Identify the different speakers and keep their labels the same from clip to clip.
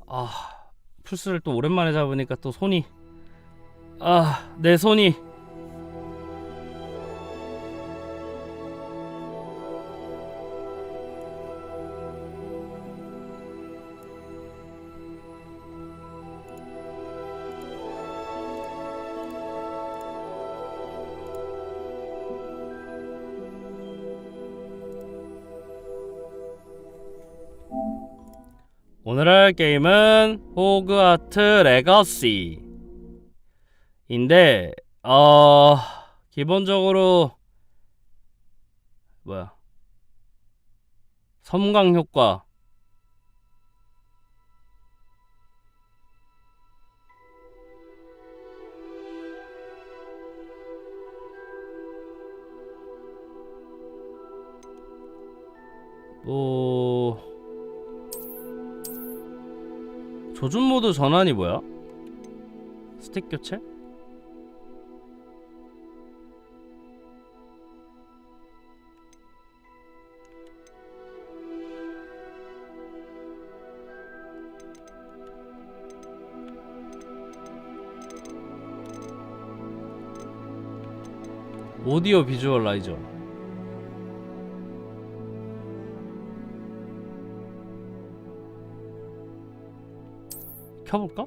Speaker 1: 아, 플스를 또 오랜만에 잡으니까 또 손이, 내 손이. 오늘 할 게임은 호그와트 레거시인데 기본적으로 뭐야, 섬광 효과, 조준 모드 전환이 뭐야? 스틱 교체? 오디오 비주얼라이저. 켜볼까?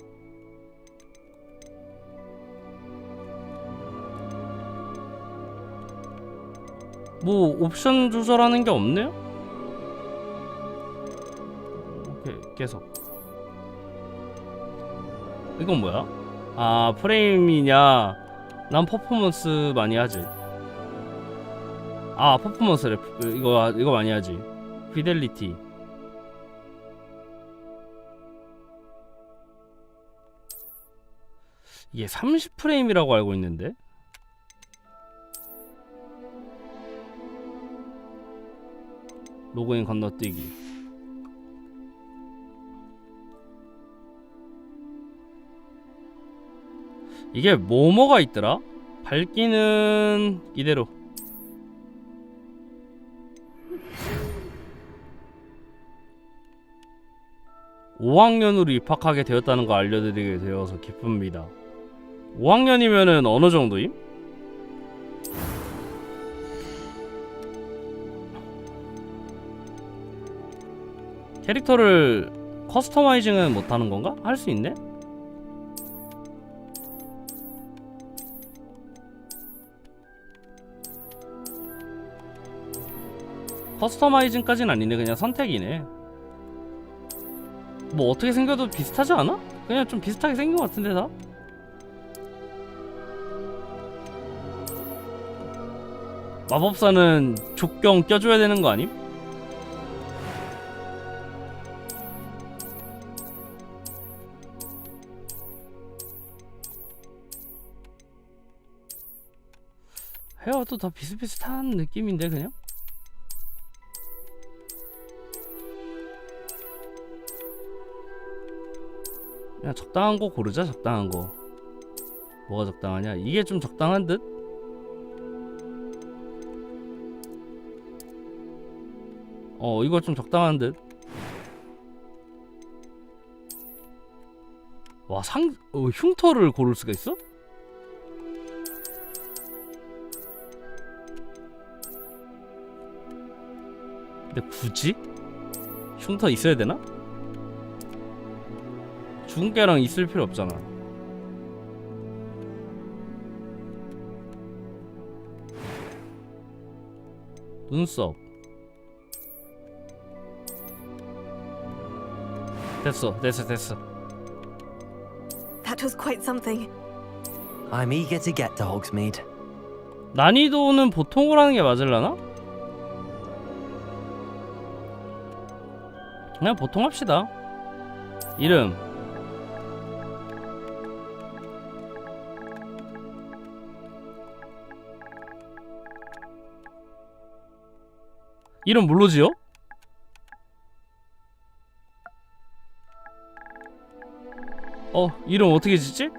Speaker 1: 뭐 옵션 조절하는 게 없네요? 오케이, 계속. 이건 뭐야? 아, 프레임이냐? 난 퍼포먼스 많이 하지. 아, 퍼포먼스래. 이거 많이 하지. 피델리티. 이게 30프레임이라고 알고 있는데? 로그인 건너뛰기. 이게 뭐가 있더라? 밝기는 이대로. (5학년으로) 입학하게 되었다는 거 알려드리게 되어서 기쁩니다. 5학년이면은 어느 정도임? 캐릭터를 커스터마이징은 못하는 건가? 할 수 있네? 커스터마이징까지는 아니네. 그냥 선택이네. 뭐 어떻게 생겨도 비슷하지 않아? 그냥 좀 비슷하게 생긴 것 같은데 다? 마법사는 족경 껴줘야 되는 거 아님? 헤어도 다 비슷비슷한 느낌인데 그냥? 그냥 적당한 거 고르자. 적당한 거. 뭐가 적당하냐? 이게 좀 적당한 듯? 이거 좀 적당한 듯? 와, 흉터를 고를 수가 있어? 근데 굳이? 흉터 있어야 되나? 주근깨랑 있을 필요 없잖아. 눈썹. 됐어.
Speaker 2: That was quite something.
Speaker 3: I'm eager to get to Hogsmeade.
Speaker 1: 난이도는 보통으로 하는 게 맞을라나? 그냥 보통 합시다. 이름. 이름 뭘로 지어? 이름 어떻게 짓지?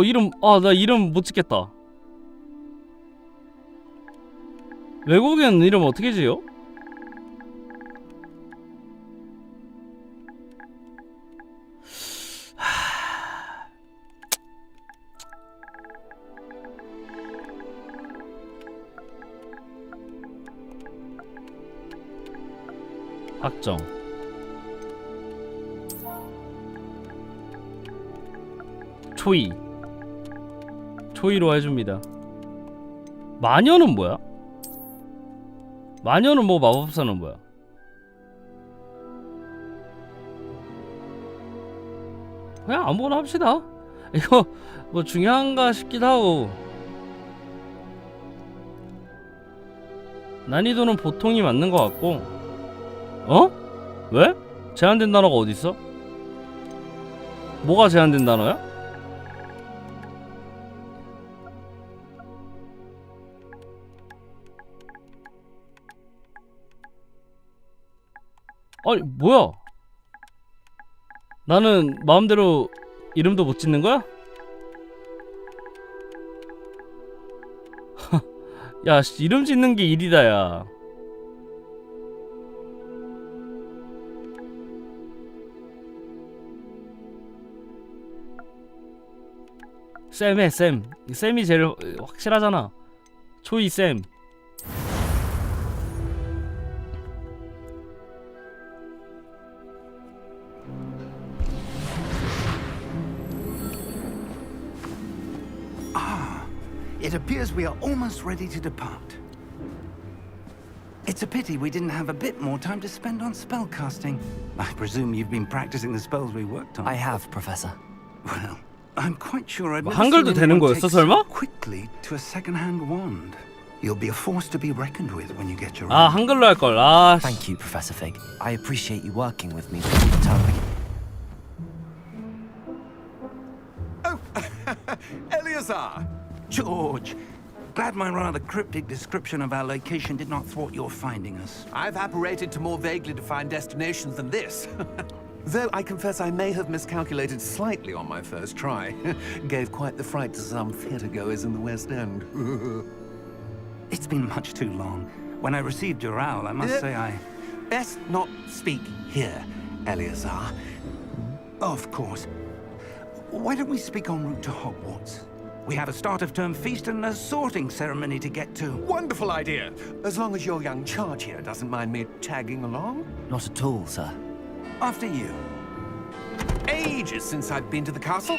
Speaker 1: 이름, 나 이름 못 짓겠다. 외국인 이름 어떻게 지어? 확정. 초이로 해줍니다. 마녀는 뭐야? 마녀는 뭐, 마법사는 뭐야? 그냥 아무거나 합시다. 이거 뭐 중요한가 싶기도 하고. 난이도는 보통이 맞는 것 같고. 어? 왜? 제한된 단어가 어딨어? 뭐가 제한된 단어야? 아니 뭐야? 나는 마음대로 이름도 못 짓는 거야? 야, 이름 짓는 게 일이다, 야. 쌤. 쌤이 제일 확실하잖아. 초이 쌤.
Speaker 4: It appears we are almost ready to depart. It's a pity we didn't have a bit more time to spend on spellcasting. I presume you've been practicing the spells we worked on.
Speaker 3: I have, Professor.
Speaker 4: Well, I'm quite sure I'd
Speaker 1: 뭐
Speaker 4: never
Speaker 1: 한글도
Speaker 4: seen
Speaker 1: 되는
Speaker 4: anyone
Speaker 1: 거였어,
Speaker 4: take
Speaker 1: 설마?
Speaker 4: so quickly to a second-hand wand. You'll be a force to be reckoned with when you get your
Speaker 1: 아,
Speaker 4: own.
Speaker 1: 한글로 할 걸. 아,
Speaker 3: Thank you, Professor Fig. I appreciate you working with me before the term begins.
Speaker 5: Eleazar!
Speaker 4: George, glad my rather cryptic description of our location did not thwart your finding us.
Speaker 5: I've apparated to more vaguely defined destinations than this. Though I confess I may have miscalculated slightly on my first try. Gave quite the fright to some theatre-goers in the West End.
Speaker 4: It's been much too long. When I received your owl, I must say I...
Speaker 5: Best not speak here, Eleazar.
Speaker 4: Of course. Why don't we speak en route to Hogwarts? We have a start-of-term feast and a sorting ceremony to get to.
Speaker 5: Wonderful idea! As long as your young charge here doesn't mind me tagging along.
Speaker 3: Not at all, sir.
Speaker 4: After you.
Speaker 5: Ages since I've been to the castle.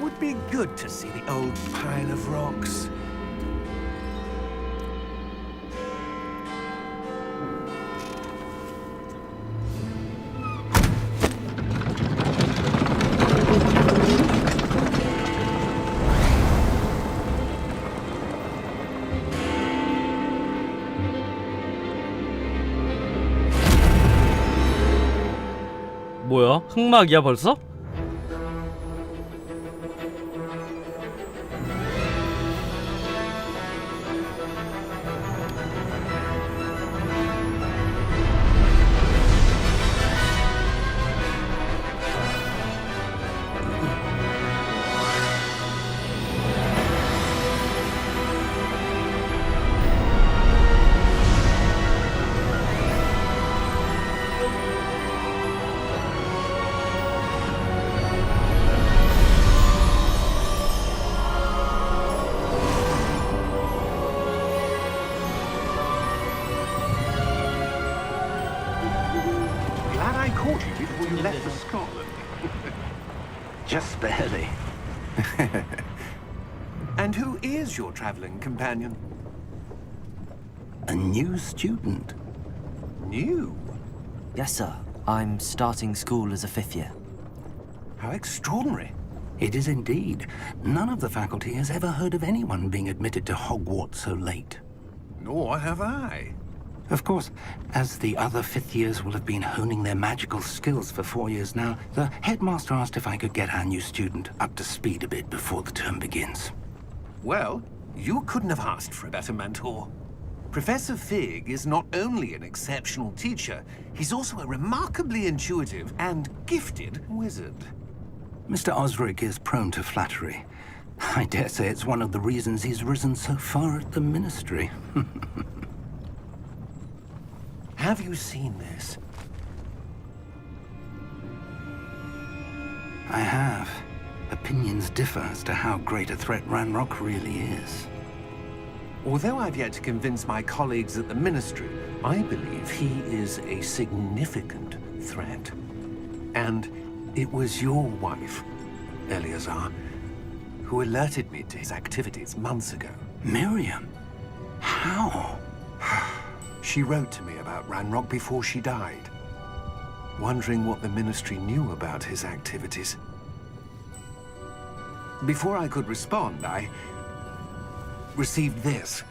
Speaker 5: Would be good to see the old pile of rocks.
Speaker 1: 뭐야? 흑막이야 벌써?
Speaker 4: Glad I caught you before you left for Scotland. Just barely.
Speaker 5: And who is your traveling companion?
Speaker 4: A new student.
Speaker 5: New?
Speaker 3: Yes, sir. I'm starting school as a 5th year.
Speaker 5: How extraordinary.
Speaker 4: It is indeed. None of the faculty has ever heard of anyone being admitted to Hogwarts so late.
Speaker 5: Nor have I.
Speaker 4: Of course, as the other 5th years will have been honing their magical skills for 4 years now, the headmaster asked if I could get our new student up to speed a bit before the term begins.
Speaker 5: Well, you couldn't have asked for a better mentor. Professor Fig is not only an exceptional teacher, he's also a remarkably intuitive and gifted wizard.
Speaker 4: Mr. Osric is prone to flattery. I dare say it's one of the reasons he's risen so far at the Ministry.
Speaker 5: Have you seen this?
Speaker 4: I have. Opinions differ as to how great a threat Ranrock really is.
Speaker 5: Although I've yet to convince my colleagues at the Ministry, I believe he is a significant threat. And it was your wife, Eleazar, who alerted me to his activities months ago.
Speaker 4: Miriam? How?
Speaker 5: She wrote to me about Ranrock before she died, wondering what the Ministry knew about his activities. Before I could respond, I received this.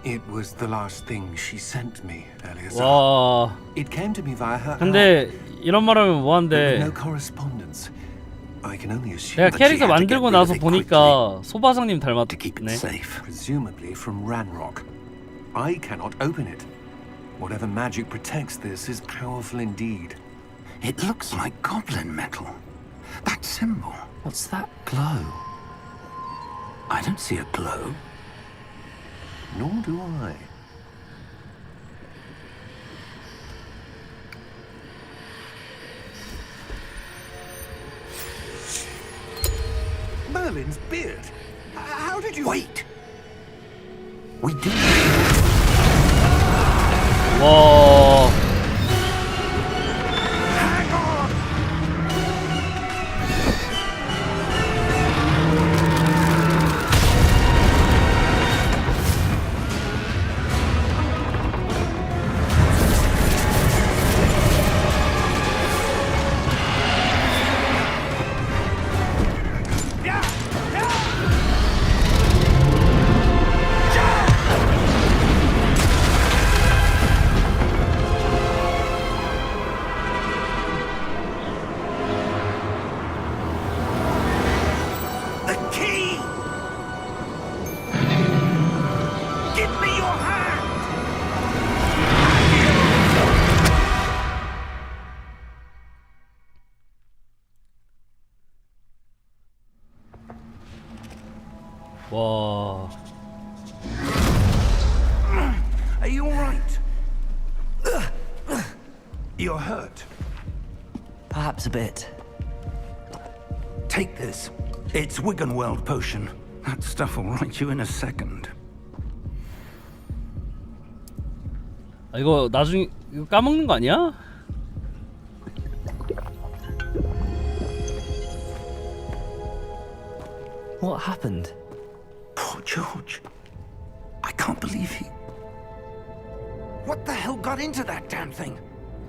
Speaker 5: It was the last thing she sent me, Eleazar.
Speaker 1: 와.
Speaker 5: It came to me via her.
Speaker 1: 근데 이런 말하면
Speaker 5: There
Speaker 1: 뭐한데
Speaker 5: was no correspondence. I can only assume
Speaker 1: 내가
Speaker 4: But she
Speaker 1: 캐릭터
Speaker 4: had to get
Speaker 1: 만들고
Speaker 4: rid of
Speaker 1: 나서
Speaker 4: it
Speaker 1: 보니까 소바상님
Speaker 4: to keep it
Speaker 1: 닮았네.
Speaker 4: safe.
Speaker 5: presumably from Ranrock. I cannot open it. Whatever magic protects this is powerful indeed.
Speaker 4: It looks like goblin metal. That symbol. What's that glow? I don't see a glow.
Speaker 5: Nor do I. Merlin's beard. How did you...
Speaker 4: Wait! We do.
Speaker 1: 와.
Speaker 5: Hang on! The key! Give me your hand!
Speaker 1: 와.
Speaker 4: Are you all right? You're hurt.
Speaker 3: Perhaps a bit.
Speaker 4: Take this. It's Wiggenweld potion. That stuff will right you in a second.
Speaker 1: 아, 이거 나중에 이거 까먹는 거 아니야?
Speaker 3: What happened?
Speaker 4: Poor George. I can't believe he... What the hell got into that damn thing?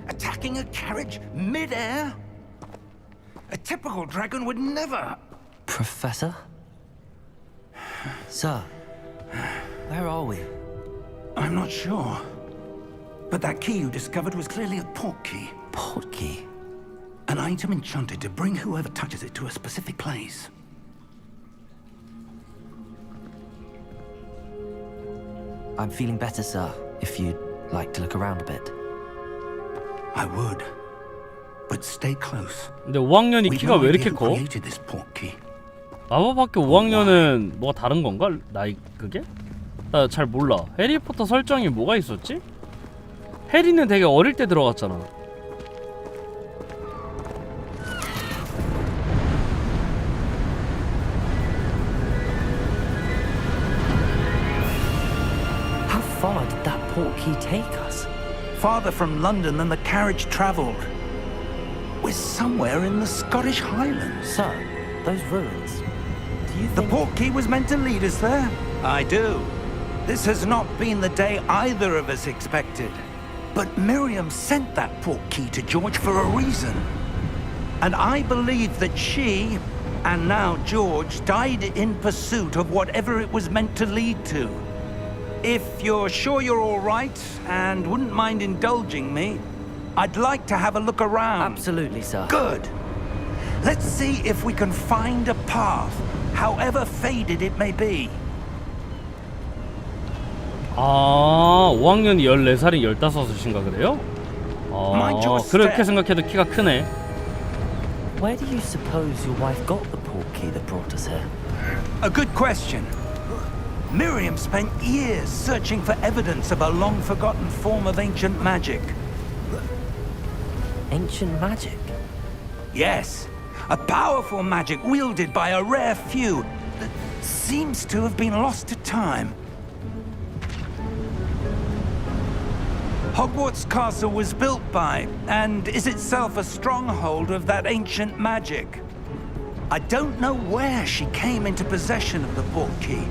Speaker 4: Attacking a carriage mid-air? A typical dragon would never...
Speaker 3: Professor? Sir, where are we?
Speaker 4: I'm not sure. But that key you discovered was clearly a port key.
Speaker 3: Port key?
Speaker 4: An item enchanted to bring whoever touches it to a specific place.
Speaker 3: I'm feeling better, sir, if you'd like to look around a bit.
Speaker 4: I would. But stay close.
Speaker 1: 근데 5학년이
Speaker 4: We've
Speaker 1: 키가
Speaker 4: no
Speaker 1: 왜
Speaker 4: idea
Speaker 1: 이렇게
Speaker 4: who
Speaker 1: 커?
Speaker 4: created this port key.
Speaker 1: 마법학교 5학년은 뭐가 다른 건가? 나이 그게? 나 잘 몰라. 해리포터 설정이 뭐가 있었지? 해리는 되게 어릴 때 들어갔잖아.
Speaker 3: How far did that port key take us?
Speaker 4: Farther from London than the carriage travelled. We're somewhere in the Scottish Highlands.
Speaker 3: Sir, those ruins. Do you
Speaker 4: The
Speaker 3: think...
Speaker 4: port key was meant to lead us there? I do. This has not been the day either of us expected. But Miriam sent that port key to George for a reason. And I believe that she, and now George, died in pursuit of whatever it was meant to lead to. If you're sure you're all right and wouldn't mind indulging me, I'd like to have a look around.
Speaker 3: Absolutely, sir.
Speaker 4: Good. Let's see if we can find a path, however faded it may be.
Speaker 1: 아, 5학년이 14살이 15인가 그래요? 아, 그렇게 생각해도 키가 크네.
Speaker 3: Where do you suppose your wife got the port key that brought us here?
Speaker 4: A good question. Miriam spent years searching for evidence of a long-forgotten form of ancient magic.
Speaker 3: Ancient magic?
Speaker 4: Yes, a powerful magic wielded by a rare few seems to have been lost to time. Hogwarts Castle was built by, and is itself a stronghold of that ancient magic. I don't know where she came into possession of the portkey,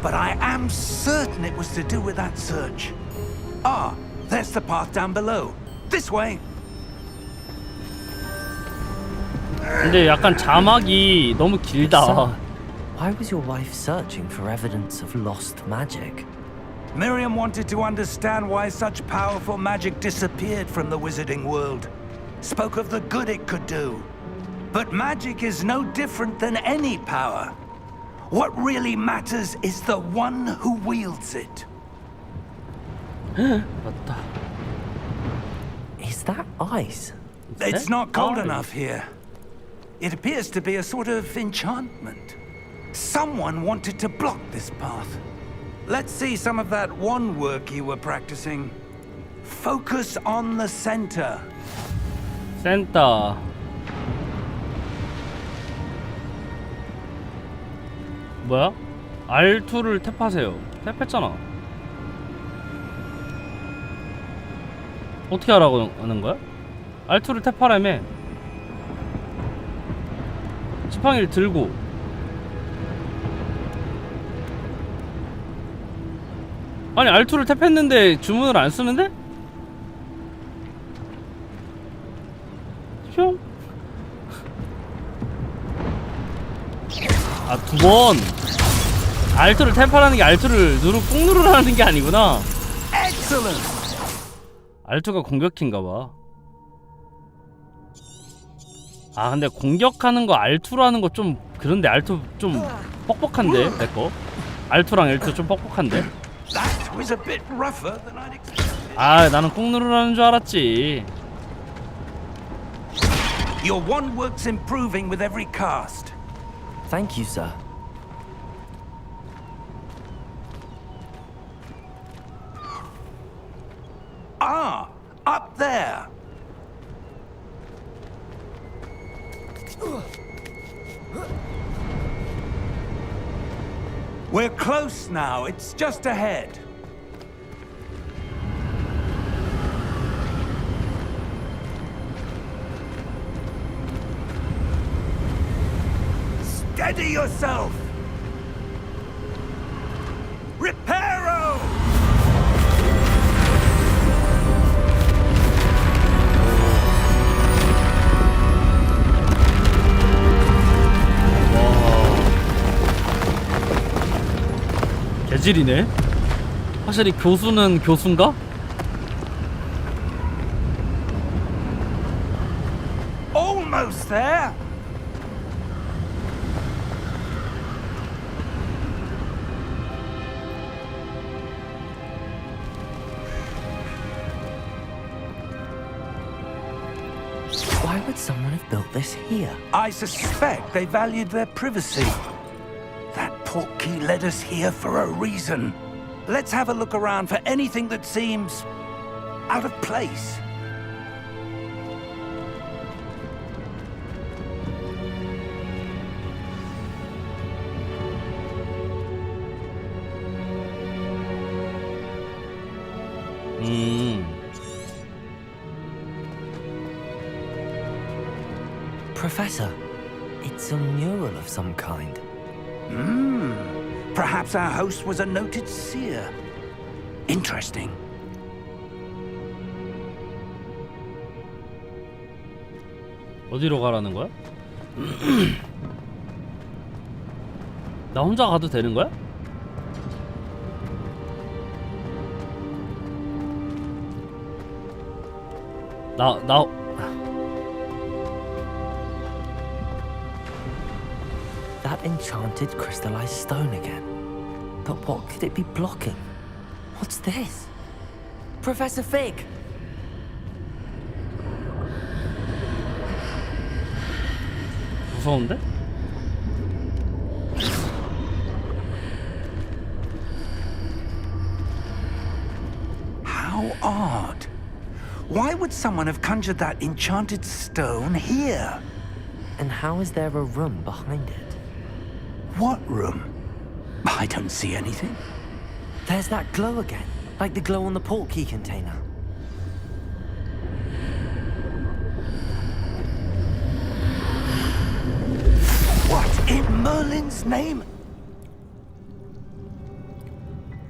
Speaker 4: but I am certain it was to do with that search. Ah, there's the path down below. This way.
Speaker 1: 근데 약간 자막이 너무 길다.
Speaker 3: So, why was your wife searching for evidence of lost magic?
Speaker 4: Miriam wanted to understand why such powerful magic disappeared from the wizarding world. Spoke of the good it could do. But magic is no different than any power. What really matters is the one who wields it.
Speaker 1: 맞다.
Speaker 3: Is that ice?
Speaker 4: It's not cold
Speaker 1: ice?
Speaker 4: enough here. It appears to be a sort of enchantment. Someone wanted to block this path. Let's see some of that wand work you were practicing. Focus on the center.
Speaker 1: 센터. 뭐야? R2를 탭하세요. 탭했잖아. 어떻게 하라고 하는 거야? R2를 탭하라며. 지팡이를 들고. 아니 R2를 탭했는데 주문을 안 쓰는데? 뿅. 아, 두 번. R2를 탭하라는 게 R2를 꾹 누르라는 게 아니구나.
Speaker 4: Excellent.
Speaker 1: R2가 공격키인가봐. 아, 근데 공격하는 거 R2로 하는 거 좀 그런데 R2 좀 뻑뻑한데 내거. R2랑 L2 좀 뻑뻑한데.
Speaker 4: That was a bit rougher than I'd expected.
Speaker 1: 아, 나는 꾹 누르라는 줄 알았지.
Speaker 4: Your wand work's improving with every cast.
Speaker 3: Thank you, sir.
Speaker 4: Ah, up there. We're close now. It's just ahead. Steady yourself. Reparo!
Speaker 1: 개질이네. 확실히 교수는 교수인가?
Speaker 4: Almost there.
Speaker 3: Why would someone have built this here?
Speaker 4: I suspect they valued their privacy. That portkey led us here for a reason. Let's have a look around for anything that seems out of place.
Speaker 3: Professor, it's a mural of some kind.
Speaker 4: Perhaps our host was a noted seer. Interesting.
Speaker 1: 어디로 가라는 거야? 나 혼자 가도 되는 거야? 나
Speaker 3: That enchanted crystallized stone again. But what could it be blocking? What's this? Professor Fig!
Speaker 1: 무서운데?
Speaker 4: How odd. Why would someone have conjured that enchanted stone here?
Speaker 3: And how is there a room behind it?
Speaker 4: What room? I don't see anything.
Speaker 3: There's that glow again, like the glow on the portkey container.
Speaker 4: What in Merlin's name?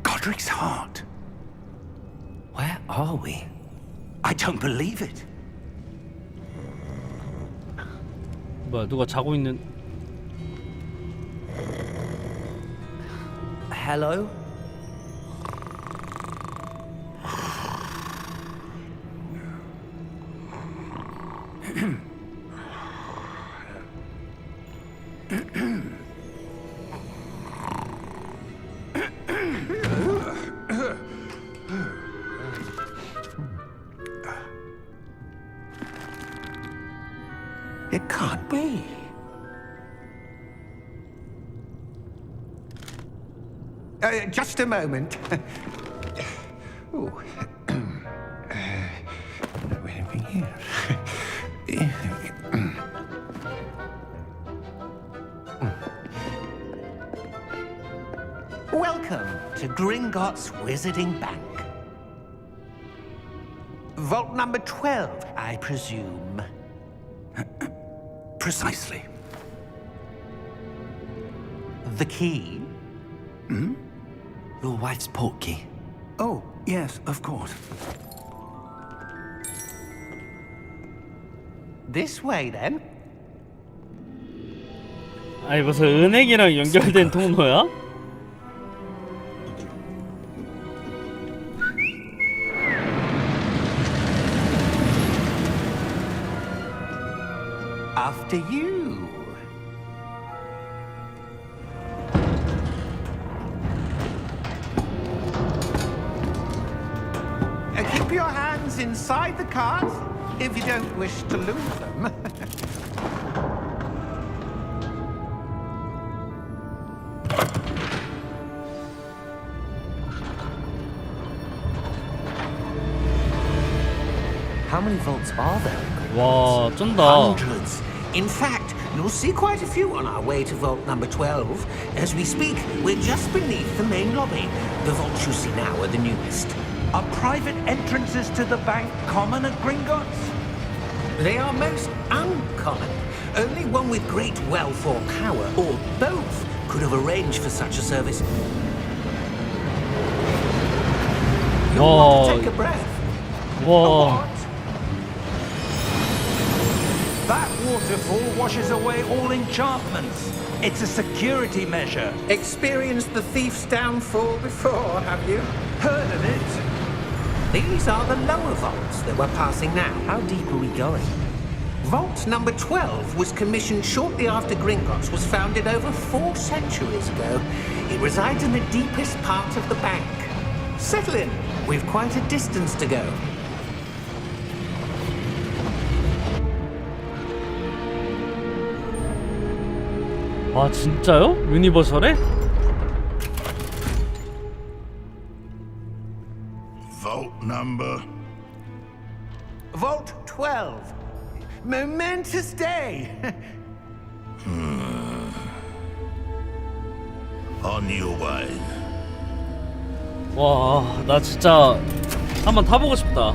Speaker 4: Godric's heart.
Speaker 3: Where are we?
Speaker 4: I don't believe it.
Speaker 1: 뭐야 누가 자고 있는
Speaker 3: Hello?
Speaker 4: It can't be. Just a moment. Ooh. Anything here?
Speaker 5: Welcome to Gringotts Wizarding Bank. Vault number 12, I presume.
Speaker 4: Precisely.
Speaker 5: The key?
Speaker 3: Your wife's portkey.
Speaker 4: Oh, yes, of course.
Speaker 5: This way, then.
Speaker 1: 아니 무슨 은행이랑 연결된 통로야?
Speaker 5: After you. Keep your hands inside the cart if you don't wish to lose them.
Speaker 3: How many vaults are there?
Speaker 1: 와 쩐다.
Speaker 5: Hundreds. In fact, you'll see quite a few on our way to vault number 12. As we speak, we're just beneath the main lobby. The vaults you see now are the newest.
Speaker 4: Are private entrances to the bank common at Gringotts?
Speaker 5: They are most uncommon. Only one with great wealth or power, or both, could have arranged for such a service. You'll want to take a breath.
Speaker 1: 와
Speaker 5: What?
Speaker 4: That waterfall washes away all enchantments. It's a security measure.
Speaker 5: Experienced the thief's downfall before, have you?
Speaker 4: Heard of it?
Speaker 5: These are the lower vaults that we're passing now.
Speaker 3: How deep are we going?
Speaker 5: Vault number 12 was commissioned shortly after Gringotts was founded over 4 centuries ago. It resides in the deepest part of the bank. Settle in. We've quite a distance to go.
Speaker 1: 아 진짜요? 유니버설에?
Speaker 6: Vault number.
Speaker 5: Vault 12. Momentous day.
Speaker 6: On your way.
Speaker 1: 와 나 진짜 한번 타보고 싶다.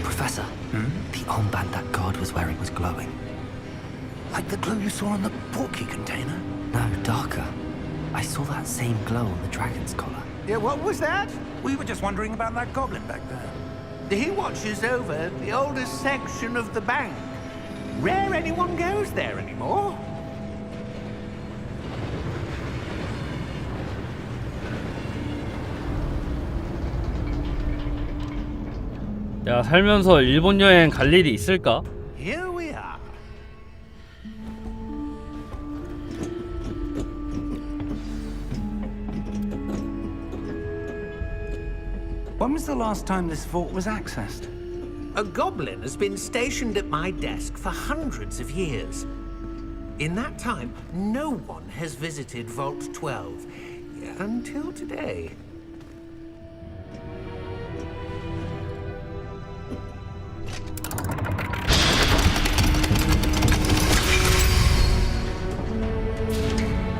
Speaker 3: Professor, the armband that guard was wearing was glowing.
Speaker 4: Like the glow you saw on the portkey container?
Speaker 3: No, darker. I saw that same glow on the dragon's collar.
Speaker 5: Yeah, what was that?
Speaker 4: We were just wondering about that goblin back there.
Speaker 5: He watches over the oldest section of the bank. Rare anyone goes there anymore.
Speaker 1: 내가 살면서 일본 여행 갈 일이 있을까?
Speaker 5: Here we are.
Speaker 4: When was the last time this vault was accessed?
Speaker 5: A goblin has been stationed at my desk for hundreds of years. In that time, no one has visited Vault 12 until today.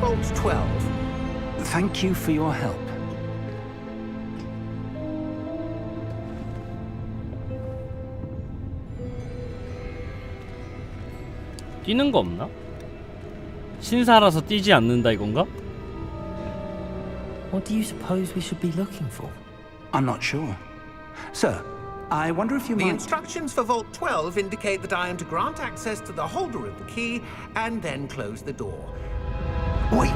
Speaker 5: Vault 12.
Speaker 4: Thank you for your help.
Speaker 1: 뛰는 거 없나? 신사라서 뛰지 않는다 이건가?
Speaker 3: What do you suppose we should be looking for?
Speaker 4: I'm not sure. Sir, I wonder if you
Speaker 5: The
Speaker 4: might...
Speaker 5: instructions for Vault 12 indicate that I am to grant access to the holder of the key and then close the door.
Speaker 4: Wait!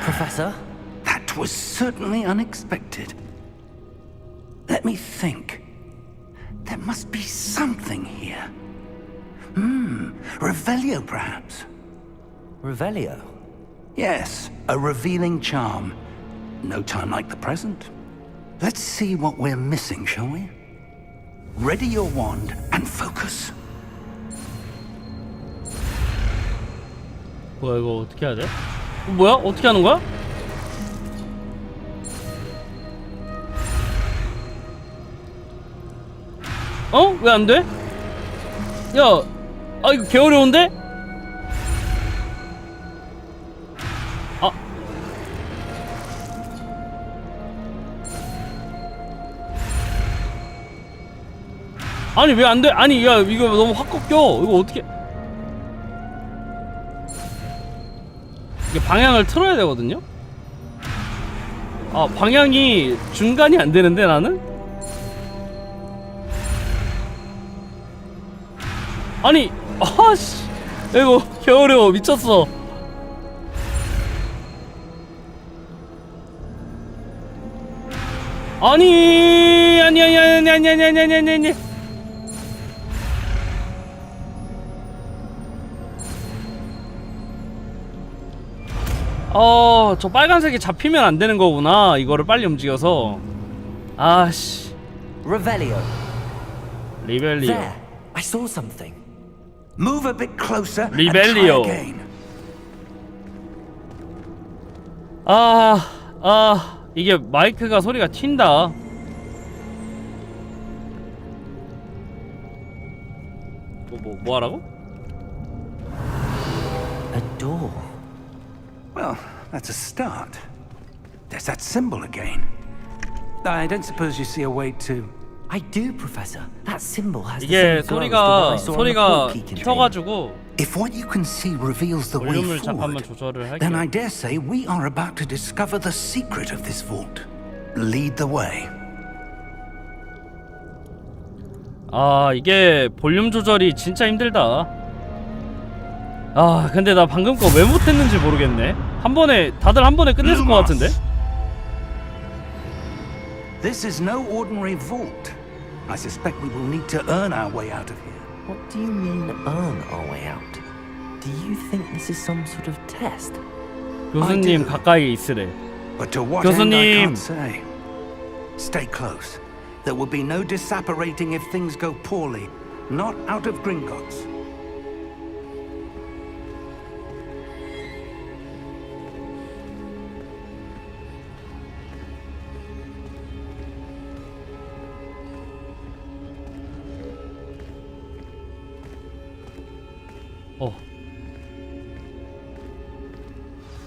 Speaker 3: Professor?
Speaker 4: That was certainly unexpected. Let me think. There must be something here. Revelio, perhaps?
Speaker 3: Revelio?
Speaker 4: Yes, a revealing charm. No time like the present. Let's see what we're missing, shall we? Ready your wand and focus.
Speaker 1: 뭐야 이거 어떻게 해야 돼? 뭐야? 어떻게 하는 거야? 어? 왜 안 돼? 야, 아 이거 개 어려운데? 아, 아니 왜 안 돼? 아니 야 이거 너무 확 꺾여. 이거 어떻게? 이게 방향을 틀어야 되거든요. 아 방향이 중간이 안 되는데 나는? 아니 아씨 이거 개어려워 미쳤어. 아니 저 빨간색이 잡히면 안 되는 거구나. 이거를 빨리 움직여서. 아씨.
Speaker 3: Revelio.
Speaker 1: 리벨리오.
Speaker 3: There. I saw something.
Speaker 4: Move a bit closer and
Speaker 1: Rebellion.
Speaker 4: try again.
Speaker 1: 이게 마이크가 소리가 튄다. 뭐 하라고?
Speaker 3: A door.
Speaker 4: Well, that's a start. There's that symbol again. I don't suppose you see a way to...
Speaker 3: I do, Professor. That symbol has the
Speaker 1: 이게
Speaker 3: same glow as the one I saw on the
Speaker 1: 소리가
Speaker 3: portkey container.
Speaker 1: 켜가지고
Speaker 4: If what you can see reveals the way
Speaker 1: 볼륨을 잠깐만
Speaker 4: forward,
Speaker 1: 조절을
Speaker 4: then
Speaker 1: 할게요.
Speaker 4: I dare say we are about to discover the secret of this vault. Lead the way.
Speaker 1: 이게 볼륨 조절이 진짜 힘들다. 근데 나 방금 거 왜 못했는지 모르겠네. 다들 한 번에 끝냈을 것 같은데?
Speaker 4: This is no ordinary vault. I suspect we will need to earn our way out of here.
Speaker 3: What do you mean, earn our way out? Do you think this is some sort of test?
Speaker 1: 교수님
Speaker 4: I do.
Speaker 1: 가까이 있으래.
Speaker 4: But to what end I
Speaker 1: 교수님.
Speaker 4: can't say. Stay close. There will be no disapparating if things go poorly. Not out of Gringotts.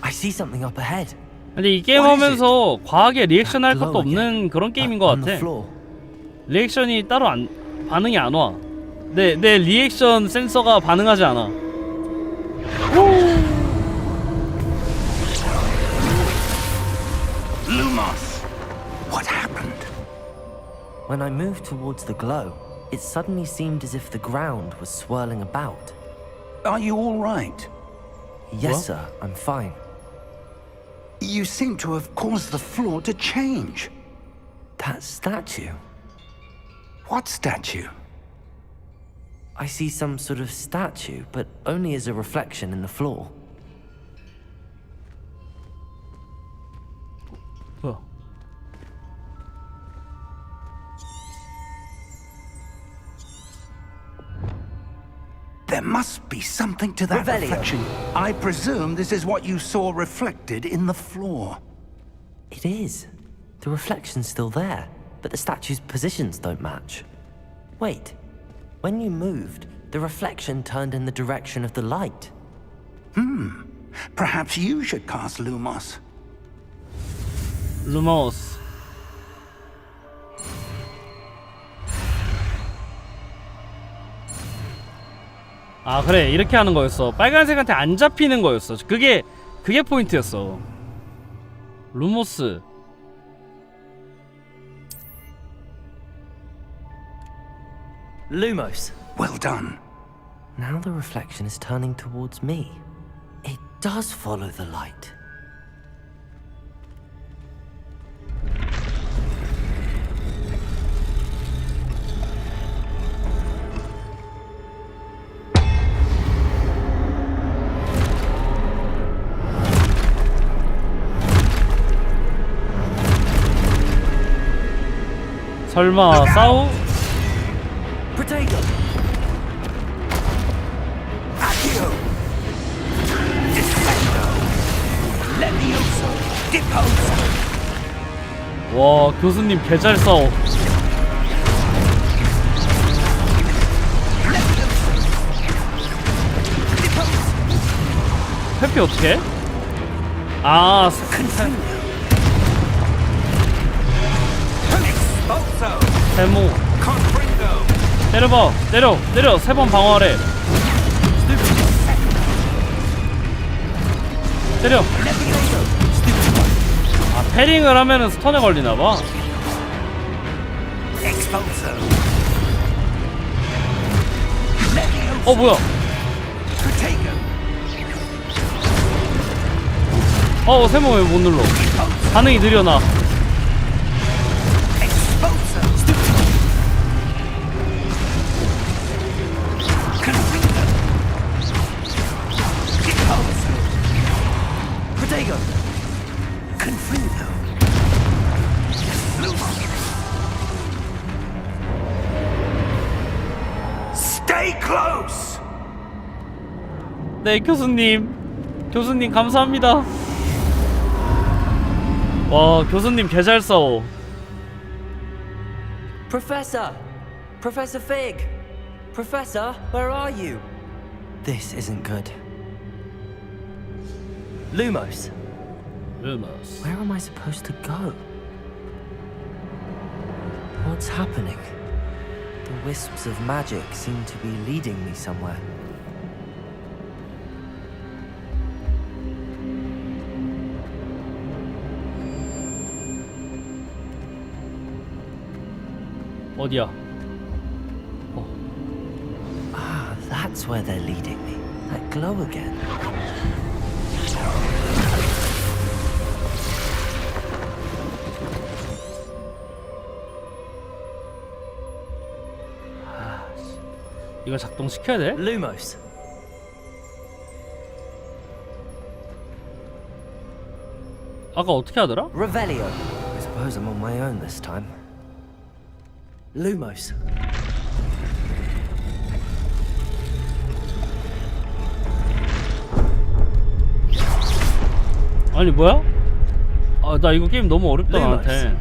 Speaker 3: I see something up ahead.
Speaker 1: 근데 이 게임
Speaker 4: What is
Speaker 1: 하면서 과하게 리액션 할
Speaker 3: Glow
Speaker 1: 것도
Speaker 3: again.
Speaker 1: 없는 그런 게임인 것
Speaker 3: On the
Speaker 1: 같아.
Speaker 3: floor.
Speaker 1: 리액션이 따로 반응이 안 와. 내 리액션 센서가 반응하지 않아.
Speaker 4: Lumos! What happened?
Speaker 3: When I moved towards the glow, it suddenly seemed as if the ground was swirling about.
Speaker 4: Are you all right?
Speaker 3: Yes,
Speaker 1: What?
Speaker 3: sir, I'm fine.
Speaker 4: You seem to have caused the floor to change.
Speaker 3: That statue.
Speaker 4: What statue?
Speaker 3: I see some sort of statue, but only as a reflection in the floor.
Speaker 1: 뭐야?
Speaker 4: There must be something to that
Speaker 3: Revelio.
Speaker 4: reflection. I presume this is what you saw reflected in the floor.
Speaker 3: It is. The reflection's still there, but the statue's positions don't match. Wait, when you moved, the reflection turned in the direction of the light.
Speaker 4: Perhaps you should cast Lumos.
Speaker 1: 루머스. 아 그래 이렇게 하는 거였어. 빨간색한테 안 잡히는 거였어. 그게 포인트였어. 루모스.
Speaker 3: Lumos.
Speaker 4: Well done.
Speaker 3: Now the reflection is turning towards me. It does follow the light.
Speaker 1: 설마 싸우?
Speaker 3: Protego!
Speaker 4: Accio! Descendo! Levioso! Deposo!
Speaker 1: 와 교수님 개잘 싸워. 회피 어떻게 해? 아
Speaker 4: Expulso!
Speaker 1: 세모
Speaker 4: Confringo!
Speaker 1: 때려봐. 때려 3번 방어하래. 때려. 아 패링을 하면은 스턴에 걸리나봐.
Speaker 4: Expulso!
Speaker 1: 어 뭐야?
Speaker 4: Protego!
Speaker 1: 어 세모 왜 못 눌러? 반응이 느려 나.
Speaker 4: Expulso! Confringo! Deposo!
Speaker 3: Protego!
Speaker 4: Confringo! Lumos! Stay close!
Speaker 1: 네 교수님 감사합니다. 와 교수님 개잘 싸워.
Speaker 3: Professor! Professor Fig! Professor, where are you? This isn't good. Lumos,
Speaker 1: 루머스.
Speaker 3: where am I supposed to go? What's happening? The wisps of magic seem to be leading me somewhere.
Speaker 1: 어디야?
Speaker 3: Ah, that's where they're leading me. That glow again.
Speaker 1: 이거 작동시켜야 돼?
Speaker 3: Lumos.
Speaker 1: 아까 어떻게 하더라?
Speaker 3: Revelio. I suppose I'm on my own this time. Lumos.
Speaker 1: 아니 뭐야? 아 나 이거 게임 너무 어렵다 나한테.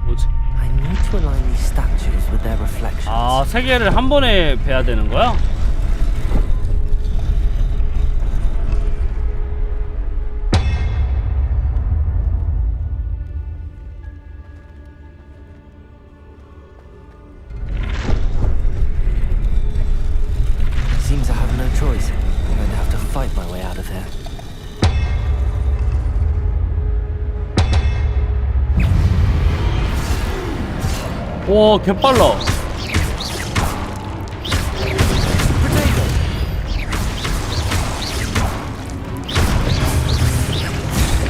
Speaker 1: 뭐지?
Speaker 3: I need to align these statues with their reflections.
Speaker 1: 아, 세 개를 한 번에 베야 되는 거야?
Speaker 3: Seems I have no choice. I'm going to have to fight my way out of here.
Speaker 1: 와, 개빨라.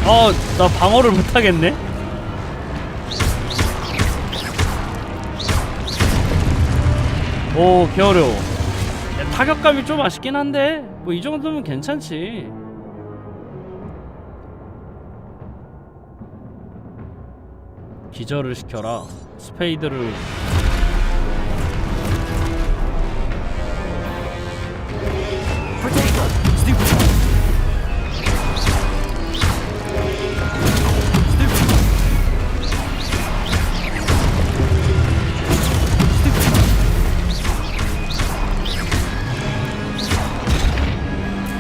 Speaker 1: 아, 나 방어를 못하겠네? 오, 개 어려워. 타격감이 좀 아쉽긴 한데 뭐 이 정도면 괜찮지. 기절을 시켜라. 스페이드를.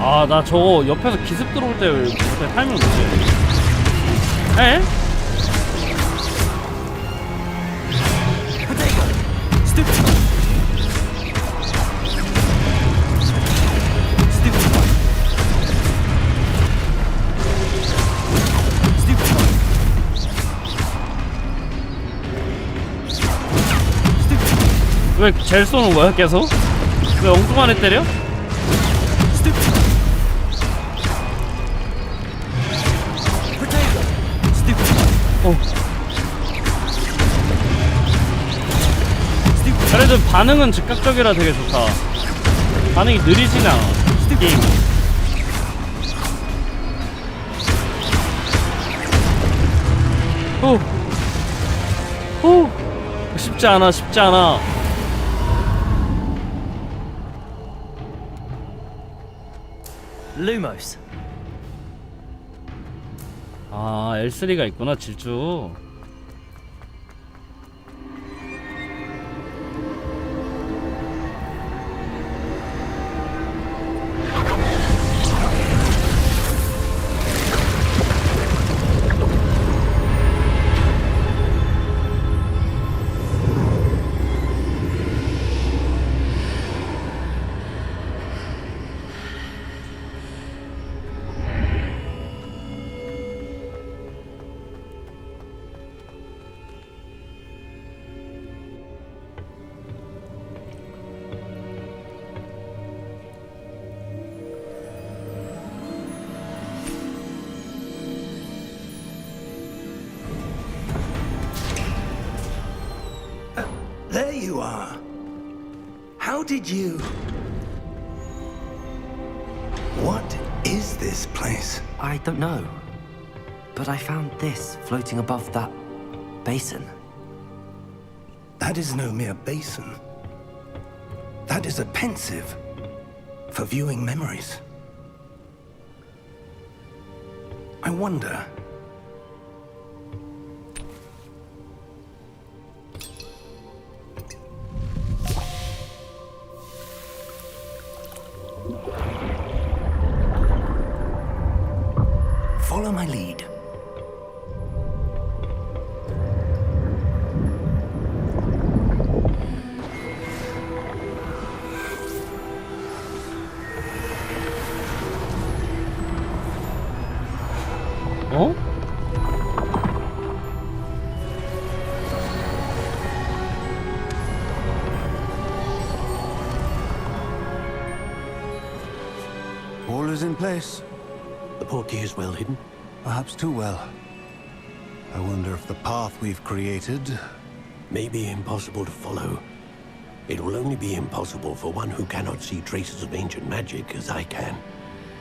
Speaker 1: 아, 나 저거 옆에서 기습 들어올 때 그때 타이밍 뭐지? 에? 왜 젤 쏘는 거야 계속? 왜 엉뚱한 애 때려? 그래도 반응은 즉각적이라 되게 좋다. 반응이 느리진 않아 게임. 후 쉽지 않아, 쉽지 않아.
Speaker 3: Lumos.
Speaker 1: 아, L3가 있구나, 질주.
Speaker 4: There you are. How did you... What is this place?
Speaker 3: I don't know. But I found this floating above that basin.
Speaker 4: That is no mere basin. That is a pensive for viewing memories. I wonder... Follow my lead.
Speaker 1: 어?
Speaker 7: All is in place.
Speaker 8: The portkey is well hidden.
Speaker 7: Perhaps too well. I wonder if the path we've created...
Speaker 8: May be impossible to follow. It will only be impossible for one who cannot see traces of ancient magic as I can.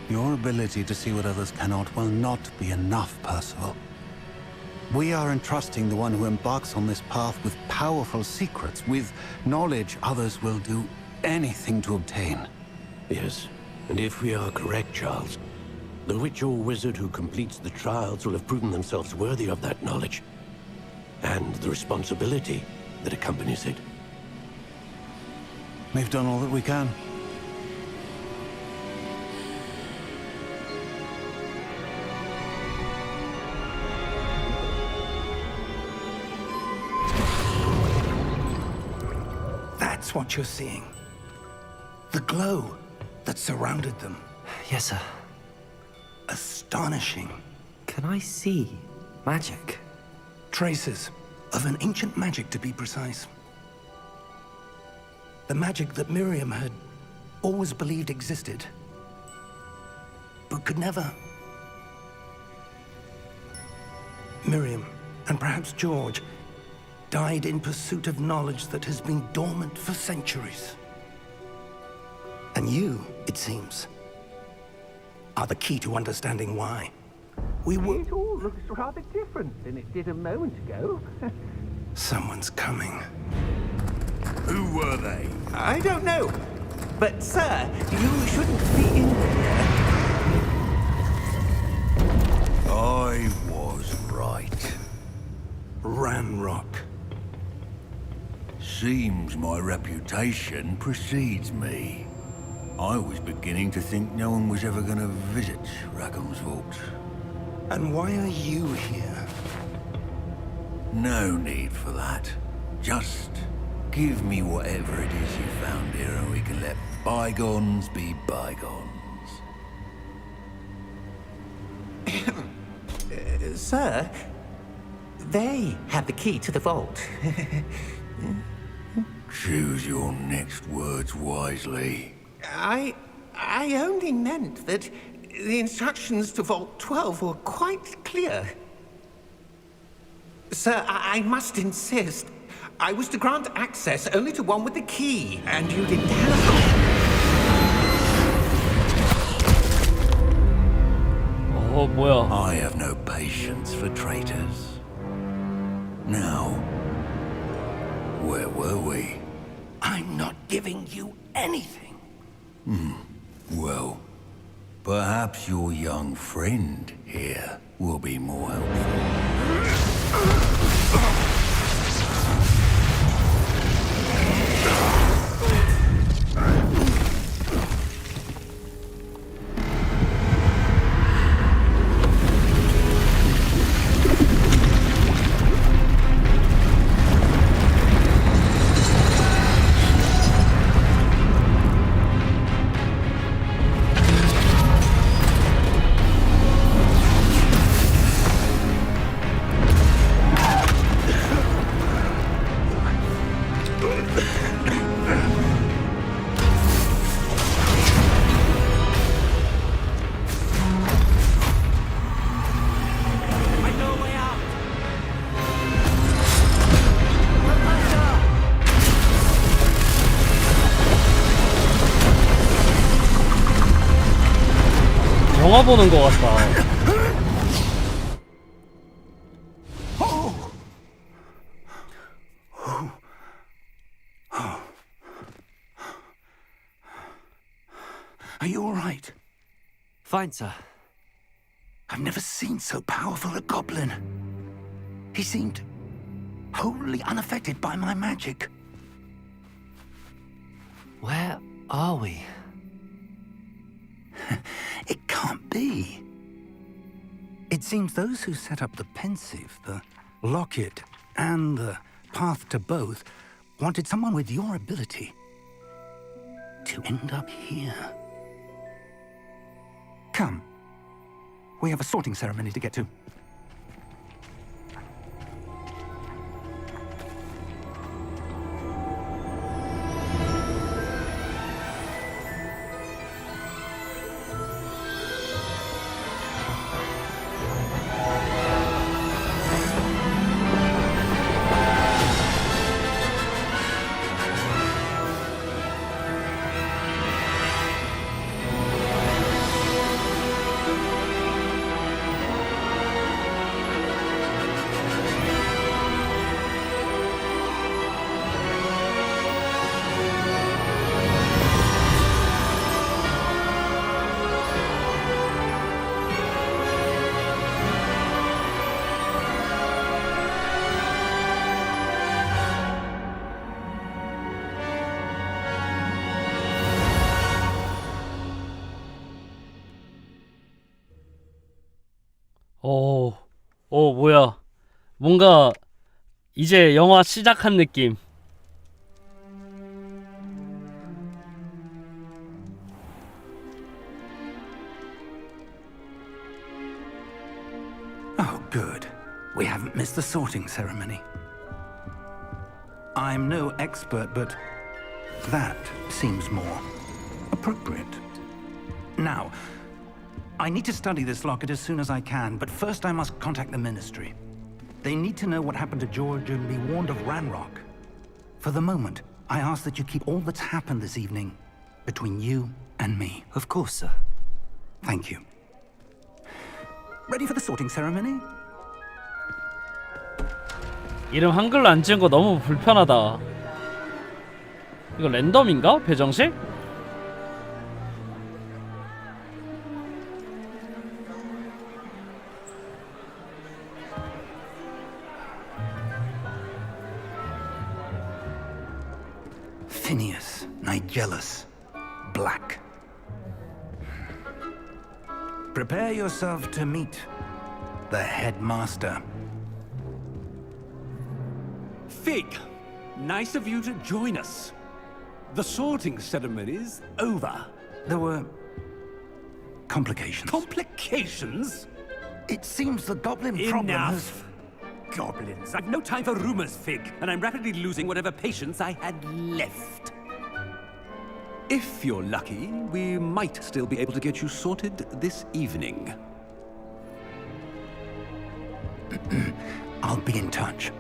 Speaker 7: Your ability to see what others cannot will not be enough, Percival. We are entrusting the one who embarks on this path with powerful secrets, with knowledge others will do anything to obtain.
Speaker 8: Yes, and if we are correct, Charles, the witch or wizard who completes the trials will have proven themselves worthy of that knowledge, and the responsibility that accompanies it.
Speaker 7: We've done all that we can.
Speaker 4: That's what you're seeing. The glow that surrounded them.
Speaker 3: Yes, sir.
Speaker 4: Astonishing.
Speaker 3: Can I see magic?
Speaker 4: Traces of an ancient magic, to be precise. The magic that Miriam had always believed existed, but could never. Miriam, and perhaps George, died in pursuit of knowledge that has been dormant for centuries. And you, it seems, are the key to understanding why. We were...
Speaker 5: It all looks rather different than it did a moment ago.
Speaker 4: Someone's coming.
Speaker 6: Who were they?
Speaker 5: I don't know. But, sir, you shouldn't be in here.
Speaker 6: I was right.
Speaker 4: Ranrock.
Speaker 6: Seems my reputation precedes me. I was beginning to think no one was ever going to visit Rackham's vault.
Speaker 4: And why are you here?
Speaker 6: No need for that. Just give me whatever it is you found here and we can let bygones be bygones.
Speaker 5: Sir, they have the key to the vault.
Speaker 6: Choose your next words wisely.
Speaker 5: I only meant that the instructions to Vault 12 were quite clear. Sir, I must insist. I was to grant access only to one with the key, and you didn't have
Speaker 1: 어 뭐야?
Speaker 6: I have no patience for traitors. Now, where were we?
Speaker 4: I'm not giving you anything.
Speaker 6: Well, perhaps your young friend here will be more helpful.
Speaker 1: 영화 보는 것 같다.
Speaker 4: Are you all right?
Speaker 3: Fine, sir.
Speaker 4: I've never seen so powerful a goblin. He seemed wholly unaffected by my magic.
Speaker 3: Where are we?
Speaker 4: It can't be. It seems those who set up the pensive, the locket, and the path to both wanted someone with your ability to end up here. Come. We have a sorting ceremony to get to.
Speaker 1: 뭐야. 뭔가 이제 영화 시작한 느낌.
Speaker 4: Oh, good. We haven't missed the sorting ceremony. I'm no expert, but that seems more appropriate. Now, I need to study this locket as soon as I can, but first I must contact the Ministry. They need to know what happened to George and be warned of Ranrock. For the moment, I ask that you keep all that's happened this evening between you and me.
Speaker 3: Of course, sir.
Speaker 4: Thank you. Ready for the sorting ceremony?
Speaker 1: 이름 한글로 안 지은 거 너무 불편하다. 이거 랜덤인가? 배정식?
Speaker 4: Phineas, Nigellus, Black. Prepare yourself to meet the headmaster.
Speaker 9: Fig, nice of you to join us. The sorting ceremony's over.
Speaker 4: There were complications.
Speaker 9: Complications?
Speaker 4: It seems the goblin problem has...
Speaker 9: Enough! Goblins. I've no time for rumors, Fig, and I'm rapidly losing whatever patience I had left. If you're lucky, we might still be able to get you sorted this evening.
Speaker 4: I'll be in touch.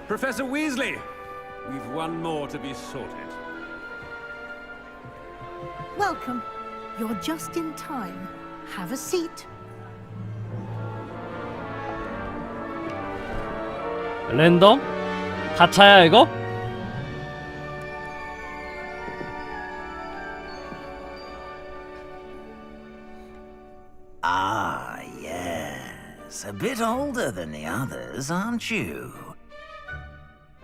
Speaker 9: Professor Weasley, we've one more to be sorted.
Speaker 10: Welcome. You're just in time. Have a seat.
Speaker 1: 랜덤? 가차야 이거?
Speaker 11: Ah, yes. A bit older than the others, aren't you?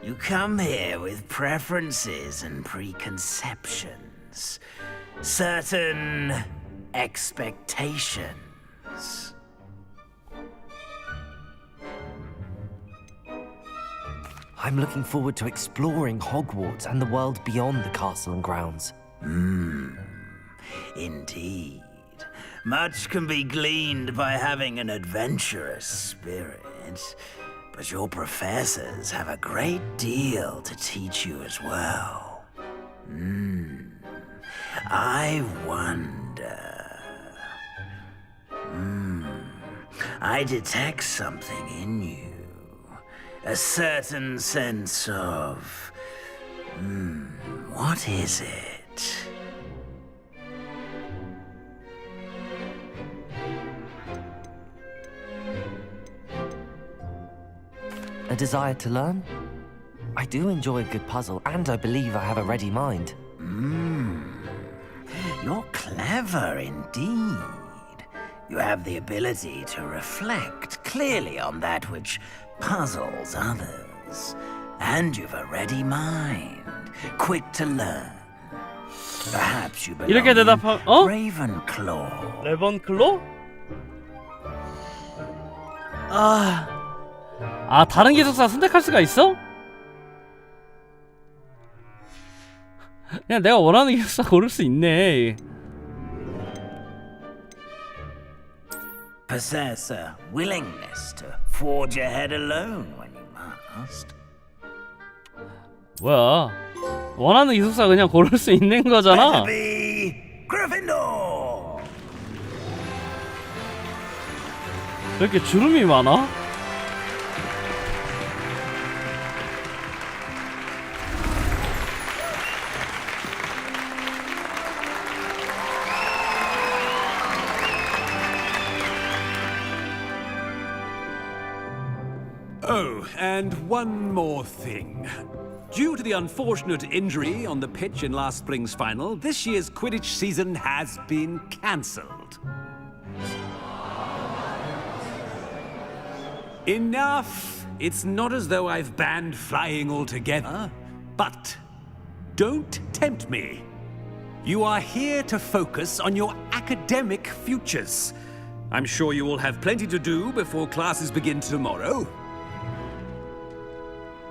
Speaker 11: You come here with preferences and preconceptions. Certain expectations.
Speaker 3: I'm looking forward to exploring Hogwarts and the world beyond the castle and grounds.
Speaker 11: Indeed. Much can be gleaned by having an adventurous spirit. But your professors have a great deal to teach you as well. I wonder... I detect something in you. A certain sense of... what is it?
Speaker 3: A desire to learn? I do enjoy a good puzzle, and I believe I have a ready mind.
Speaker 11: You're clever indeed. You have the ability to reflect clearly on that which puzzles others. And you've a ready mind, quick to learn. Perhaps you belong
Speaker 1: 이렇게
Speaker 11: in
Speaker 1: 대답하... 어?
Speaker 11: Ravenclaw.
Speaker 1: 레번클로? 아 다른 기숙사 선택할 수가 있어? 그냥 내가 원하는 기숙사 고를 수 있네.
Speaker 11: Possess a willingness to forge ahead alone when you must.
Speaker 1: 뭐야? 원하는 기숙사 그냥 고를 수 있는 거잖아.
Speaker 11: Better be Gryffindor.
Speaker 1: 왜 이렇게 주름이 많아?
Speaker 9: Oh, and one more thing. Due to the unfortunate injury on the pitch in last spring's final, this year's Quidditch season has been cancelled. Enough! It's not as though I've banned flying altogether, but don't tempt me. You are here to focus on your academic futures. I'm sure you will have plenty to do before classes begin tomorrow.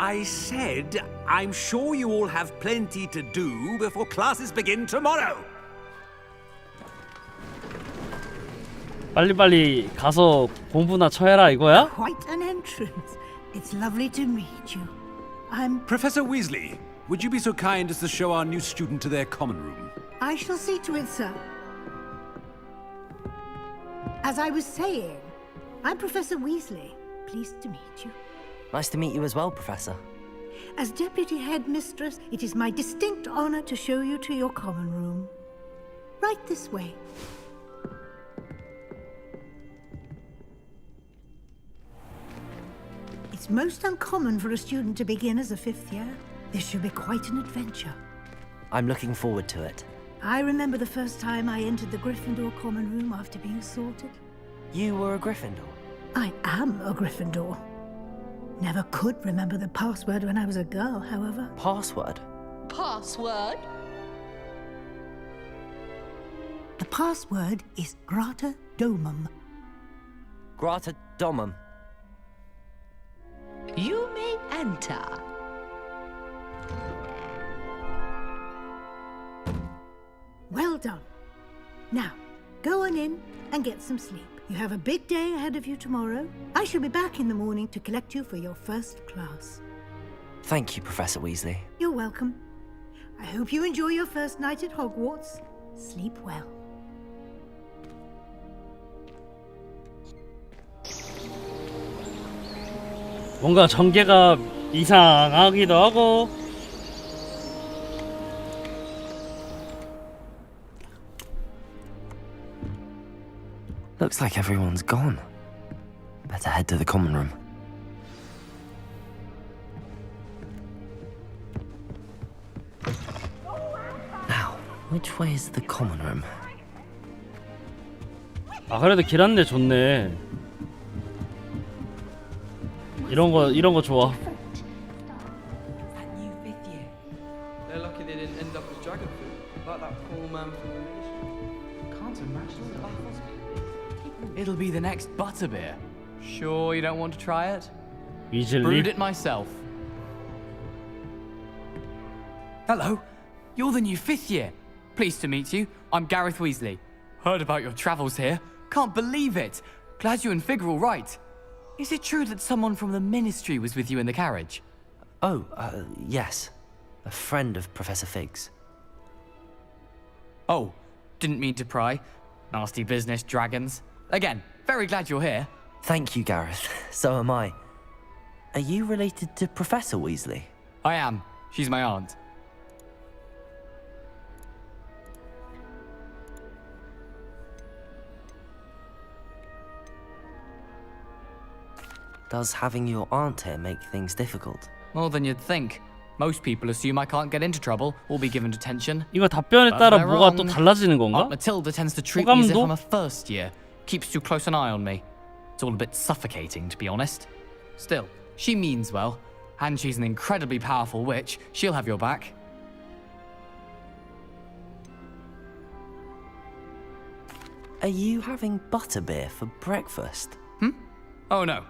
Speaker 9: I said, I'm sure you all have plenty to do before classes begin tomorrow.
Speaker 1: 빨리빨리 가서 공부나 쳐해라 이거야?
Speaker 10: Quite an entrance. It's lovely to meet you. I'm...
Speaker 9: Professor Weasley, would you be so kind as to show our new student to their common room?
Speaker 10: I shall see to it, sir. As I was saying, I'm Professor Weasley. Pleased to meet you.
Speaker 3: Nice to meet you as well, Professor.
Speaker 10: As Deputy Headmistress, it is my distinct honor to show you to your common room. Right this way. It's most uncommon for a student to begin as a 5th year. This should be quite an adventure.
Speaker 3: I'm looking forward to it.
Speaker 10: I remember the first time I entered the Gryffindor common room after being sorted.
Speaker 3: You were a Gryffindor?
Speaker 10: I am a Gryffindor. Never could remember the password when I was a girl, however.
Speaker 3: Password?
Speaker 12: Password?
Speaker 10: The password is Grata Domum.
Speaker 3: Grata Domum.
Speaker 12: You may enter.
Speaker 10: Well done. Now, go on in and get some sleep. You have a big day ahead of you tomorrow. I shall be back in the morning to collect you for your first class.
Speaker 3: Thank you, Professor Weasley.
Speaker 10: You're welcome. I hope you enjoy your first night at Hogwarts. Sleep well.
Speaker 1: 뭔가 전개가 이상하기도 하고.
Speaker 3: Looks like everyone's gone. Better head to the common room. Now, which way is the common room?
Speaker 1: 아 그래도 길 안내 좋네. 이런 거 좋아.
Speaker 13: They're lucky they didn't end up as dragon food, like that poor man from the nation. Can't imagine the battles.
Speaker 14: It'll be the next butterbeer. Sure you don't want to try it?
Speaker 1: Weasley.
Speaker 14: Brewed it myself. Hello, you're the new 5th year. Pleased to meet you. I'm Gareth Weasley. Heard about your travels here. Can't believe it. Glad you and Fig are all right. Is it true that someone from the Ministry was with you in the carriage?
Speaker 3: Oh, yes. A friend of Professor Fig's.
Speaker 14: Oh, didn't mean to pry. Nasty business, dragons. Again, very glad you're here.
Speaker 3: Thank you, Gareth. So am I. Are you related to Professor Weasley?
Speaker 14: I am. She's my aunt.
Speaker 3: Does having your aunt here make things difficult?
Speaker 14: More than you'd think. Most people assume I can't get into trouble or be given detention.
Speaker 1: 이거 답변에
Speaker 14: But
Speaker 1: 따라
Speaker 14: they're
Speaker 1: 뭐가 또
Speaker 14: wrong.
Speaker 1: 달라지는
Speaker 14: Aunt
Speaker 1: 건가?
Speaker 14: Matilda tends to treat me as if
Speaker 1: 호감도?
Speaker 14: I'm a first year. Keeps too close an eye on me. It's all a bit suffocating, to be honest. Still, she means well. And she's an incredibly powerful witch. She'll have your back.
Speaker 3: Are you having butterbeer for breakfast?
Speaker 14: Oh no.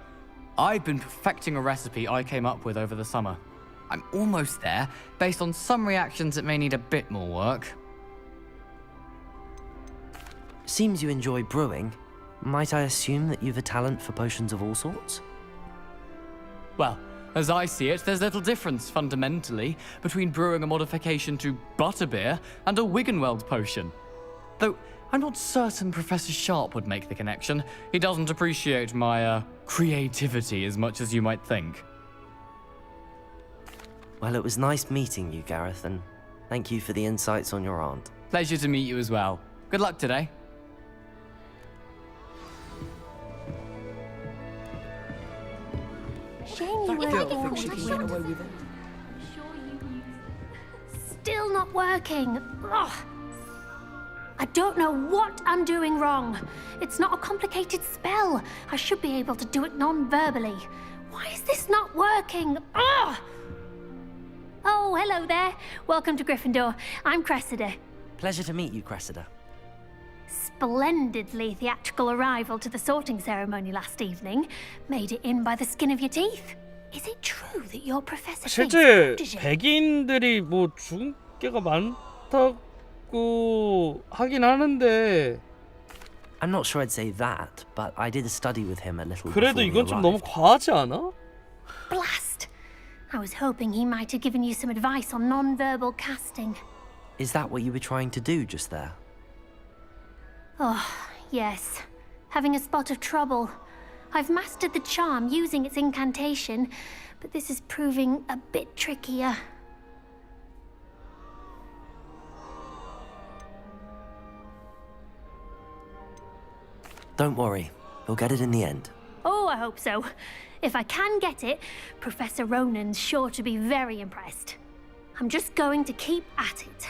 Speaker 14: I've been perfecting a recipe I came up with over the summer. I'm almost there, based on some reactions that may need a bit more work.
Speaker 3: Seems you enjoy brewing. Might I assume that you've a talent for potions of all sorts?
Speaker 14: Well, as I see it, there's little difference, fundamentally, between brewing a modification to butterbeer and a Wiggenweld potion. Though, I'm not certain Professor Sharp would make the connection. He doesn't appreciate my, creativity as much as you might think.
Speaker 3: Well, it was nice meeting you, Gareth, and thank you for the insights on your aunt.
Speaker 14: Pleasure to meet you as well. Good luck today.
Speaker 15: Shame you weren't Still not working. Ugh. I don't know what I'm doing wrong. It's not a complicated spell. I should be able to do it non-verbally. Why is this not working? Ugh. Oh, hello there. Welcome to Gryffindor. I'm Cressida.
Speaker 3: Pleasure to meet you, Cressida.
Speaker 15: Splendidly theatrical arrival to the sorting ceremony last evening. Made it in by the skin of your teeth. Is it true that you're Professor
Speaker 1: 실제
Speaker 15: Fig's protege?
Speaker 1: 백인들이 뭐 죽은 게가 많다고 하긴 하는데
Speaker 3: I'm not sure I'd say that, but I did study with him a little
Speaker 1: 그래도
Speaker 3: before we
Speaker 1: 이건 좀 너무
Speaker 3: arrived.
Speaker 1: 과하지 않아?
Speaker 15: Blast! I was hoping he might have given you some advice on non-verbal casting.
Speaker 3: Is that what you were trying to do just there?
Speaker 15: Oh, yes. Having a spot of trouble. I've mastered the charm using its incantation, but this is proving a bit trickier.
Speaker 3: Don't worry, you'll get it in the end.
Speaker 15: Oh, I hope so. If I can get it, Professor Ronan's sure to be very impressed. I'm just going to keep at it.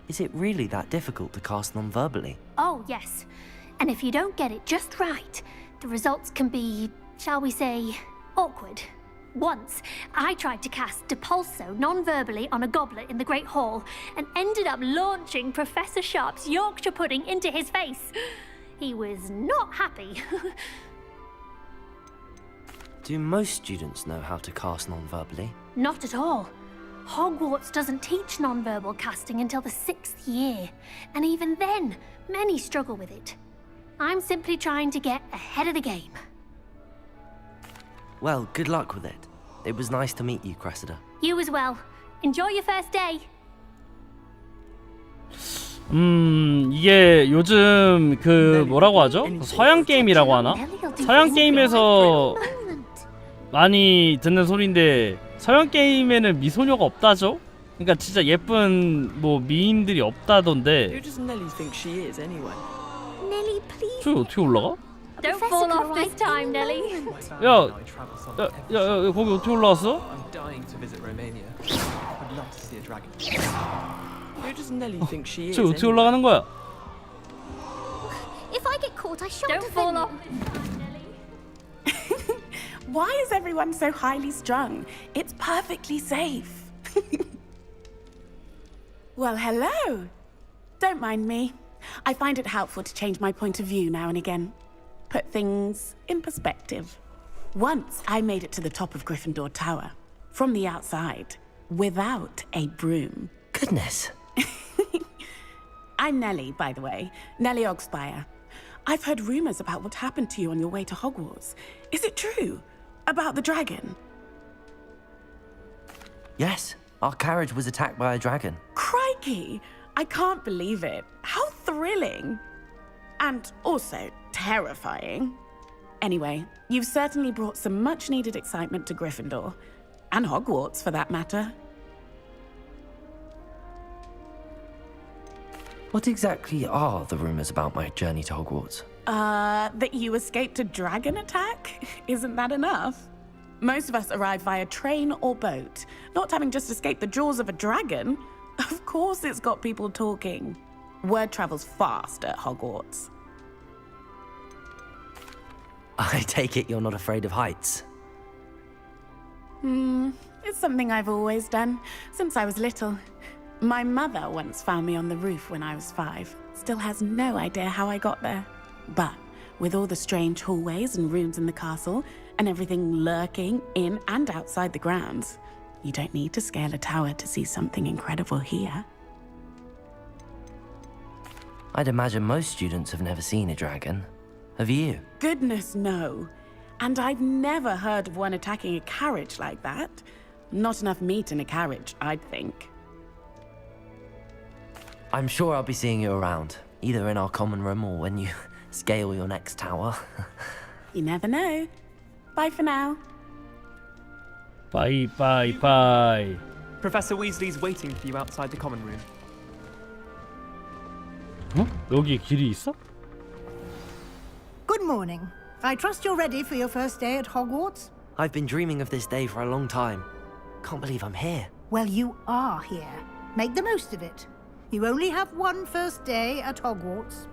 Speaker 3: Is it really that difficult to cast non-verbally?
Speaker 15: Oh, yes. And if you don't get it just right, the results can be, shall we say, awkward. Once, I tried to cast Depulso non-verbally on a goblet in the Great Hall and ended up launching Professor Sharp's Yorkshire pudding into his face. He was not happy.
Speaker 3: Do most students know how to cast non-verbally?
Speaker 15: Not at all. Hogwarts doesn't teach non-verbal casting until the 6th year, and even then, many struggle with it. I'm simply trying to get ahead of the game.
Speaker 3: Well, good luck with it. It was nice to meet you, Cressida.
Speaker 15: You as well. Enjoy your first day.
Speaker 1: 이게 요즘 그 뭐라고 하죠? 서양 게임이라고 하나? 서양 게임에서 많이 듣는 소리인데 서양 게임에는 미소녀가 없다죠? 그러니까 진짜 예쁜 뭐 미인들이 없다던데.
Speaker 13: Who does Nelly think she is anyway?
Speaker 15: Nelly, please.
Speaker 1: 저기 어떻게 올라가?
Speaker 15: Don't fall off this time, Nelly.
Speaker 1: 야, 거기 어떻게 올라왔어?
Speaker 13: I'm dying to visit Romania. I'd love to see a dragon. Who does Nelly think she is?
Speaker 1: 저기 어떻게 올라가는 거야?
Speaker 15: If I get caught, I shan't
Speaker 16: Don't fall off. Why is everyone so highly strung? It's perfectly safe. Well, hello. Don't mind me. I find it helpful to change my point of view now and again. Put things in perspective. Once I made it to the top of Gryffindor Tower, from the outside, without a broom.
Speaker 3: Goodness.
Speaker 16: I'm Nellie, by the way. Nellie Ogspire. I've heard rumors about what happened to you on your way to Hogwarts. Is it true? About the dragon?
Speaker 3: Yes, our carriage was attacked by a dragon.
Speaker 16: Crikey! I can't believe it. How thrilling! And also terrifying. Anyway, you've certainly brought some much-needed excitement to Gryffindor. And Hogwarts, for that matter.
Speaker 3: What exactly are the rumors about my journey to Hogwarts?
Speaker 16: That you escaped a dragon attack? Isn't that enough? Most of us arrive via train or boat, not having just escaped the jaws of a dragon. Of course it's got people talking. Word travels fast at Hogwarts.
Speaker 3: I take it you're not afraid of heights.
Speaker 16: It's something I've always done, since I was little. My mother once found me on the roof when I was 5. Still has no idea how I got there. But with all the strange hallways and rooms in the castle, and everything lurking in and outside the grounds, you don't need to scale a tower to see something incredible here.
Speaker 3: I'd imagine most students have never seen a dragon. Have you?
Speaker 16: Goodness, no. And I've never heard of one attacking a carriage like that. Not enough meat in a carriage, I'd think.
Speaker 3: I'm sure I'll be seeing you around, either in our common room or when you scale your next tower.
Speaker 16: You never know. Bye for now.
Speaker 1: Bye, bye, bye.
Speaker 13: Professor Weasley's waiting for you outside the common room.
Speaker 1: 어? 여기에 길이 있어?
Speaker 10: Good morning. I trust you're ready for your first day at Hogwarts?
Speaker 3: I've been dreaming of this day for a long time. Can't believe I'm here.
Speaker 10: Well, you are here. Make the most of it. You only have one first day at Hogwarts.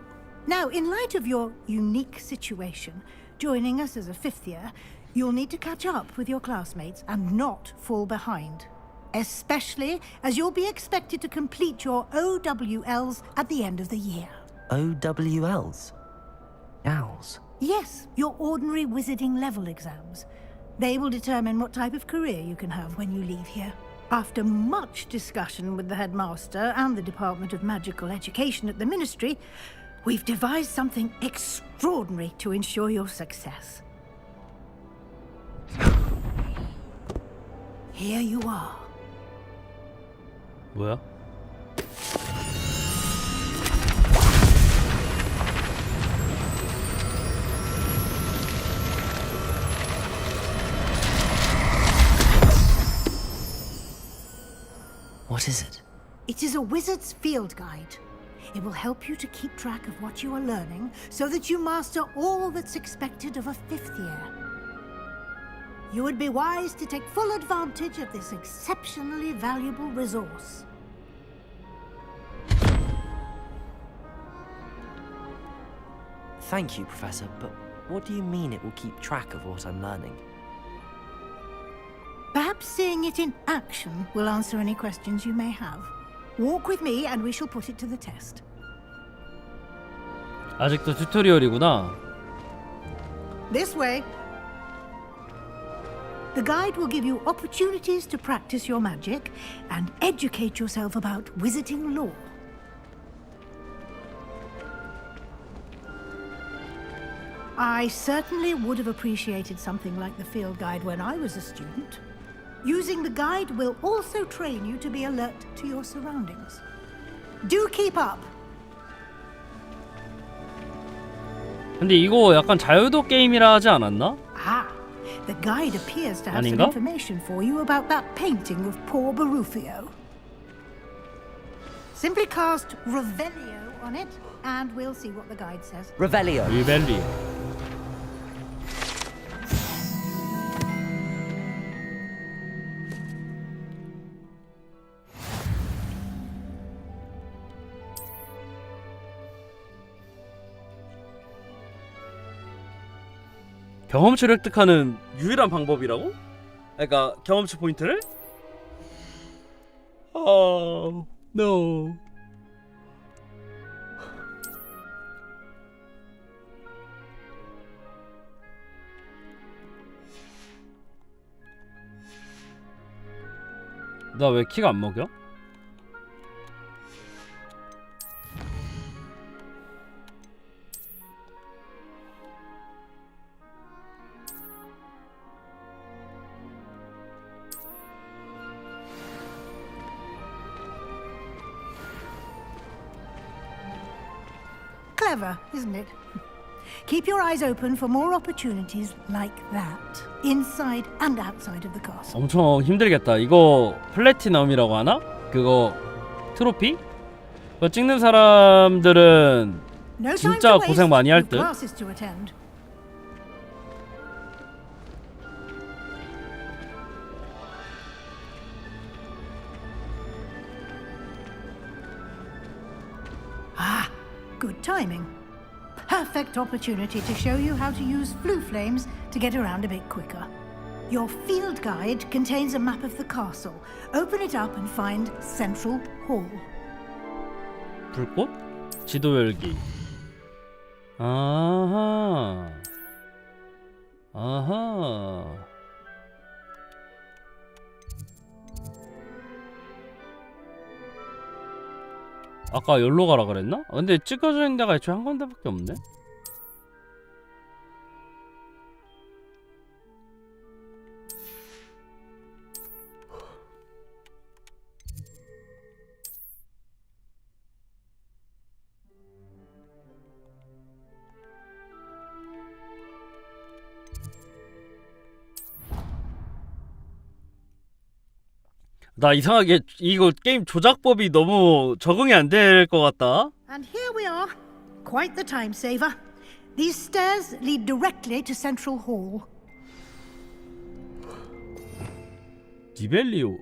Speaker 10: Now, in light of your unique situation, joining us as a 5th year, you'll need to catch up with your classmates and not fall behind. Especially as you'll be expected to complete your OWLs at the end of the year.
Speaker 3: OWLs? Owls?
Speaker 10: Yes, your ordinary wizarding level exams. They will determine what type of career you can have when you leave here. After much discussion with the headmaster and the Department of Magical Education at the Ministry, we've devised something extraordinary to ensure your success. Here you are.
Speaker 1: 뭐야?
Speaker 3: What is it?
Speaker 10: It is a wizard's field guide. It will help you to keep track of what you are learning so that you master all that's expected of a 5th year. You would be wise to take full advantage of this exceptionally valuable resource.
Speaker 3: Thank you, Professor, but what do you mean it will keep track of what I'm learning?
Speaker 10: Perhaps seeing it in action will answer any questions you may have. Walk with me and we shall put it to the test.
Speaker 1: 아직도 튜토리얼이구나.
Speaker 10: This way. The guide will give you opportunities to practice your magic and educate yourself about wizarding lore. I certainly would have appreciated something like the field guide when I was a student. Using the guide will also train you to be alert to your surroundings. Do keep up!
Speaker 1: 근데 이거 약간 자유도 게임이라 하지 않았나?
Speaker 10: Ah, the guide appears to have some
Speaker 1: 아닌가?
Speaker 10: information for you about that painting of poor Barufio. Simply cast Revelio on it, and we'll see what the guide says.
Speaker 3: Revelio.
Speaker 1: 리벨리. 경험치를 획득하는 유일한 방법이라고? 그러니까 경험치 포인트를? Oh no. 나 왜 키가 안 먹여?
Speaker 10: Clever, isn't it? Keep your eyes open for more opportunities like that, inside and outside of the castle.
Speaker 1: 엄청 힘들겠다. 이거 플래티넘이라고 하나? 그거 트로피? 그거 찍는 사람들은
Speaker 10: No time
Speaker 1: 진짜
Speaker 10: to waste.
Speaker 1: 고생 많이 할
Speaker 10: You've
Speaker 1: 듯.
Speaker 10: classes to attend. Ah, good timing. Perfect opportunity to show you how to use flue flames to get around a bit quicker. Your field guide contains a map of the castle. Open it up and find Central Hall.
Speaker 1: 불꽃? 지도 열기. 아하. 아하. 아까 여기로 가라 그랬나? 근데 찍어져 있는 데가 애초에 한 군데밖에 없네? 나 이상하게 이거 게임 조작법이 너무 적응이 안 될 것 같다.
Speaker 10: And here we are. Quite the time saver. These stairs lead directly to Central Hall.
Speaker 1: 디벨리오.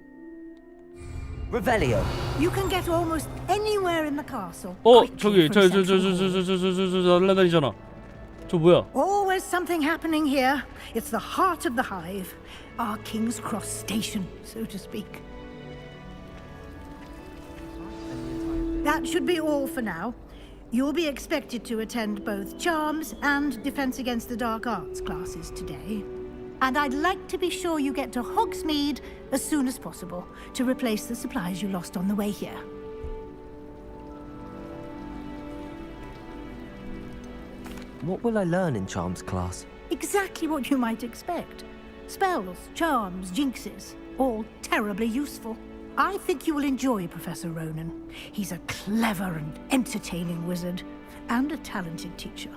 Speaker 3: Revelio.
Speaker 10: You can get almost anywhere in the castle.
Speaker 1: 저기
Speaker 10: quickly from Central Hall.
Speaker 1: 저 날라다니잖아. 저 뭐야?
Speaker 10: Always something happening here. It's the heart of the hive. Our King's Cross station, so to speak. That should be all for now. You'll be expected to attend both Charms and Defense Against the Dark Arts classes today. And I'd like to be sure you get to Hogsmeade as soon as possible to replace the supplies you lost on the way here.
Speaker 3: What will I learn in Charms class?
Speaker 10: Exactly what you might expect. Spells, charms, jinxes, all terribly useful. I think you will enjoy Professor Ronan. He's a clever and entertaining wizard, and a talented teacher.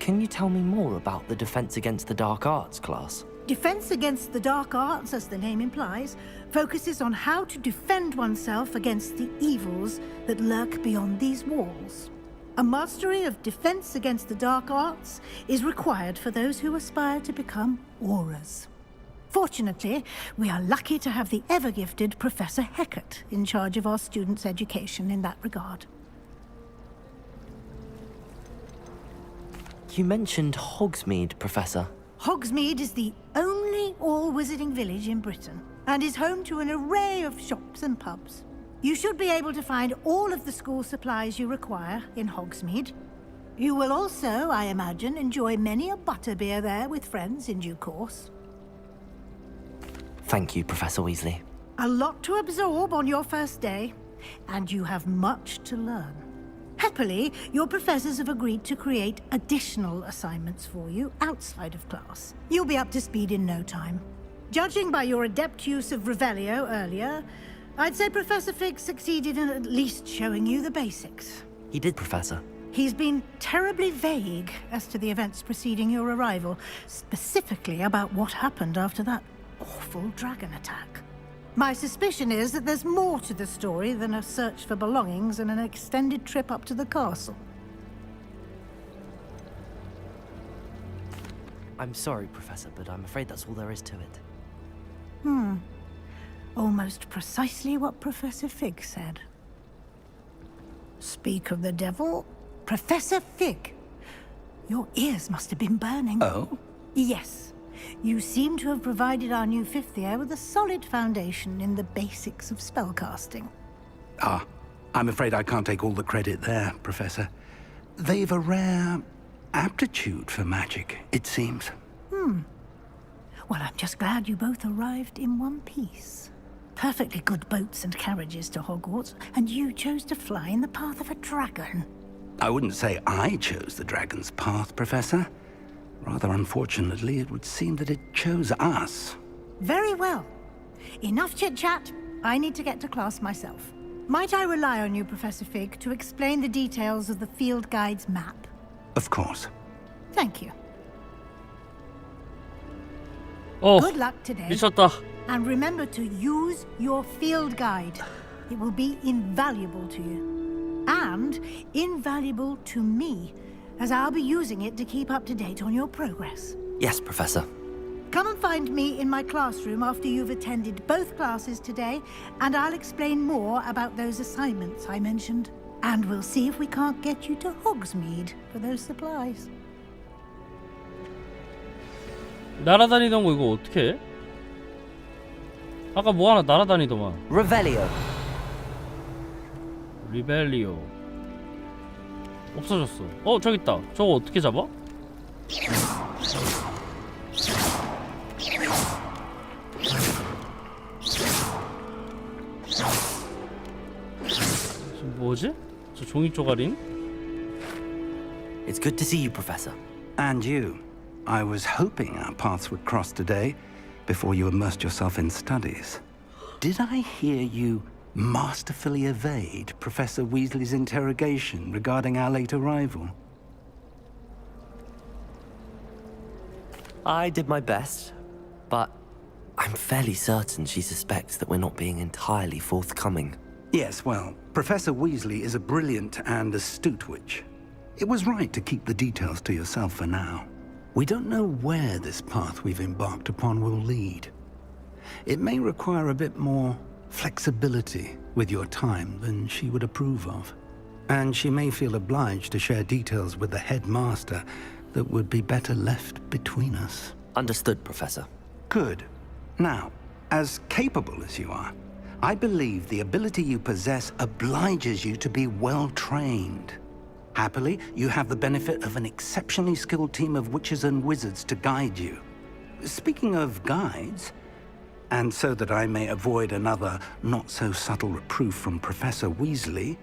Speaker 3: Can you tell me more about the Defense Against the Dark Arts class?
Speaker 10: Defense Against the Dark Arts, as the name implies, focuses on how to defend oneself against the evils that lurk beyond these walls. A mastery of Defense Against the Dark Arts is required for those who aspire to become auras. Fortunately, we are lucky to have the ever-gifted Professor Hecat in charge of our students' education in that regard.
Speaker 3: You mentioned Hogsmeade, Professor.
Speaker 10: Hogsmeade is the only all-wizarding village in Britain, and is home to an array of shops and pubs. You should be able to find all of the school supplies you require in Hogsmeade. You will also, I imagine, enjoy many a butterbeer there with friends in due course.
Speaker 3: Thank you, Professor Weasley.
Speaker 10: A lot to absorb on your first day, and you have much to learn. Happily, your professors have agreed to create additional assignments for you outside of class. You'll be up to speed in no time. Judging by your adept use of Revelio earlier, I'd say Professor Fig succeeded in at least showing you the basics.
Speaker 3: He did, Professor.
Speaker 10: He's been terribly vague as to the events preceding your arrival, specifically about what happened after that awful dragon attack. My suspicion is that there's more to the story than a search for belongings and an extended trip up to the castle.
Speaker 3: I'm sorry, Professor, but I'm afraid that's all there is to it.
Speaker 10: Almost precisely what Professor Fig said. Speak of the devil, Professor Fig. Your ears must have been burning.
Speaker 4: Oh?
Speaker 10: Yes. You seem to have provided our new fifth year with a solid foundation in the basics of spellcasting.
Speaker 4: Ah, I'm afraid I can't take all the credit there, Professor. They've a rare aptitude for magic, it seems.
Speaker 10: Well, I'm just glad you both arrived in one piece. Perfectly good boats and carriages to Hogwarts, and you chose to fly in the path of a dragon.
Speaker 4: I wouldn't say I chose the dragon's path, Professor. Rather unfortunately, it would seem that it chose us.
Speaker 10: Very well. Enough chit-chat. I need to get to class myself. Might I rely on you, Professor Fig, to explain the details of the field guide's map?
Speaker 4: Of course.
Speaker 10: Thank you.
Speaker 1: 어,
Speaker 10: Good luck today.
Speaker 1: 미쳤다.
Speaker 10: And remember to use your field guide. It will be invaluable to you. And invaluable to me, as I'll be using it to keep up to date on your progress.
Speaker 3: Yes, Professor.
Speaker 10: Come and find me in my classroom after you've attended both classes today, and I'll explain more about those assignments I mentioned. And we'll see if we can't get you to Hogsmeade for those supplies.
Speaker 1: 날아다니던 거 이거 어떻게 해? 아까 뭐 하나 날아다니더만.
Speaker 3: Revelio.
Speaker 1: 리벨리오. 없어졌어. 어, 저기 있다. 저거 어떻게 잡아? 지금 뭐지? 저 종이 쪼가린?
Speaker 3: It's good to see you, Professor.
Speaker 4: And you. I was hoping our paths would cross today, before you immersed yourself in studies. Did I hear you masterfully evade Professor Weasley's interrogation regarding our late arrival?
Speaker 3: I did my best, but I'm fairly certain she suspects that we're not being entirely forthcoming.
Speaker 4: Yes, well, Professor Weasley is a brilliant and astute witch. It was right to keep the details to yourself for now. We don't know where this path we've embarked upon will lead. It may require a bit more flexibility with your time than she would approve of. And she may feel obliged to share details with the headmaster that would be better left between us.
Speaker 3: Understood, Professor.
Speaker 4: Good. Now, as capable as you are, I believe the ability you possess obliges you to be well trained. Happily, you have the benefit of an exceptionally skilled team of witches and wizards to guide you. Speaking of guides, and so that I may avoid another not-so-subtle reproof from Professor Weasley,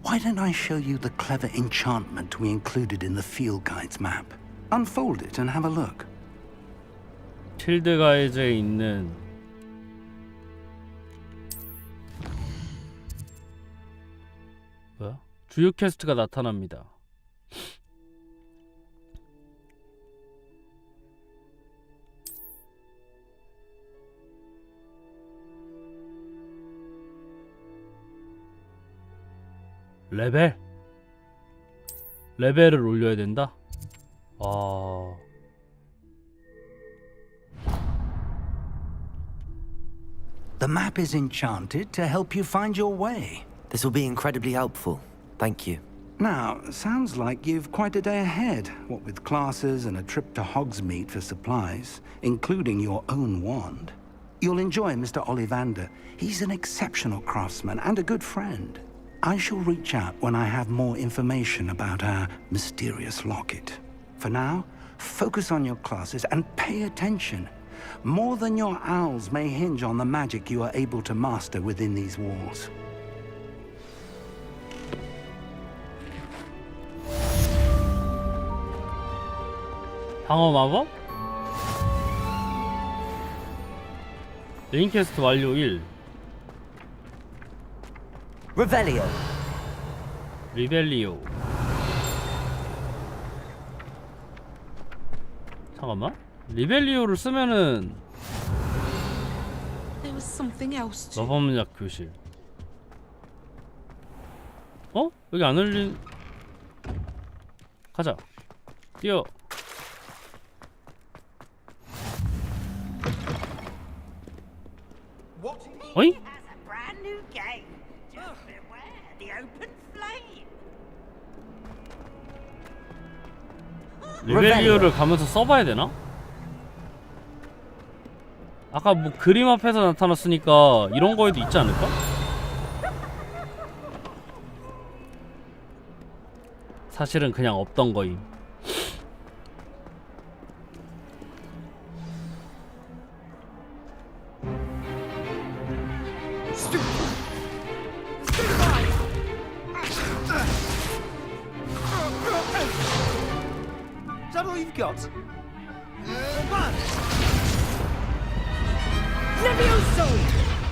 Speaker 4: why don't I show you the clever enchantment we included in the field guide's map? Unfold it and have a look.
Speaker 1: 필드 가이드에 있는 뭐야? 주요 퀘스트가 나타납니다. 레벨을 올려야 된다?
Speaker 4: The map is enchanted to help you find your way.
Speaker 3: This will be incredibly helpful. Thank you.
Speaker 4: Now, sounds like you've quite a day ahead, what with classes and a trip to Hogsmeade for supplies, including your own wand. You'll enjoy Mr. Ollivander. He's an exceptional craftsman and a good friend. I shall reach out when I have more information about our mysterious locket. For now, focus on your classes and pay attention. More than your owls may hinge on the magic you are able to master within these walls.
Speaker 1: 방어 마법? 메인 퀘스트 완료 1. 리벨리오. 잠깐만. 리벨리오를 쓰면은
Speaker 12: There was something else too.
Speaker 1: 마법약 교실. 여기 안 열린. 가자. 뛰어. 어이? 리벨리오를 가면서 써봐야 되나? 아까 뭐 그림 앞에서 나타났으니까 이런 거에도 있지 않을까? 사실은 그냥 없던 거임.
Speaker 13: Is that all you've got?
Speaker 10: Levioso!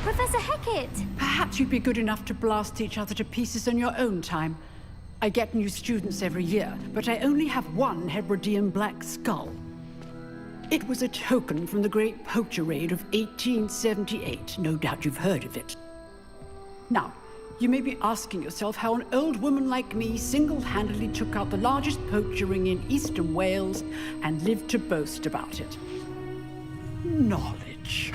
Speaker 15: Professor Hecat!
Speaker 10: Perhaps you'd be good enough to blast each other to pieces in your own time. I get new students every year, but I only have one Hebridean black skull. It was a token from the Great Poacher Raid of 1878. No doubt you've heard of it. Now, you may be asking yourself how an old woman like me single-handedly took out the largest poacher ring in eastern Wales and lived to boast about it. Knowledge.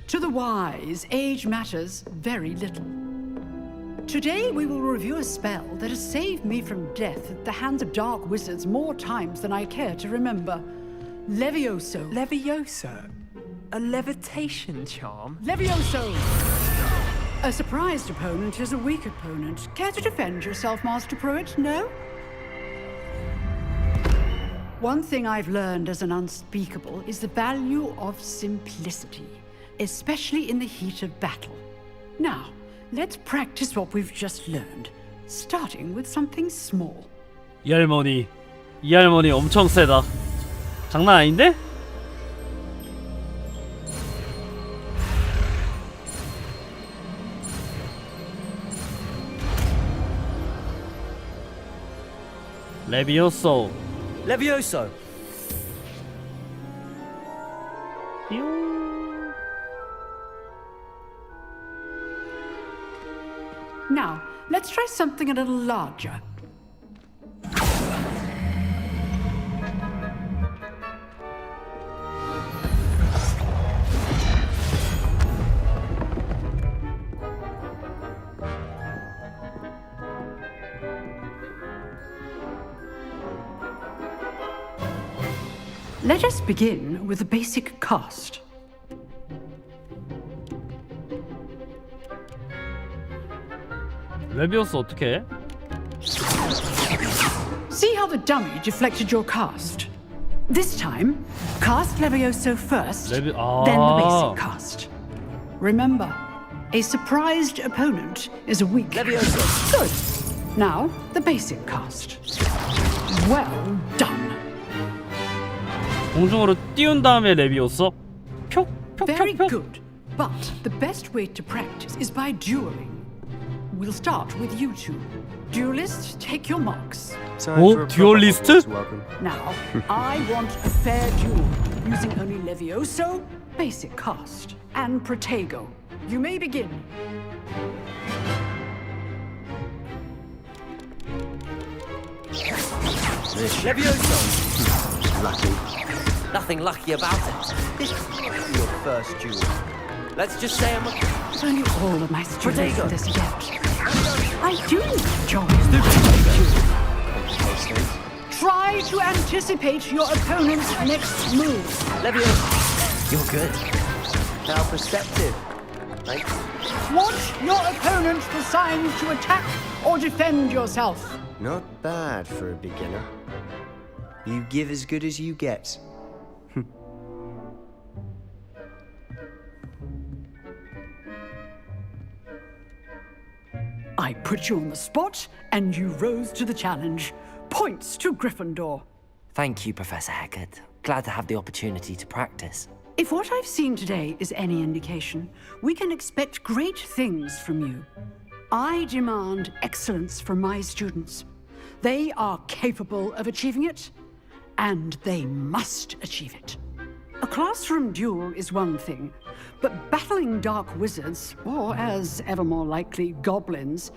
Speaker 10: To the wise, age matters very little. Today we will review a spell that has saved me from death at the hands of dark wizards more times than I care to remember. Levioso.
Speaker 13: Levioso? A levitation charm?
Speaker 10: Levioso! A surprised opponent is a weak opponent. Care to defend yourself, Master Pruitt? No? One thing I've learned as an unspeakable is the value of simplicity, especially in the heat of battle. Now, let's practice what we've just learned, starting with something small.
Speaker 1: 이 할머니 엄청 세다. 장난 아닌데? 레비오소.
Speaker 17: Levioso.
Speaker 10: Now, let's try something a little larger. Let us begin with the basic cast.
Speaker 1: 레비오스 어떻게 해?
Speaker 10: See how the dummy deflected your cast? This time, cast Levioso first, then the basic cast. Remember, a surprised opponent is a weak...
Speaker 17: Levioso.
Speaker 10: Good.
Speaker 17: Now, the basic cast. Well done.
Speaker 1: 공중으로 띄운 다음에 레비오서.
Speaker 17: Very good. But the best way to practice is by dueling. We'll start with you two. Duelists, take your marks.
Speaker 1: 오, 듀얼리스트?
Speaker 17: Now, I want a fair duel, using only Levioso, basic cast, and Protego. You may begin.
Speaker 3: Levioso! Lucky. Nothing lucky about it. This is your first duel. Let's just say I'm a...
Speaker 17: If only all of my students
Speaker 3: Protego.
Speaker 17: do this again. I do enjoy the duel. Try to anticipate your opponent's next move.
Speaker 3: Levioso, you're good. Now perceptive. Thanks.
Speaker 17: Want your opponent the signs to attack or defend yourself.
Speaker 18: Not bad for a beginner. You give as good as you get.
Speaker 17: I put you on the spot, and you rose to the challenge. Points to Gryffindor.
Speaker 3: Thank you, Professor Hecat. Glad to have the opportunity to practice.
Speaker 17: If what I've seen today is any indication, we can expect great things from you. I demand excellence from my students. They are capable of achieving it, and they must achieve it. A classroom duel is one thing, but battling dark wizards, or as ever more likely, goblins,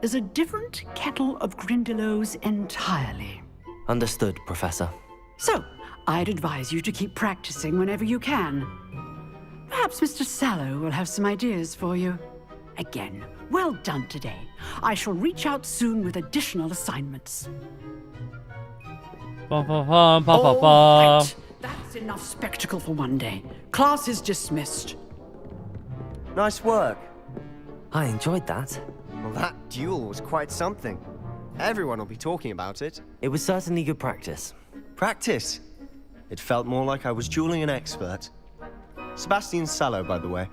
Speaker 17: is a different kettle of Grindylows entirely.
Speaker 3: Understood, Professor.
Speaker 17: So, I'd advise you to keep practicing whenever you can. Perhaps Mr. Sallow will have some ideas for you. Again, well done today. I shall reach out soon with additional assignments. All right. That's enough spectacle for one day. Class is dismissed.
Speaker 18: Nice work.
Speaker 3: I enjoyed that.
Speaker 18: Well, that duel was quite something. Everyone will be talking about it.
Speaker 3: It was certainly good practice.
Speaker 18: Practice? It felt more like I was dueling an expert. Sebastian Sallow, by the way.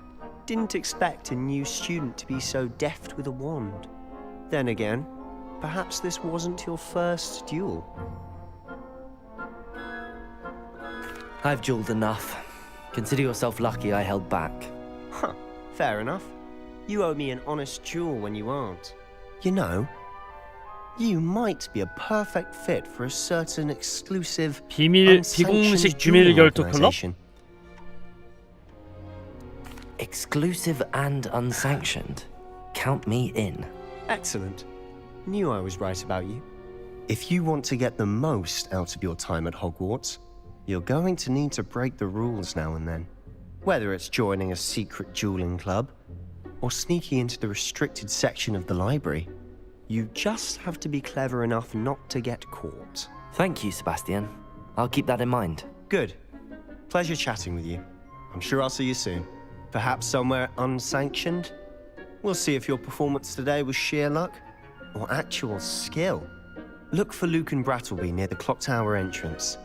Speaker 18: Didn't expect a new student to be so deft with a wand. Then again, perhaps this wasn't your first duel.
Speaker 3: I've dueled enough. Consider yourself lucky I held back.
Speaker 18: Huh, fair enough. You owe me an honest duel when you aren't. You know, you might be a perfect fit for a certain exclusive
Speaker 1: 비공식 비밀 결투 클럽?
Speaker 3: Exclusive and unsanctioned. Count me in.
Speaker 18: Excellent. Knew I was right about you. If you want to get the most out of your time at Hogwarts, you're going to need to break the rules now and then. Whether it's joining a secret dueling club, or sneaking into the restricted section of the library, you just have to be clever enough not to get caught.
Speaker 3: Thank you, Sebastian. I'll keep that in mind.
Speaker 18: Good. Pleasure chatting with you. I'm sure I'll see you soon. Perhaps somewhere unsanctioned? We'll see if your performance today was sheer luck or actual skill. Look for Luke and Brattleby near the clock tower entrance.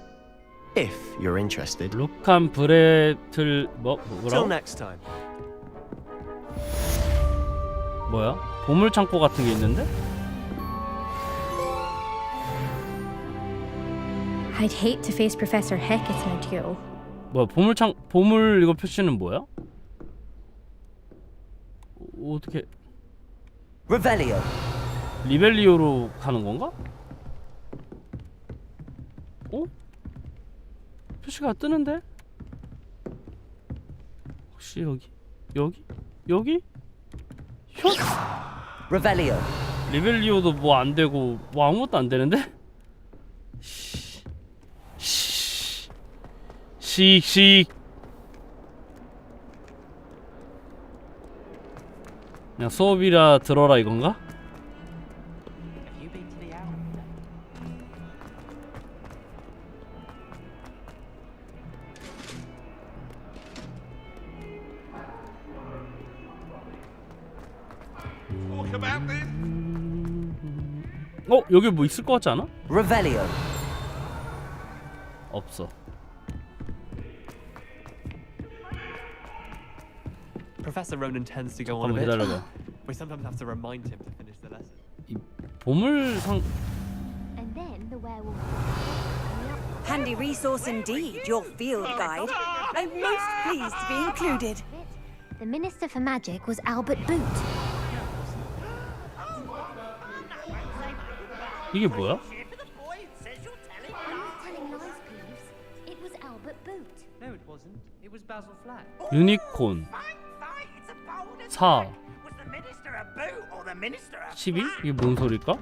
Speaker 18: If you're interested.
Speaker 1: 룩한 브레틀 뭐라고?
Speaker 18: Till next time.
Speaker 1: 뭐야? 보물 창고 같은 게 있는데?
Speaker 19: I'd hate to face Professor Hecat in a duel.
Speaker 1: 뭐야? 보물 이거 표시는 뭐야? 어떻게?
Speaker 3: Revelio.
Speaker 1: 리벨리오로 가는 건가? 어? 표시가 뜨는데? 혹시 여기? 현?
Speaker 3: Revelio.
Speaker 1: 리벨리오도 뭐 안 되고 뭐 아무것도 안 되는데? 씩. 그냥 수업이라 들어라 이건가? 여기 뭐 있을 것 같지 않아?
Speaker 3: Revelio.
Speaker 1: 없어.
Speaker 20: Professor Ronan tends to go on a
Speaker 1: 잠깐만
Speaker 20: bit.
Speaker 1: 기다려봐.
Speaker 20: We sometimes have to remind him to finish the lesson.
Speaker 1: 이 보물상
Speaker 2: Handy resource indeed, your field guide. I'm most pleased to be included.
Speaker 15: The Minister for Magic was Albert Boot.
Speaker 1: 이게 뭐야?
Speaker 15: I'm not telling lies, Peeves. It was Albert Boot.
Speaker 13: No, it wasn't. It was Basil Flack.
Speaker 1: 유니콘 4 12? 이게 뭔 소리일까?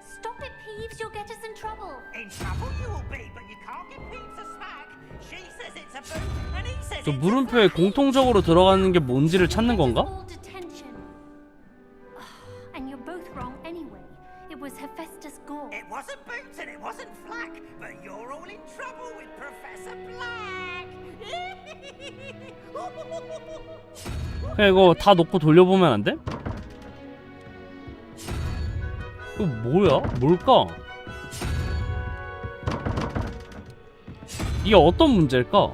Speaker 15: Stop it, Peeves. You'll get us in trouble.
Speaker 11: In trouble you will be, but you can't give Peeves a smack. She says it's a boot, and he says
Speaker 1: 저
Speaker 11: it's
Speaker 1: 물음표에 공통적으로 들어가는 게 뭔지를 찾는 건가?
Speaker 15: All detention. And you're both wrong anyway. It was Hephaestus Gore.
Speaker 11: It wasn't Boots and it wasn't Flack, but you're all in trouble with Professor Black.
Speaker 1: 그냥 이거 다 놓고 돌려보면 안 돼? 이거 뭐야? 뭘까? 이게 어떤 문제일까?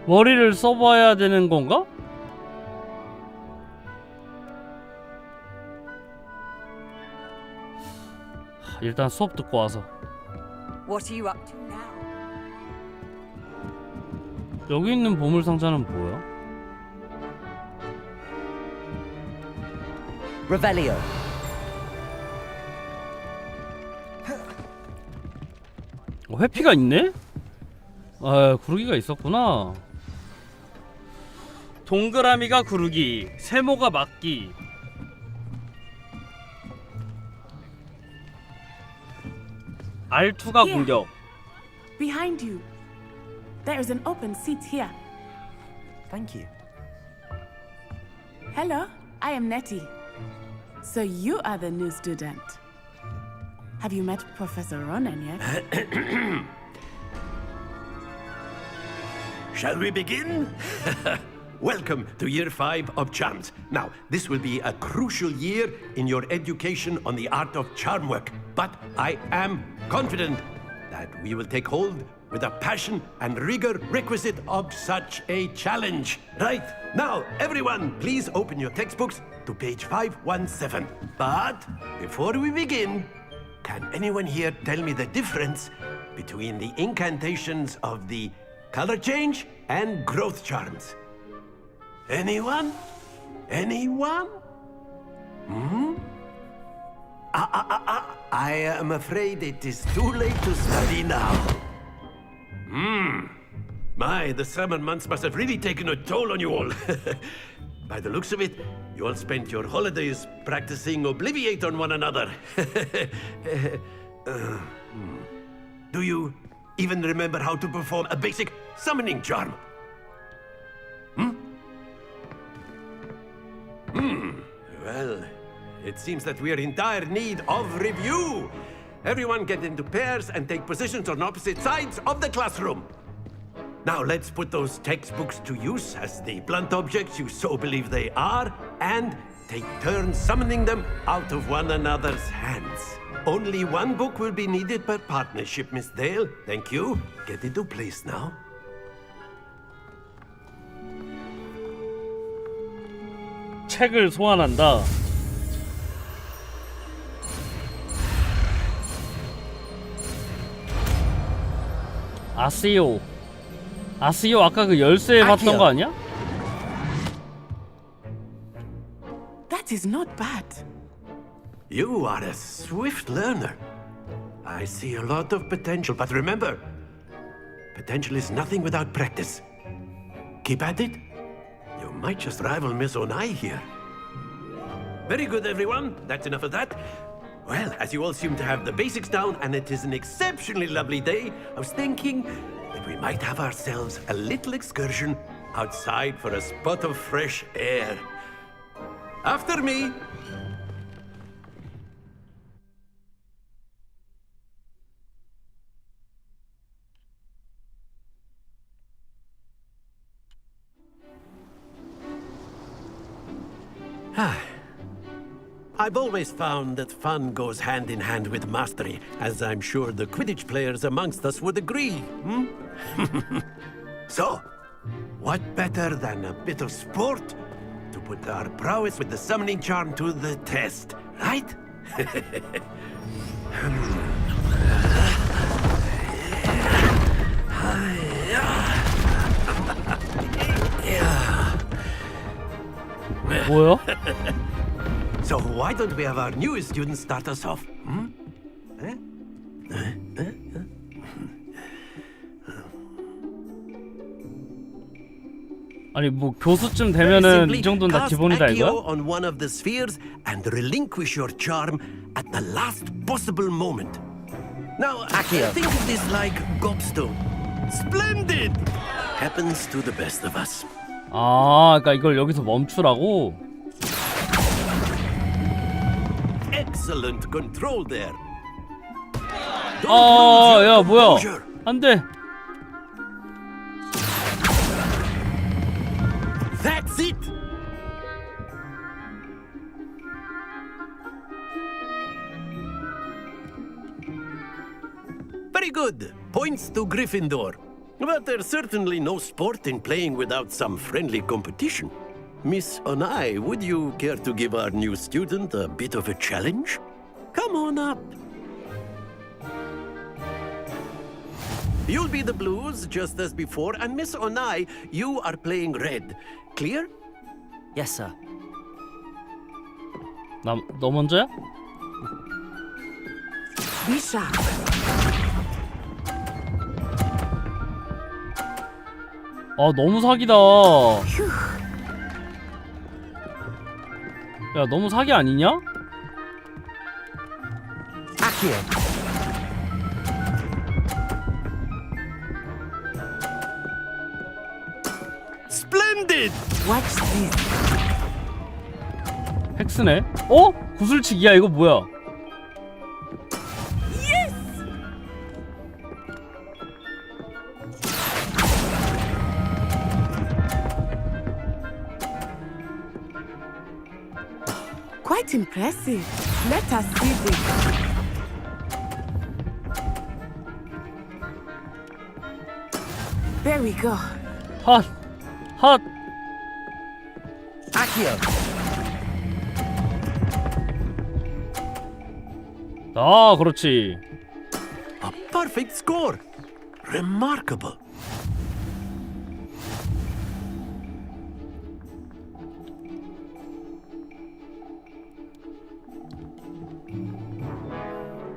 Speaker 1: 머리를 써봐야 되는 건가? 일단 수업 듣고 와서.
Speaker 2: What are you up to now?
Speaker 1: 여기 있는 보물 상자는 뭐야?
Speaker 3: Revelio.
Speaker 1: 회피가 있네? 아, 구르기가 있었구나. 동그라미가 구르기, 세모가 막기. R2가
Speaker 16: Here.
Speaker 1: 공격.
Speaker 16: Behind you. There is an open seat here.
Speaker 3: Thank you.
Speaker 16: Hello, I am Nettie. So you are the new student. Have you met Professor Ronan yet?
Speaker 8: Shall we begin? Welcome to Year 5 of Charms. Now, this will be a crucial year in your education on the art of charm work. But I am confident that we will take hold with the passion and rigor requisite of such a challenge. Right, now, everyone, please open your textbooks to page 517. But before we begin, can anyone here tell me the difference between the incantations of the color change and growth charms? Anyone? Anyone? Hmm? I am afraid it is too late to study now. My, the summer months must have really taken a toll on you all. By the looks of it, you all spent your holidays practicing Obliviate on one another. Do you even remember how to perform a basic summoning charm? Well, it seems that we are in dire need of review. Everyone get into pairs and take positions on opposite sides of the classroom. Now let's put those textbooks to use as the blunt objects you so believe they are, and take turns summoning them out of one another's hands. Only one book will be needed per partnership, Miss Dale. Thank you. Get into place now.
Speaker 1: 책을 소환한다. 아시오. 아시오 아까 그 열쇠 봤던 거 아니야?
Speaker 16: That is not bad.
Speaker 8: You are a swift learner. I see a lot of potential, but remember, potential is nothing without practice. Keep at it. You might just rival Miss Onai here. Very good, everyone. That's enough of that. Well, as you all seem to have the basics down, and it is an exceptionally lovely day, I was thinking that we might have ourselves a little excursion outside for a spot of fresh air. After me. I've always found that fun goes hand in hand with mastery, as I'm sure the Quidditch players amongst us would agree. So, what better than a bit of sport to put our prowess with the summoning charm to the test, right?
Speaker 1: 뭐야?
Speaker 8: So why don't we have our newest student start us off?
Speaker 1: 아니 뭐 교수쯤 되면은 이 정도는 다 기본이다 이거야?
Speaker 8: on one of the spheres and relinquish your charm at the last possible moment. Now, think of this like gobstone. Splendid! Happens to the best of us.
Speaker 1: 아, 그러니까 이걸 여기서 멈추라고?
Speaker 8: Excellent control there.
Speaker 1: 아, 야 뭐야? 안 돼.
Speaker 8: That's it. Very good. Points to Gryffindor. But there's certainly no sport in playing without some friendly competition. Miss Onai, would you care to give our new student a bit of a challenge? Come on up. You'll be the blues just as before, and Miss Onai, you are playing red. Clear?
Speaker 3: Yes, sir.
Speaker 1: 너 먼저야?
Speaker 16: Be sharp.
Speaker 1: 아 너무 사기다. 야 너무 사기 아니냐?
Speaker 8: Splendid!
Speaker 16: Watch this.
Speaker 1: 헥스네? 어? 구슬치기야 이거 뭐야?
Speaker 16: Quite impressive. Let us see this. There we go.
Speaker 1: 핫! 핫! 아 그렇지.
Speaker 8: A perfect score. Remarkable.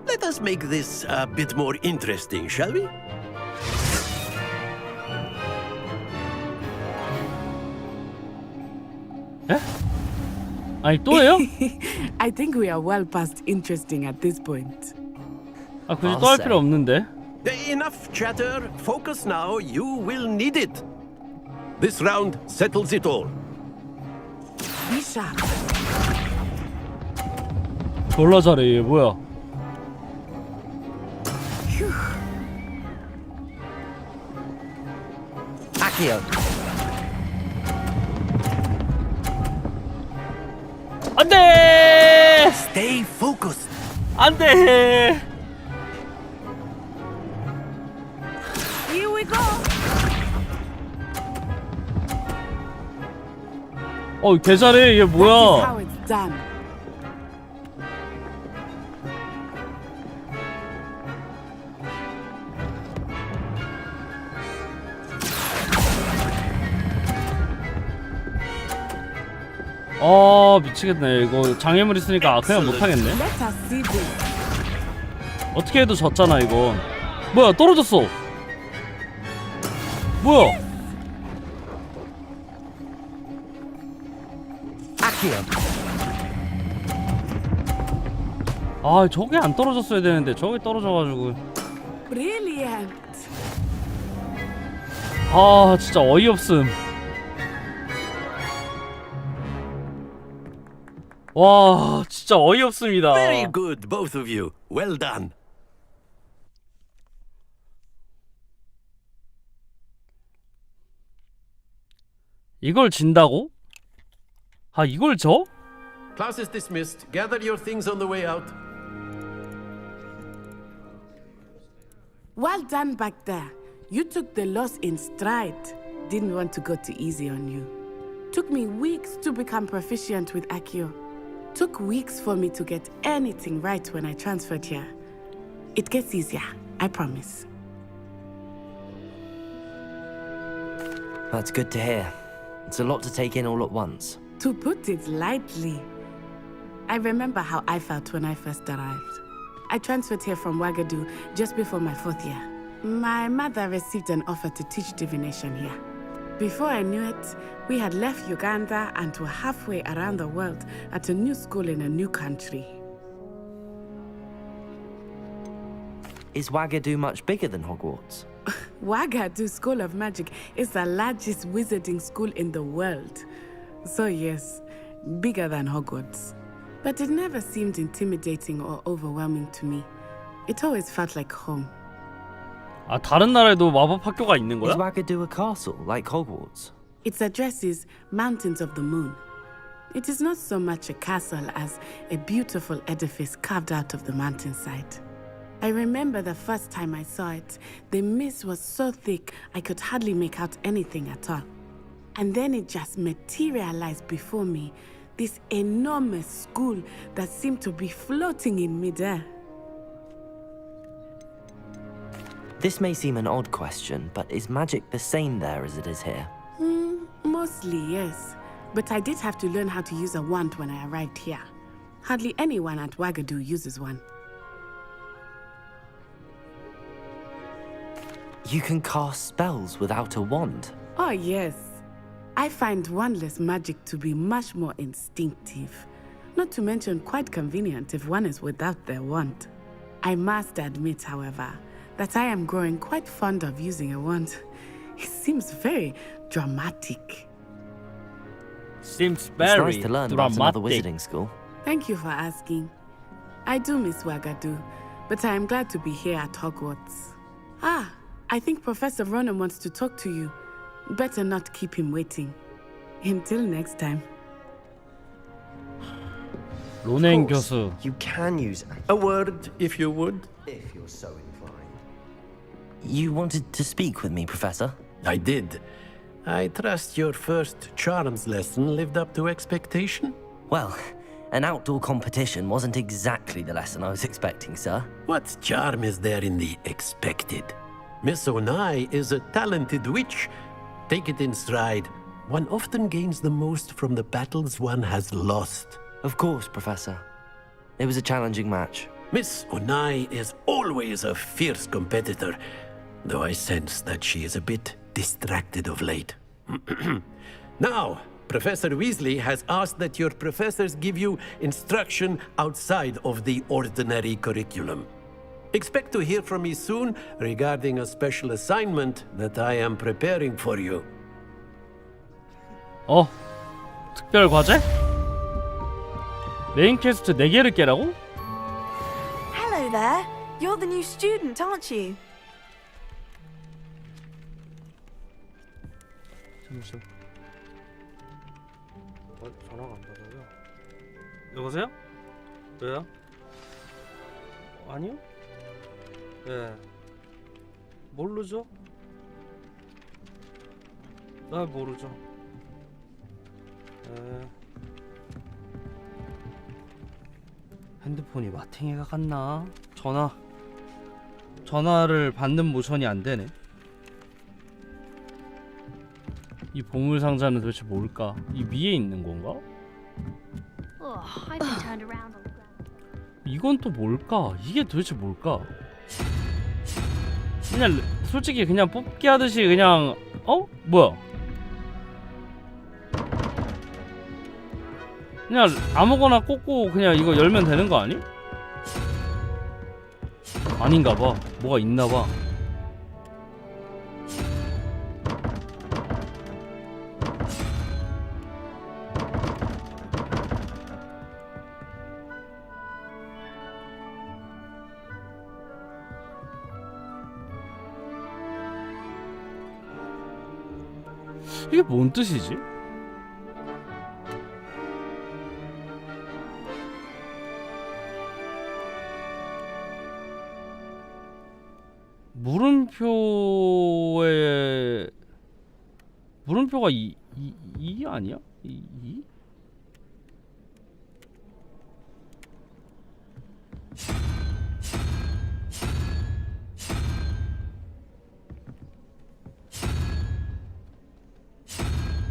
Speaker 8: Let us make this a bit more interesting, shall we?
Speaker 1: 에? 아니 또예요?
Speaker 16: I think we are well past interesting at this point.
Speaker 1: 아 굳이 또 할 필요 없는데.
Speaker 8: Enough chatter. Focus now. You will need it. This round settles it all.
Speaker 16: Be sharp.
Speaker 1: 졸라 잘해 얘 뭐야? 안돼!
Speaker 8: Stay focused.
Speaker 1: 안돼!
Speaker 16: Here we go.
Speaker 1: 개 잘해 얘
Speaker 16: That is
Speaker 1: 뭐야?
Speaker 16: how it's done.
Speaker 1: 미치겠네 이거 장애물 있으니까 그냥 못하겠네.
Speaker 16: Let us see this.
Speaker 1: 어떻게 해도 졌잖아 이건. 뭐야 떨어졌어. 뭐야? 아 저게 안 떨어졌어야 되는데 저게 떨어져가지고.
Speaker 16: Brilliant.
Speaker 1: 아 진짜 어이없음. 와 진짜 어이없습니다.
Speaker 8: Very good, both of you. Well done.
Speaker 1: 이걸 진다고? 아 이걸 져?
Speaker 8: Class is dismissed. Gather your things on the way out.
Speaker 16: Well done back there. You took the loss in stride. Didn't want to go too easy on you. Took me weeks to become proficient with Accio. Took weeks for me to get anything right when I transferred here. It gets easier, I promise.
Speaker 3: That's good to hear. It's a lot to take in all at once.
Speaker 16: To put it lightly, I remember how I felt when I first arrived. I transferred here from Wagadu just before my 4th year. My mother received an offer to teach divination here. Before I knew it, we had left Uganda and were halfway around the world at a new school in a new country.
Speaker 3: Is Wagadu much bigger than Hogwarts?
Speaker 16: Wagadu School of Magic is the largest wizarding school in the world. So yes, bigger than Hogwarts. But it never seemed intimidating or overwhelming to me. It always felt like home.
Speaker 1: 아, 다른 나라에도 마법 학교가 있는
Speaker 3: Is
Speaker 1: 거야?
Speaker 3: Wagadu a castle, like Hogwarts?
Speaker 16: Its address is Mountains of the Moon. It is not so much a castle as a beautiful edifice carved out of the mountainside. I remember the first time I saw it, the mist was so thick I could hardly make out anything at all. And then it just materialized before me, this enormous school that seemed to be floating in midair.
Speaker 3: This may seem an odd question, but is magic the same there as it is here?
Speaker 16: Mostly, yes. But I did have to learn how to use a wand when I arrived here. Hardly anyone at Wagadu uses one.
Speaker 3: You can cast spells without a wand?
Speaker 16: Oh, yes. I find wandless magic to be much more instinctive. Not to mention quite convenient if one is without their wand. I must admit, however, that I am growing quite fond of using a wand. It seems very dramatic.
Speaker 1: Seems
Speaker 3: It's
Speaker 1: very
Speaker 3: nice to learn about another
Speaker 1: dramatic.
Speaker 3: wizarding school.
Speaker 16: Thank you for asking. I do miss Wagadu, but I am glad to be here at Hogwarts. Ah, I think Professor Ronan wants to talk to you. Better not keep him waiting. Until next time.
Speaker 1: 로넨 교수.
Speaker 18: You can use
Speaker 8: A word, if you would.
Speaker 18: if you're so inclined.
Speaker 3: You wanted to speak with me, Professor?
Speaker 8: I did. I trust your first charms lesson lived up to expectation?
Speaker 3: Well, an outdoor competition wasn't exactly the lesson I was expecting, sir.
Speaker 8: What charm is there in the expected? Miss Onai is a talented witch. Take it in stride. One often gains the most from the battles one has lost.
Speaker 3: Of course, Professor. It was a challenging match.
Speaker 8: Miss Onai is always a fierce competitor, though I sense that she is a bit distracted of late. Now, Professor Weasley has asked that your professors give you instruction outside of the ordinary curriculum. Expect to hear from me soon regarding a special assignment that I am preparing for you.
Speaker 1: 특별 과제? 메인 퀘스트 4개를 깨라고?
Speaker 20: Hello there. You're the new student, aren't you?
Speaker 1: 잠시만. 전화가 안 받아요. 여보세요? 왜요? 아니요? 예. 모르죠? 나 모르죠. 핸드폰이 마탱이가 갔나? 전화를 받는 모션이 안 되네. 이 보물 상자는 도대체 뭘까? 이 위에 있는 건가?
Speaker 15: I've been turned around on the ground.
Speaker 1: 이건 또 뭘까? 이게 도대체 뭘까? 그냥 솔직히 그냥 뽑기 하듯이 그냥 뭐야? 그냥 아무거나 꽂고 그냥 이거 열면 되는 거 아니? 아닌가 봐. 뭐가 있나 봐. 이게 뭔 뜻이지? 물음표가 이 2 아니야? 2?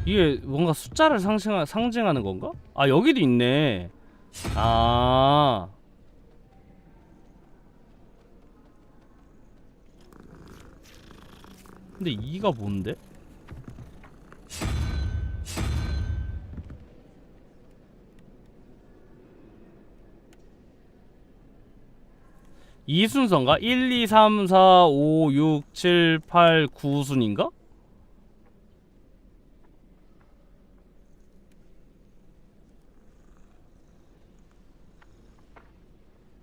Speaker 1: 이게 뭔가 숫자를 상징하는 건가? 아, 여기도 있네. 아. 근데 2가 뭔데? 이 순서인가? 1, 2, 3, 4, 5, 6, 7, 8, 9 순인가?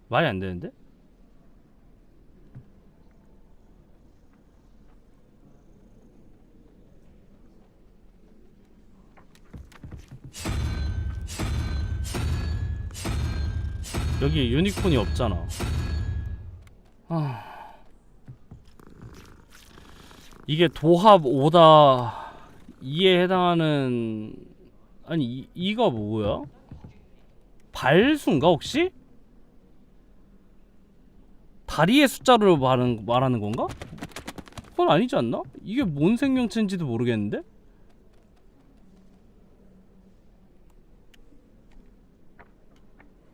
Speaker 1: 말이 안 되는데? 여기 유니콘이 없잖아. 이게 도합 5다 2에 해당하는 아니 이가 뭐야? 발수인가 혹시? 다리의 숫자로 말하는 건가? 그건 아니지 않나? 이게 뭔 생명체인지도 모르겠는데?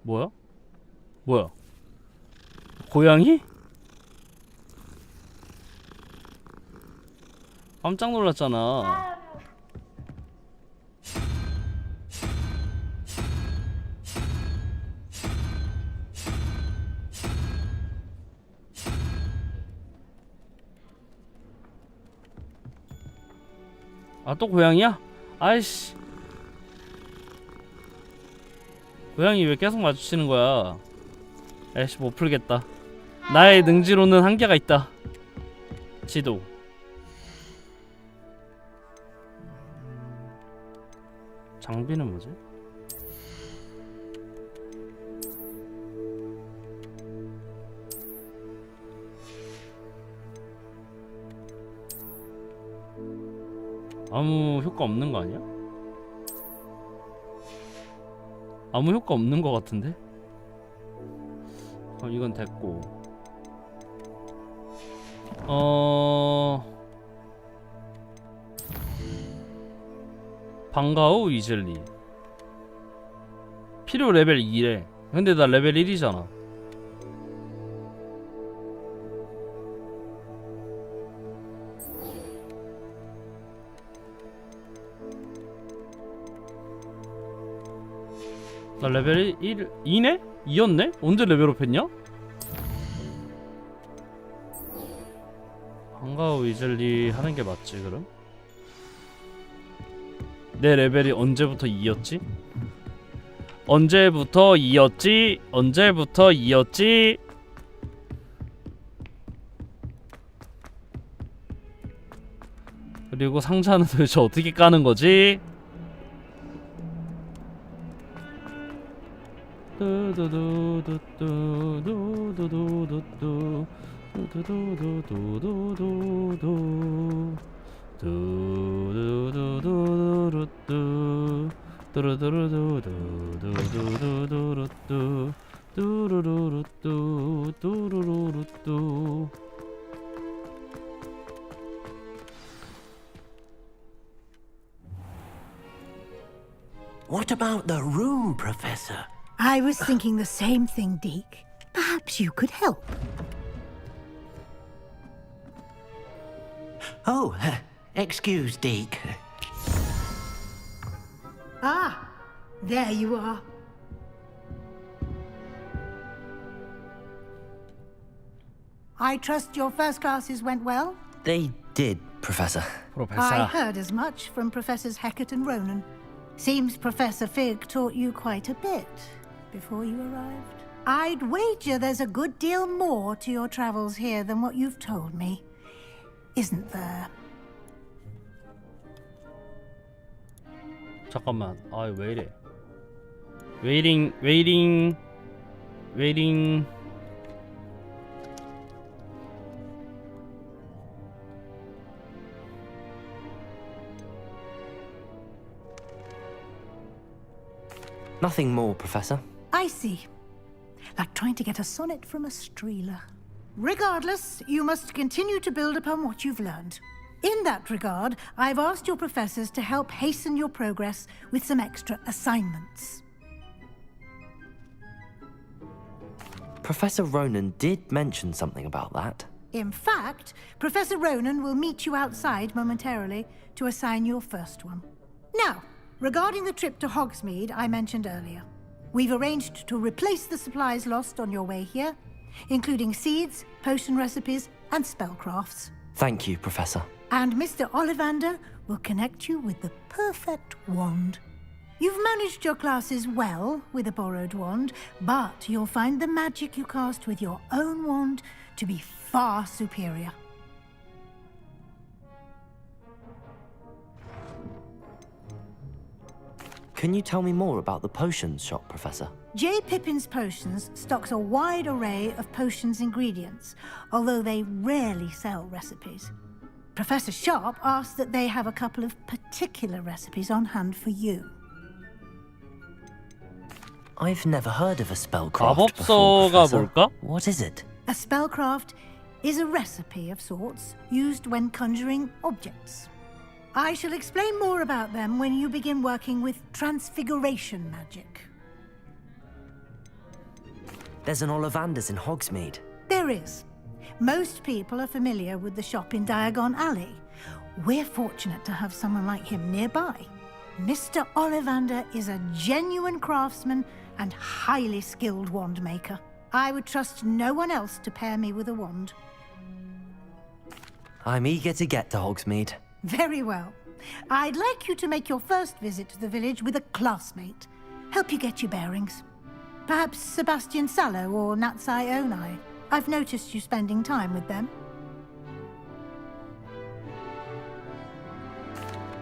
Speaker 1: 뭐야? 뭐야? 고양이? 깜짝 놀랐잖아. 아, 또 고양이야? 아이씨. 고양이 왜 계속 마주치는 거야? 에이씨, 못 풀겠다. 나의 능지로는 한계가 있다. 지도. 장비는 뭐지? 아무 효과 없는 거 아니야? 아무 효과 없는 거 같은데? 이건 됐고. 방과후 위즐리. 필요 레벨 2래. 근데 나 레벨 1이잖아. 나 레벨 1, 2네? 2였네? 언제 레벨업 했냐? 방과후 위즐리 하는 게 맞지 그럼? 내 레벨이 언제부터 2였지? 언제부터 2였지? 언제부터 2였지? 그리고 상자는 도대체 어떻게 까는 거지?
Speaker 11: What about the room, Professor?
Speaker 10: I was thinking the same thing, Deke. Perhaps you could help.
Speaker 11: Oh, excuse, Deke.
Speaker 10: Ah, there you are. I trust your first classes went well?
Speaker 3: They did, Professor.
Speaker 10: I heard as much from Professors Hecat and Ronan. Seems Professor Fig taught you quite a bit before you arrived. I'd wager there's a good deal more to your travels here than what you've told me. Isn't there?
Speaker 1: 잠깐만. 아, 왜 이래? 웨이팅.
Speaker 3: Nothing more, Professor.
Speaker 10: I see. Like trying to get a sonnet from a streeler. Regardless, you must continue to build upon what you've learned. In that regard, I've asked your professors to help hasten your progress with some extra assignments.
Speaker 3: Professor Ronan did mention something about that.
Speaker 10: In fact, Professor Ronan will meet you outside momentarily to assign your first one. Now, regarding the trip to Hogsmeade I mentioned earlier, we've arranged to replace the supplies lost on your way here, including seeds, potion recipes, and spellcrafts.
Speaker 3: Thank you, Professor.
Speaker 10: And Mr. Ollivander will connect you with the perfect wand. You've managed your classes well with a borrowed wand, but you'll find the magic you cast with your own wand to be far superior.
Speaker 3: Can you tell me more about the potions shop, Professor?
Speaker 10: J. Pippin's Potions stocks a wide array of potions ingredients, although they rarely sell recipes. Professor Sharp asked that they have a couple of particular recipes on hand for you.
Speaker 3: I've never heard of a spellcraft before,
Speaker 1: 마법서가
Speaker 3: Professor.
Speaker 1: 뭘까?
Speaker 3: What is it?
Speaker 10: A spellcraft is a recipe of sorts used when conjuring objects. I shall explain more about them when you begin working with transfiguration magic.
Speaker 3: There's an Ollivander's in Hogsmeade.
Speaker 10: There is. Most people are familiar with the shop in Diagon Alley. We're fortunate to have someone like him nearby. Mr. Ollivander is a genuine craftsman and highly skilled wand maker. I would trust no one else to pair me with a wand.
Speaker 3: I'm eager to get to Hogsmeade.
Speaker 10: Very well. I'd like you to make your first visit to the village with a classmate. Help you get your bearings. Perhaps Sebastian Sallow or Natsai Onai. I've noticed you spending time with them.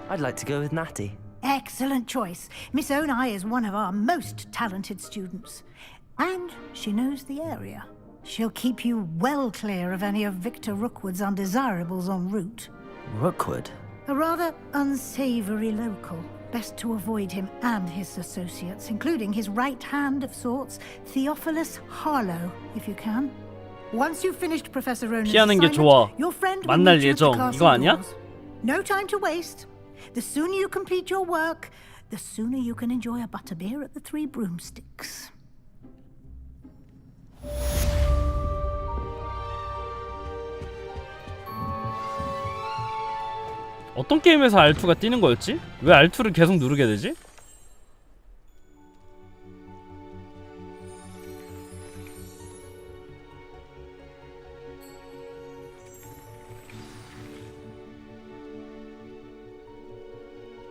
Speaker 3: I'd like to go with Natty.
Speaker 10: Excellent choice. Miss Onai is one of our most talented students. And she knows the area. She'll keep you well clear of any of Victor Rookwood's undesirables en route.
Speaker 3: Rookwood?
Speaker 10: A rather unsavory local. Best to avoid him and his associates, including his right hand of sorts, Theophilus Harlow, if you can. Once you've finished Professor Ronan's
Speaker 1: 피하는 게 좋아.
Speaker 10: assignment, your friend will
Speaker 1: 만날
Speaker 10: meet you at the
Speaker 1: 예정.
Speaker 10: castle
Speaker 1: 이거 아니야?
Speaker 10: doors. No time to waste. The sooner you complete your work, the sooner you can enjoy a butterbeer at the Three Broomsticks.
Speaker 1: 어떤 게임에서 R2가 뛰는 거였지? 왜 R2를 계속 누르게 되지?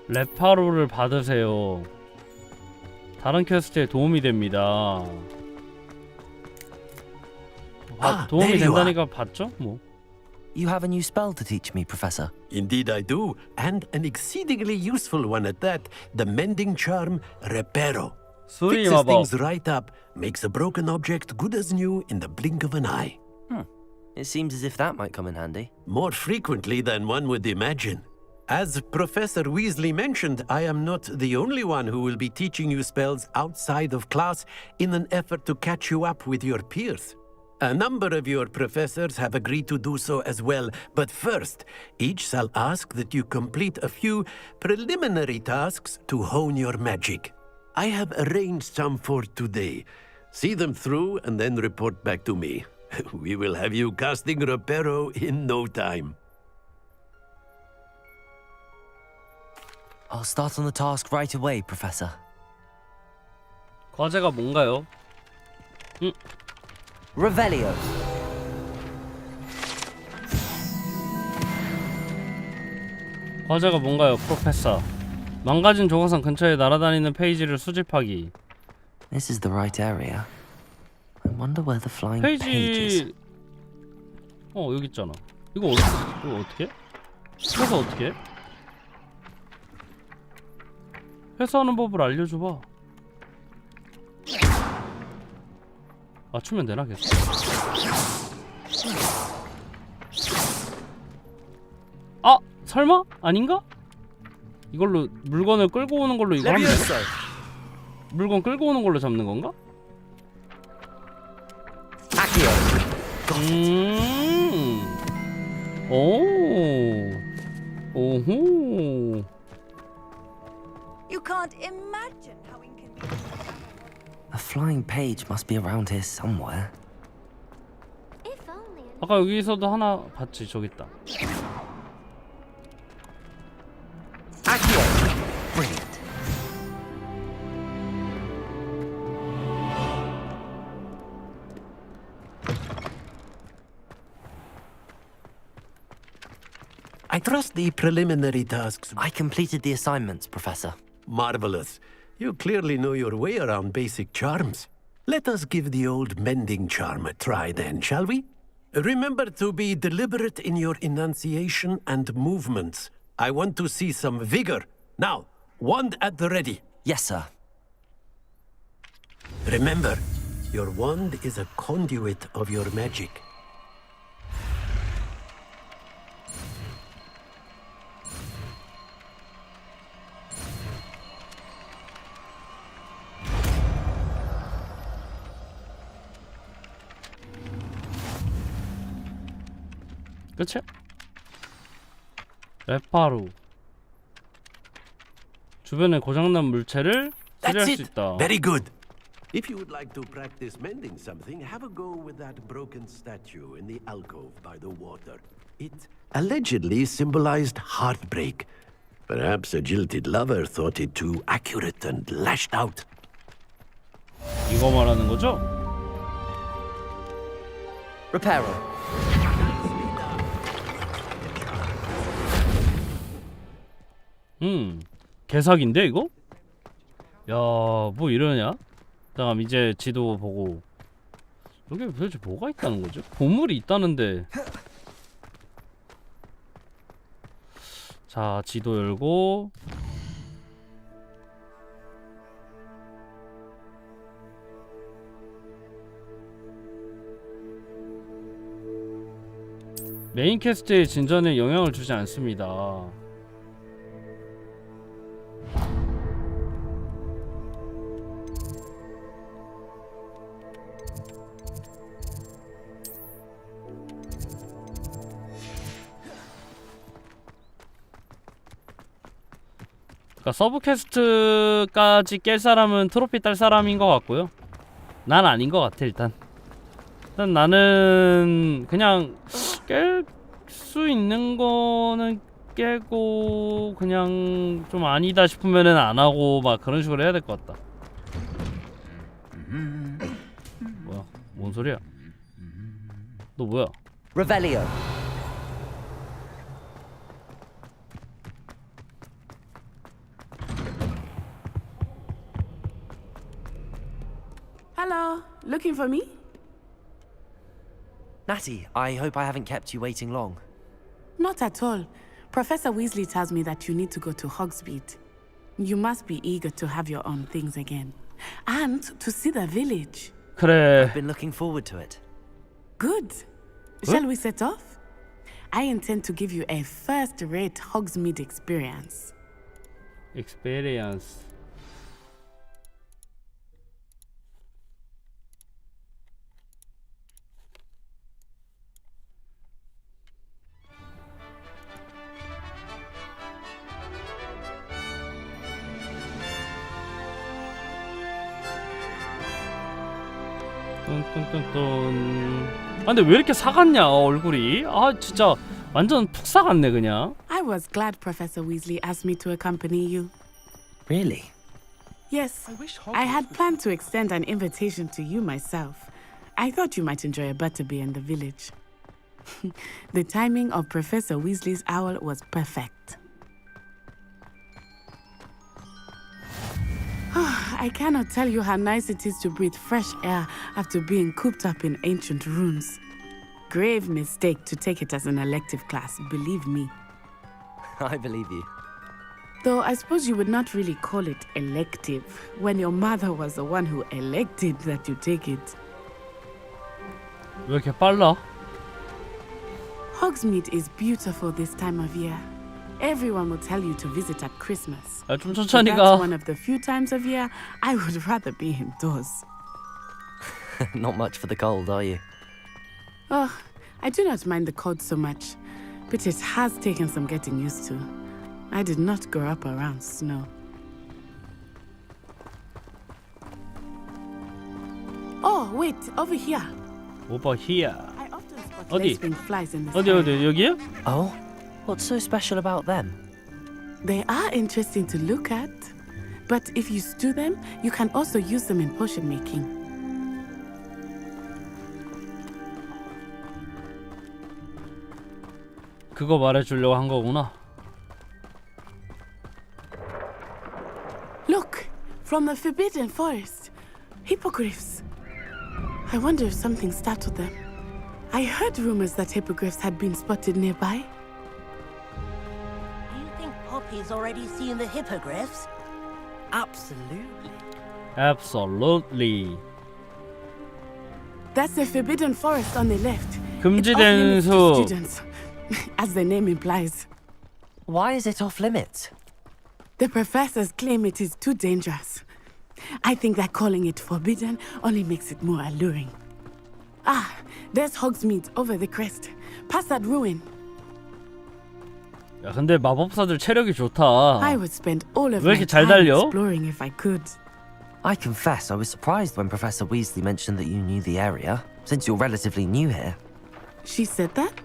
Speaker 1: 레파로를 받으세요. 다른 퀘스트에 도움이 됩니다. 도움이 된다니까 받죠? 뭐.
Speaker 3: You have a new spell to teach me, Professor.
Speaker 8: Indeed I do, and an exceedingly useful one at that, the mending charm Reparo.
Speaker 1: 수리
Speaker 8: Fixes
Speaker 1: 마법.
Speaker 8: things right up, makes a broken object good as new in the blink of an eye.
Speaker 3: It seems as if that might come in handy.
Speaker 8: More frequently than one would imagine. As Professor Weasley mentioned, I am not the only one who will be teaching you spells outside of class in an effort to catch you up with your peers. A number of your professors have agreed to do so as well, but first, each shall ask that you complete a few preliminary tasks to hone your magic. I have arranged some for today. See them through and then report back to me. We will have you casting Reparo in no time.
Speaker 3: I'll start on the task right away, Professor.
Speaker 1: 과제가 뭔가요?
Speaker 3: Revelio.
Speaker 1: 과제가 뭔가요, 프로페서? 망가진 조각상 근처에 날아다니는 페이지를 수집하기.
Speaker 3: This is the right area. I wonder where the flying
Speaker 1: 페이지...
Speaker 3: page is.
Speaker 1: 여기 있잖아. 이거 어떻게? 해서 어떻게 해? 회수하는 법을 알려줘봐. 맞추면 되나 계속? 아! 설마? 아닌가? 이걸로 물건을 끌고 오는 걸로 이거 하면 되나? 물건 끌고 오는 걸로 잡는 건가? 오. 오호.
Speaker 2: You can't imagine how inconvenient.
Speaker 3: A flying page must be around here somewhere.
Speaker 1: 아까 여기서도 하나 봤지. 저기 있다.
Speaker 3: Brilliant.
Speaker 8: I trust the preliminary tasks.
Speaker 3: I completed the assignments, Professor.
Speaker 8: Marvelous. You clearly know your way around basic charms. Let us give the old mending charm a try then, shall we? Remember to be deliberate in your enunciation and movements. I want to see some vigor. Now, wand at the ready.
Speaker 3: Yes, sir.
Speaker 8: Remember, your wand is a conduit of your magic.
Speaker 1: 끝이야? 레파루. 주변에 고장난 물체를
Speaker 8: That's
Speaker 1: 처리할 수
Speaker 8: it.
Speaker 1: 있다.
Speaker 8: Very good. If you would like to practice mending something, have a go with that broken statue in the alcove by the water. It allegedly symbolized heartbreak. Perhaps a jilted lover thought it too accurate and lashed out.
Speaker 1: 이거 말하는 거죠?
Speaker 3: Reparo.
Speaker 1: 개사기인데 이거? 야, 뭐 이러냐? 잠깐 이제 지도 보고. 여기 도대체 뭐가 있다는 거죠? 보물이 있다는데. 자, 지도 열고. 메인 퀘스트의 진전에 영향을 주지 않습니다. 그러니까 서브 퀘스트까지 깰 사람은 트로피 딸 사람인 것 같고요. 난 아닌 것 같아 일단. 일단 나는 그냥 깰 수 있는 거는 깨고 그냥 좀 아니다 싶으면은 안 하고 막 그런 식으로 해야 될 것 같다. 뭐야? 뭔 소리야? 너 뭐야?
Speaker 3: Revelio.
Speaker 16: Hello, looking for me?
Speaker 3: Natty, I hope I haven't kept you waiting long.
Speaker 16: Not at all. Professor Weasley tells me that you need to go to Hogsmeade. You must be eager to have your own things again. And to see the village.
Speaker 1: 그래.
Speaker 3: I've been looking forward to it.
Speaker 16: Good. Shall we set off? I intend to give you a first-rate Hogsmeade experience.
Speaker 1: Experience. 뚠뚠뚠뚠. 아 근데 왜 이렇게 사갔냐 얼굴이? 아 진짜 완전 푹 사갔네 그냥.
Speaker 16: I was glad Professor Weasley asked me to accompany you.
Speaker 3: Really?
Speaker 16: Yes, I had planned to extend an invitation to you myself. I thought you might enjoy a butterbeer in the village. The timing of Professor Weasley's owl was perfect. I cannot tell you how nice it is to breathe fresh air after being cooped up in ancient rooms. Grave mistake to take it as an elective class, believe me.
Speaker 3: I believe you.
Speaker 16: Though I suppose you would not really call it elective when your mother was the one who elected that you take it.
Speaker 1: 왜 이렇게 빨라?
Speaker 16: Hogsmeade is beautiful this time of year. Everyone will tell you to visit at Christmas.
Speaker 1: 야, 좀
Speaker 16: But
Speaker 1: 천천히
Speaker 16: that's
Speaker 1: 가.
Speaker 16: one of the few times of year I would rather be indoors.
Speaker 3: Not much for the cold, are you?
Speaker 16: Oh, I do not mind the cold so much, but it has taken some getting used to. I did not grow up around snow. Oh, wait, over here.
Speaker 1: Over here.
Speaker 16: I often spot
Speaker 1: 어디?
Speaker 16: lace-winged flies in the
Speaker 1: 어디
Speaker 16: sky.
Speaker 1: 어디 여기요?
Speaker 3: Oh? What's so special about them?
Speaker 16: They are interesting to look at, but if you stew them, you can also use them in potion making.
Speaker 1: 그거 말해주려고 한 거구나.
Speaker 16: Look, from the Forbidden Forest, hippogriffs. I wonder if something startled them. I heard rumors that hippogriffs had been spotted nearby.
Speaker 21: You think Poppy's already seen the hippogriffs? Absolutely.
Speaker 1: Absolutely.
Speaker 16: That's the Forbidden Forest on the left.
Speaker 1: 금지된
Speaker 16: It's off limits to
Speaker 1: 숲.
Speaker 16: students, as the name implies.
Speaker 3: Why is it off limits?
Speaker 16: The professors claim it is too dangerous. I think that calling it forbidden only makes it more alluring. Ah, there's Hogsmeade over the crest. Past that ruin.
Speaker 1: 야, 근데 마법사들 체력이 좋다.
Speaker 16: I would spend all of
Speaker 1: 왜
Speaker 16: my
Speaker 1: 이렇게 잘
Speaker 16: time
Speaker 1: 달려?
Speaker 16: exploring if I could.
Speaker 3: I confess I was surprised when Professor Weasley mentioned that you knew the area, since you're relatively new here.
Speaker 16: She said that?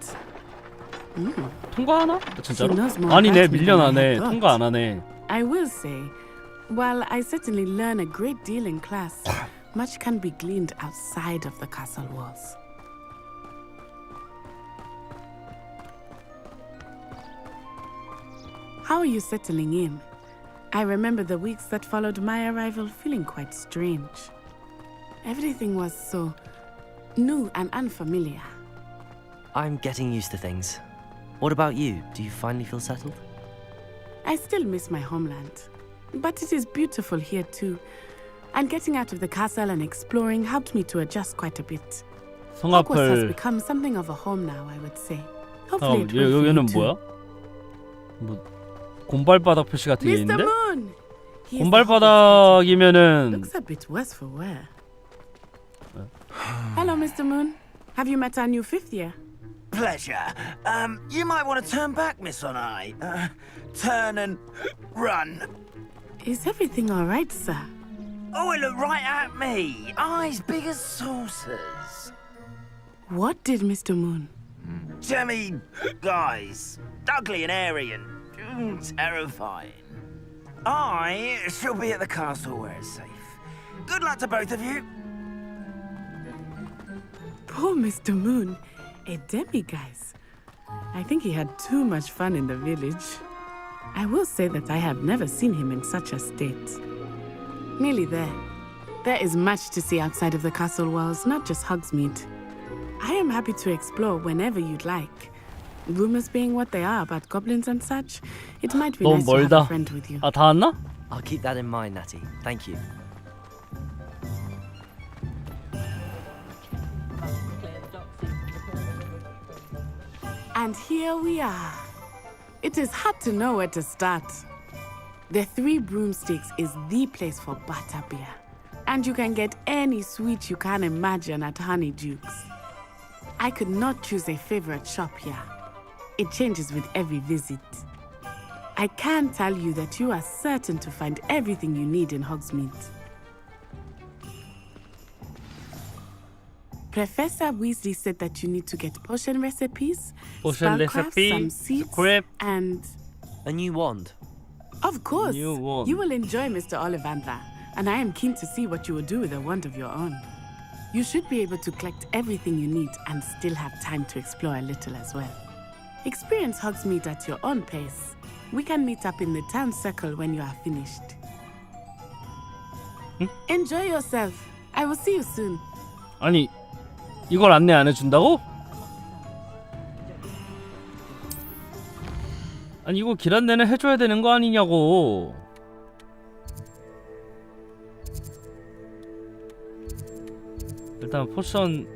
Speaker 1: 통과하나?
Speaker 16: She
Speaker 1: 진짜로?
Speaker 16: knows more
Speaker 1: 아니네,
Speaker 16: about me than I
Speaker 1: 밀려나네.
Speaker 16: had thought.
Speaker 1: 통과 안 하네.
Speaker 16: I will say, while I certainly learn a great deal in class, much can be gleaned outside of the castle walls. How are you settling in? I remember the weeks that followed my arrival feeling quite strange. Everything was so new and unfamiliar.
Speaker 3: I'm getting used to things. What about you? Do you finally feel settled?
Speaker 16: I still miss my homeland, but it is beautiful here too. And getting out of the castle and exploring helped me to adjust quite a bit. Hogwarts has
Speaker 1: 성악플.
Speaker 16: become something of a home now, I would say. Hopefully
Speaker 1: 잠깐만,
Speaker 16: it will for you
Speaker 1: 여기는
Speaker 16: too.
Speaker 1: 뭐야? 뭐 곰발바닥 표시 같은 게
Speaker 16: Mr.
Speaker 1: 있는데?
Speaker 16: Moon! He is the
Speaker 1: 곰발바닥이면은
Speaker 16: Looks a bit worse for wear. Hello, Mr. Moon. Have you met our new fifth year?
Speaker 11: Pleasure. You might want to turn back, Miss Onai. Turn and run.
Speaker 16: Is everything all right, sir?
Speaker 11: Oh, it looked right at me. Eyes big as saucers.
Speaker 16: What did Mr. Moon?
Speaker 11: Jemmy guys. Ugly and airy and terrifying. I shall be at the castle where it's safe. Good luck to both of you.
Speaker 16: Poor Mr. Moon. A demiguise. I think he had too much fun in the village. I will say that I have never seen him in such a state. Nearly there. There is much to see outside of the castle walls, not just Hogsmeade. I am happy to explore whenever you'd like. Rumors being what they are about goblins and such, it might be
Speaker 1: 너무
Speaker 16: nice to have a
Speaker 1: 멀다.
Speaker 16: friend with you.
Speaker 1: 아, 다 왔나?
Speaker 3: I'll keep that in mind, Natty. Thank you.
Speaker 16: And here we are. It is hard to know where to start. The Three Broomsticks is the place for butterbeer. And you can get any sweet you can imagine at Honeydukes. I could not choose a favorite shop here. It changes with every visit. I can tell you that you are certain to find everything you need in Hogsmeade. Professor Weasley said that you need to get potion recipes,
Speaker 1: Potion
Speaker 16: spellcraft,
Speaker 1: recipe,
Speaker 16: some seeds,
Speaker 1: script.
Speaker 16: and...
Speaker 3: A new wand.
Speaker 16: Of course.
Speaker 1: New wand.
Speaker 16: You will enjoy Mr. Ollivandra, and I am keen to see what you will do with a wand of your own. You should be able to collect everything you need and still have time to explore a little as well. Experience Hogsmeade at your own pace. We can meet up in the town circle when you are finished. Enjoy yourself. I will see you soon.
Speaker 1: 아니, 이걸 안내 안 해준다고? 아니, 이거 길 안내는 해줘야 되는 거 아니냐고. 일단 포션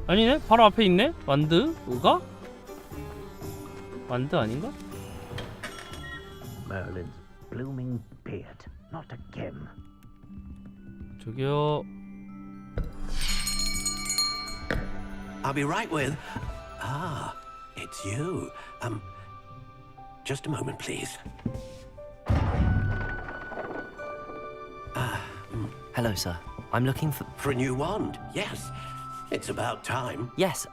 Speaker 1: 아니네? 바로 앞에 있네? 완드? 뭐가? 완드 아닌가?
Speaker 11: Merlin's blooming beard, not a gem.
Speaker 1: 저기요.
Speaker 8: I'll be right with. Ah, it's you. Just a moment, please.
Speaker 3: Hello, sir. I'm looking for...
Speaker 8: For a new wand, yes. It's about time.
Speaker 3: Yes,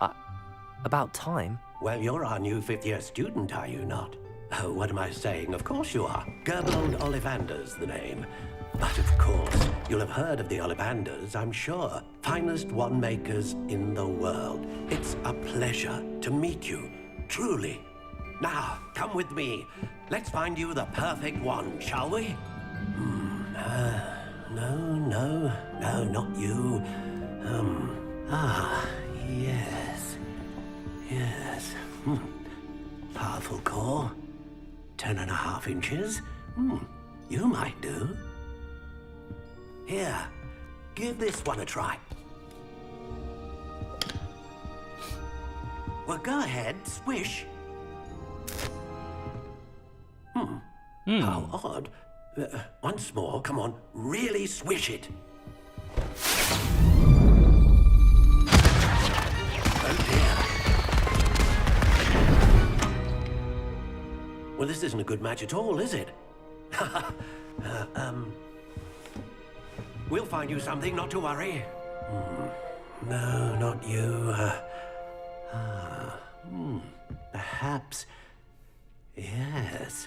Speaker 3: about time?
Speaker 8: Well, you're our new fifth-year student, are you not? Oh, what am I saying? Of course you are. Gerbold Ollivander's the name. But of course, you'll have heard of the Ollivanders, I'm sure. Finest wand makers in the world. It's a pleasure to meet you, truly. Now, come with me. Let's find you the perfect wand, shall we? No, not you. Yes. Powerful core. 10.5 inches. You might do. Here, give this one a try. Well, go ahead, swish. How odd. Once more, come on, really swish it. Oh dear. Well, this isn't a good match at all, is it? We'll find you something, not to worry. No, not you. Perhaps. Yes.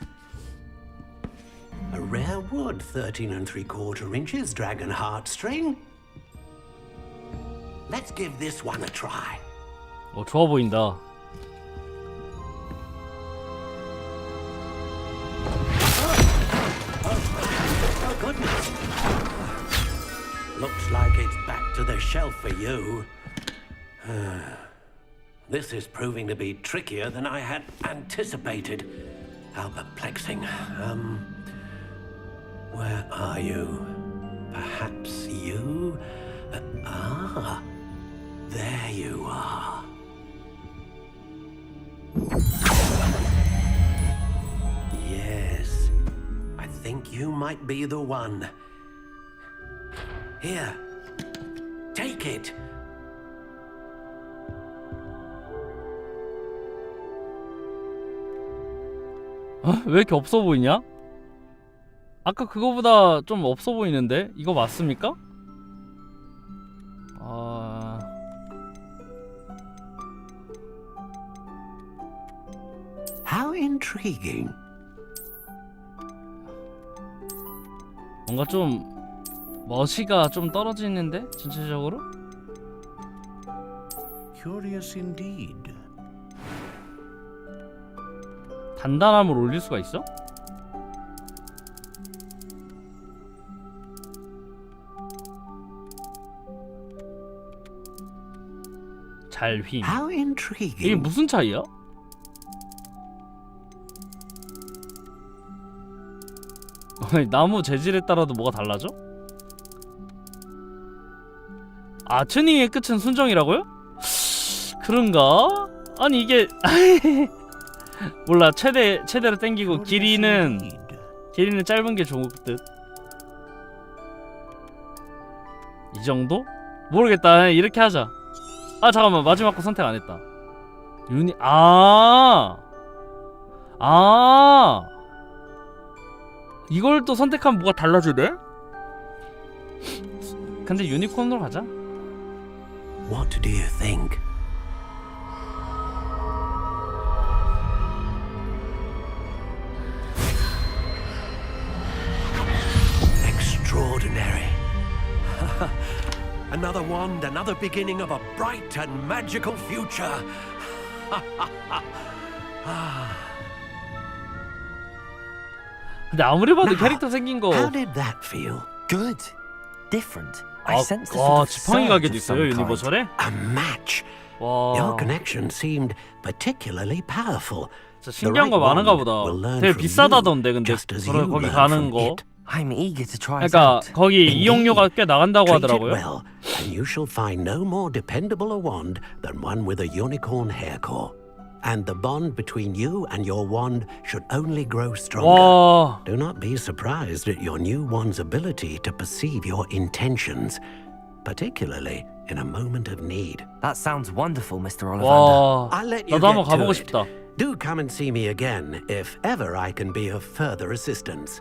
Speaker 8: A rare wood, 13 3/4 inches, dragon heartstring. Let's give this one a try.
Speaker 1: 좋아 보인다.
Speaker 8: Oh goodness. Looks like it's back to the shelf for you. This is proving to be trickier than I had anticipated. How perplexing. Where are you? Perhaps you? There you are. Yes, I think you might be the one. Here, take it.
Speaker 1: 왜 이렇게 없어 보이냐? 아까 그거보다 좀 없어 보이는데? 이거 맞습니까?
Speaker 8: How intriguing.
Speaker 1: 뭔가 좀 멋이가 좀 떨어지는데? 전체적으로?
Speaker 6: Curious indeed.
Speaker 1: 단단함을 올릴 수가 있어? 잘 휨.
Speaker 8: How intriguing.
Speaker 1: 이게 무슨 차이야? 나무 재질에 따라도 뭐가 달라져? 아, 튜닝의 끝은 순정이라고요? 그런가? 아니 이게 몰라. 최대로 땡기고 길이는 짧은 게 좋을 듯. 이 정도? 모르겠다. 이렇게 하자. 아 잠깐만, 마지막 거 선택 안 했다. 이걸 또 선택하면 뭐가 달라지네? 근데 유니콘으로 가자.
Speaker 8: What do you think? Extraordinary. Another wand, another beginning of a bright and magical future.
Speaker 1: 근데 아무리 봐도 캐릭터 생긴 거.
Speaker 8: How did that feel?
Speaker 3: Good. Different. I sensed a sort
Speaker 1: 와,
Speaker 3: of
Speaker 1: 지팡이
Speaker 3: surge
Speaker 1: 가게도
Speaker 3: of
Speaker 1: 있어요,
Speaker 3: some kind.
Speaker 1: 유니버설에?
Speaker 8: A match.
Speaker 1: 와.
Speaker 8: Your connection seemed particularly powerful.
Speaker 1: 진짜 신기한 거 많은가 보다. 되게 비싸다던데 근데 거기 가는 거.
Speaker 3: I'm eager to try it
Speaker 1: 그러니까
Speaker 3: out.
Speaker 1: 거기 이용료가 꽤 나간다고
Speaker 8: Treat it
Speaker 1: 하더라고요.
Speaker 8: well, and you shall find no more dependable a wand than one with a unicorn hair core. and the bond between you and your wand should only grow stronger.
Speaker 1: 와.
Speaker 8: Do not be surprised at your new wand's ability to perceive your intentions, particularly in a moment of need.
Speaker 3: That sounds wonderful, Mr.
Speaker 1: 와.
Speaker 3: Ollivander.
Speaker 8: I'll let you
Speaker 1: 나도 한번
Speaker 8: get to
Speaker 1: 가보고
Speaker 8: it.
Speaker 1: 싶다.
Speaker 8: Do come and see me again if ever I can be of further assistance.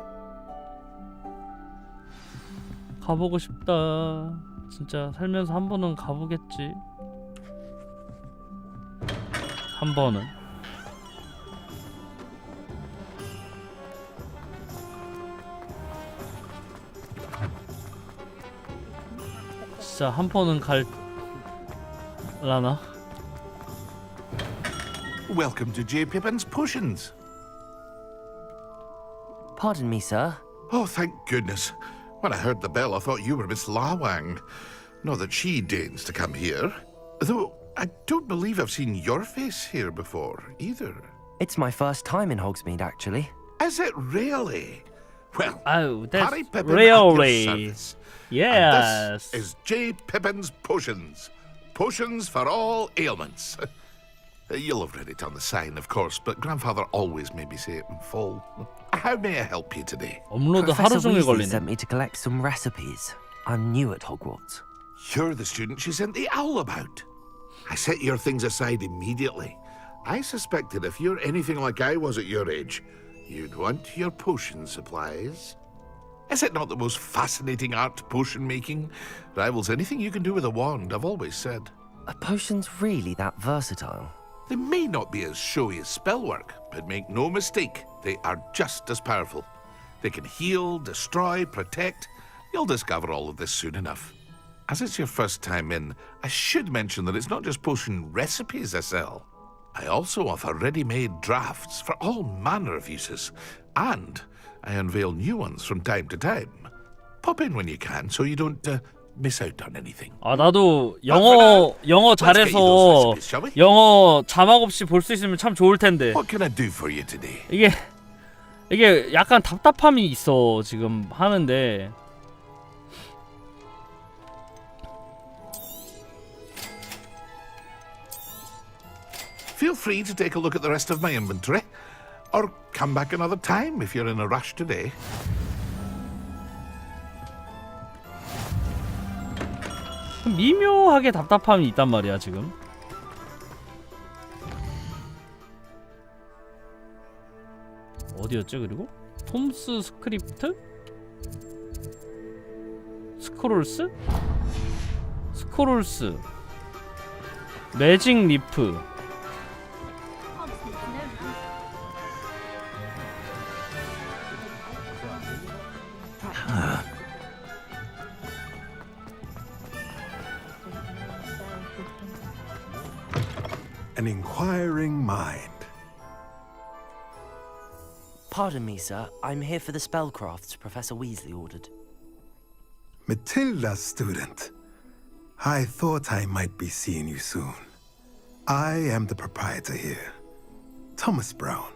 Speaker 1: 가보고 싶다. 진짜 살면서 한 번은 가보겠지. 한 번은. 진짜 한 번은 갈라나?
Speaker 7: Welcome to J. Pippin's Potions.
Speaker 3: Pardon me, sir.
Speaker 7: Oh, thank goodness. When I heard the bell, I thought you were Miss Lawang. Not that she deigns to come here. Though I don't believe I've seen your face here before, either.
Speaker 3: It's my first time in Hogsmeade, actually.
Speaker 7: Is it really? Well,
Speaker 1: Oh, that's
Speaker 7: Harry Pippin
Speaker 1: really.
Speaker 7: at your service.
Speaker 1: Yes.
Speaker 7: And this is J. Pippin's Potions. Potions for all ailments. You'll have read it on the sign, of course, but Grandfather always made me say it in full. How may I help you today?
Speaker 1: 업로드 하루
Speaker 3: Professor
Speaker 1: 종일
Speaker 3: Weasley
Speaker 1: 걸리네.
Speaker 3: sent me to collect some recipes. I'm new at Hogwarts.
Speaker 7: You're the student she sent the owl about. I set your things aside immediately. I suspected if you're anything like I was at your age, you'd want your potion supplies. Is it not the most fascinating art, potion making? Rivals anything you can do with a wand, I've always said.
Speaker 3: Are potions really that versatile?
Speaker 7: They may not be as showy as spellwork, but make no mistake, they are just as powerful. They can heal, destroy, protect. You'll discover all of this soon enough. As it's your first time in, I should mention that it's not just potion recipes I sell. I also offer ready-made drafts for all manner of uses, and I unveil new ones from time to time. Pop in when you can so you don't miss out on anything.
Speaker 1: 아 나도 영어 잘해서 영어 자막 없이 볼 수 있으면 참 좋을 텐데.
Speaker 7: What can I do for you today?
Speaker 1: 이게 약간 답답함이 있어 지금 하는데.
Speaker 7: Feel free to take a look at the rest of my inventory, or come back another time if you're in a rush today.
Speaker 1: 미묘하게 답답함이 있단 말이야 지금. 어디였지 그리고? 톰스 스크립트? 스크롤스? 스크롤스 매직 리프.
Speaker 22: An inquiring mind.
Speaker 3: Pardon me, sir. I'm here for the spellcrafts Professor Weasley ordered.
Speaker 22: Matilda's student. I thought I might be seeing you soon. I am the proprietor here, Thomas Brown.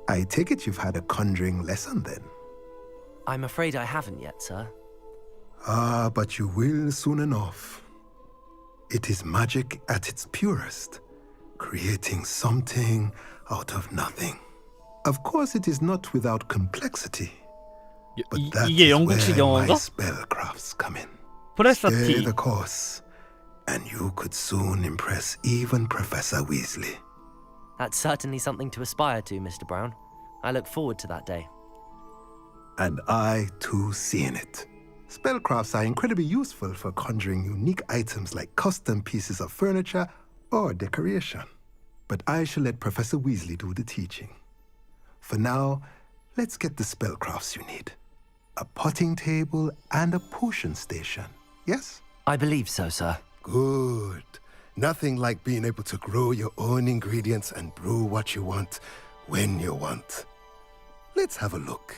Speaker 22: I take it you've had a conjuring lesson then?
Speaker 3: I'm afraid I haven't yet, sir.
Speaker 22: Ah, but you will soon enough. It is magic at its purest, creating something out of nothing. Of course, it is not without complexity. But that
Speaker 1: 이게
Speaker 22: is
Speaker 1: 영국식
Speaker 22: where my
Speaker 1: 영어인가?
Speaker 22: spellcrafts come in.
Speaker 1: 프레서
Speaker 22: Stay
Speaker 1: T.
Speaker 22: the course, and you could soon impress even Professor Weasley.
Speaker 3: That's certainly something to aspire to, Mr. Brown. I look forward to that day.
Speaker 22: And I, too, seeing it. Spellcrafts are incredibly useful for conjuring unique items like custom pieces of furniture or decoration. But I shall let Professor Weasley do the teaching. For now, let's get the spellcrafts you need. A potting table and a potion station, yes?
Speaker 3: I believe so, sir.
Speaker 22: Good. Nothing like being able to grow your own ingredients and brew what you want when you want. Let's have a look.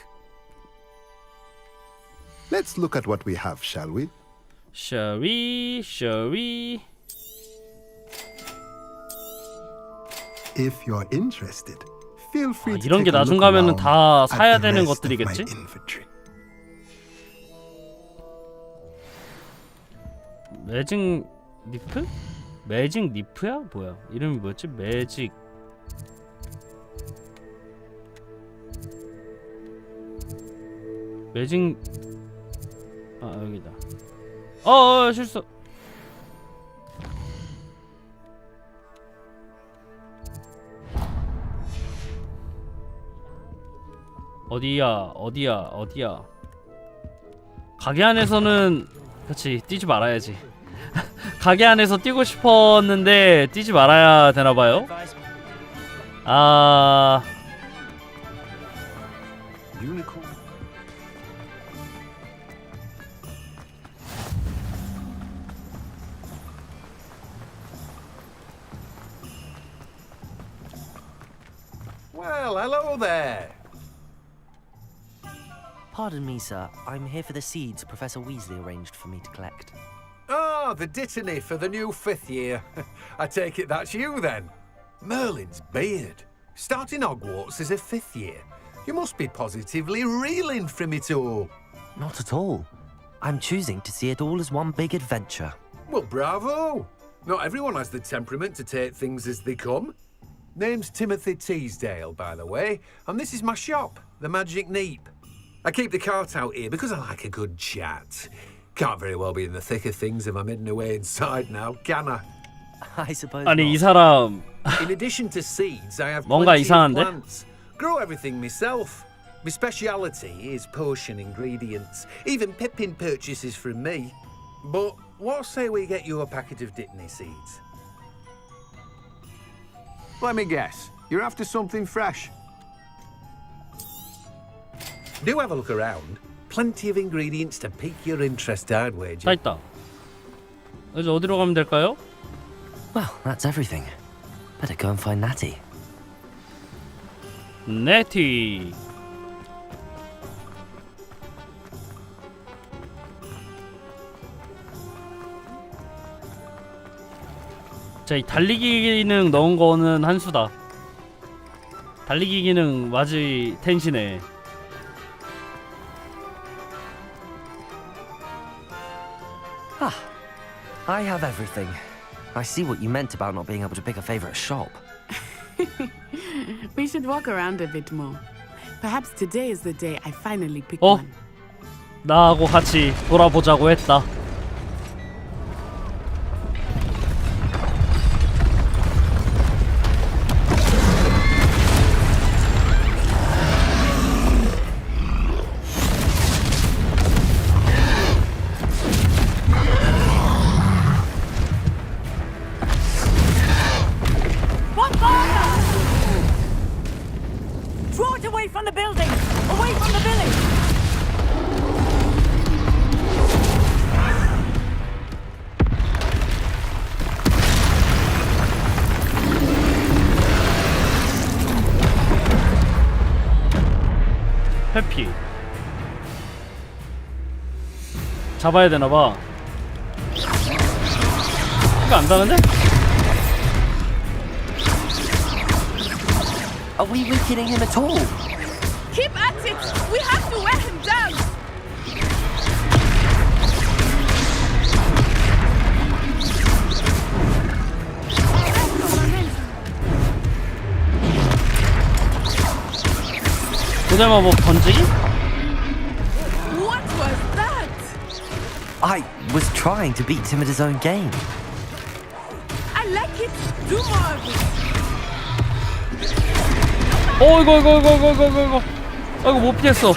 Speaker 22: Let's look at what we have, shall we?
Speaker 1: Shall we? Shall we?
Speaker 22: If you're interested, feel free to
Speaker 1: 이런 게
Speaker 22: take a
Speaker 1: 나중
Speaker 22: look
Speaker 1: 가면은
Speaker 22: around
Speaker 1: 다
Speaker 22: at
Speaker 1: 사야
Speaker 22: the
Speaker 1: 되는
Speaker 22: rest of my
Speaker 1: 것들이겠지?
Speaker 22: inventory.
Speaker 1: 매직 리프? 매직 리프야? 뭐야? 이름이 뭐였지? 매직 매직. 아 여기다. 실수. 어디야. 가게 안에서는 그치 뛰지 말아야지. 가게 안에서 뛰고 싶었는데 뛰지 말아야 되나봐요.
Speaker 5: Well, hello there.
Speaker 3: Pardon me, sir. I'm here for the seeds Professor Weasley arranged for me to collect.
Speaker 5: Ah, the dittany for the new 5th year. I take it that's you then. Merlin's beard. Starting Hogwarts as a 5th year. You must be positively reeling from it all.
Speaker 3: Not at all. I'm choosing to see it all as one big adventure.
Speaker 5: Well, bravo. Not everyone has the temperament to take things as they come. Name's Timothy Teasdale, by the way, and this is my shop, the Magic Neep. I keep the cart out here because I like a good chat. Can't very well be in the thick of things if I'm hidden away inside now, can I?
Speaker 3: I suppose
Speaker 1: 아니
Speaker 3: not.
Speaker 1: 이 사람
Speaker 5: In addition to seeds, I have
Speaker 1: 뭔가
Speaker 5: plenty of
Speaker 1: 이상한데?
Speaker 5: plants. Grow everything myself. My speciality is potion ingredients. Even Pippin purchases from me. But what say we get you a packet of Dittany seeds?
Speaker 6: Let me guess. You're after something fresh.
Speaker 5: Do have a look around. Plenty of ingredients to pique your interest, I'd wager.
Speaker 1: 다 있다. 이제 어디로 가면 될까요?
Speaker 3: Well, that's everything. Better go and find Natty.
Speaker 1: 네티. 자, 이 달리기 기능 넣은 거는 한 수다. 달리기 기능 맞이 텐시네.
Speaker 3: I have everything. I see what you meant about not being able to pick a favorite shop.
Speaker 16: We should walk around a bit more. Perhaps today is the day I finally pick
Speaker 1: 어?
Speaker 16: one.
Speaker 1: 나하고 같이 돌아보자고 했다.
Speaker 21: Draw it away from the building! Away from the village!
Speaker 1: 회피. 잡아야 되나봐. 이거 안 다는데?
Speaker 3: Are we weakening him at all?
Speaker 20: Keep at it! We have to wear him down!
Speaker 1: 고대마 뭐 던지기?
Speaker 20: What was that?
Speaker 3: I was trying to beat him at his own game.
Speaker 20: I like it. Do more of it.
Speaker 1: 이거. 아이고 못 피했어.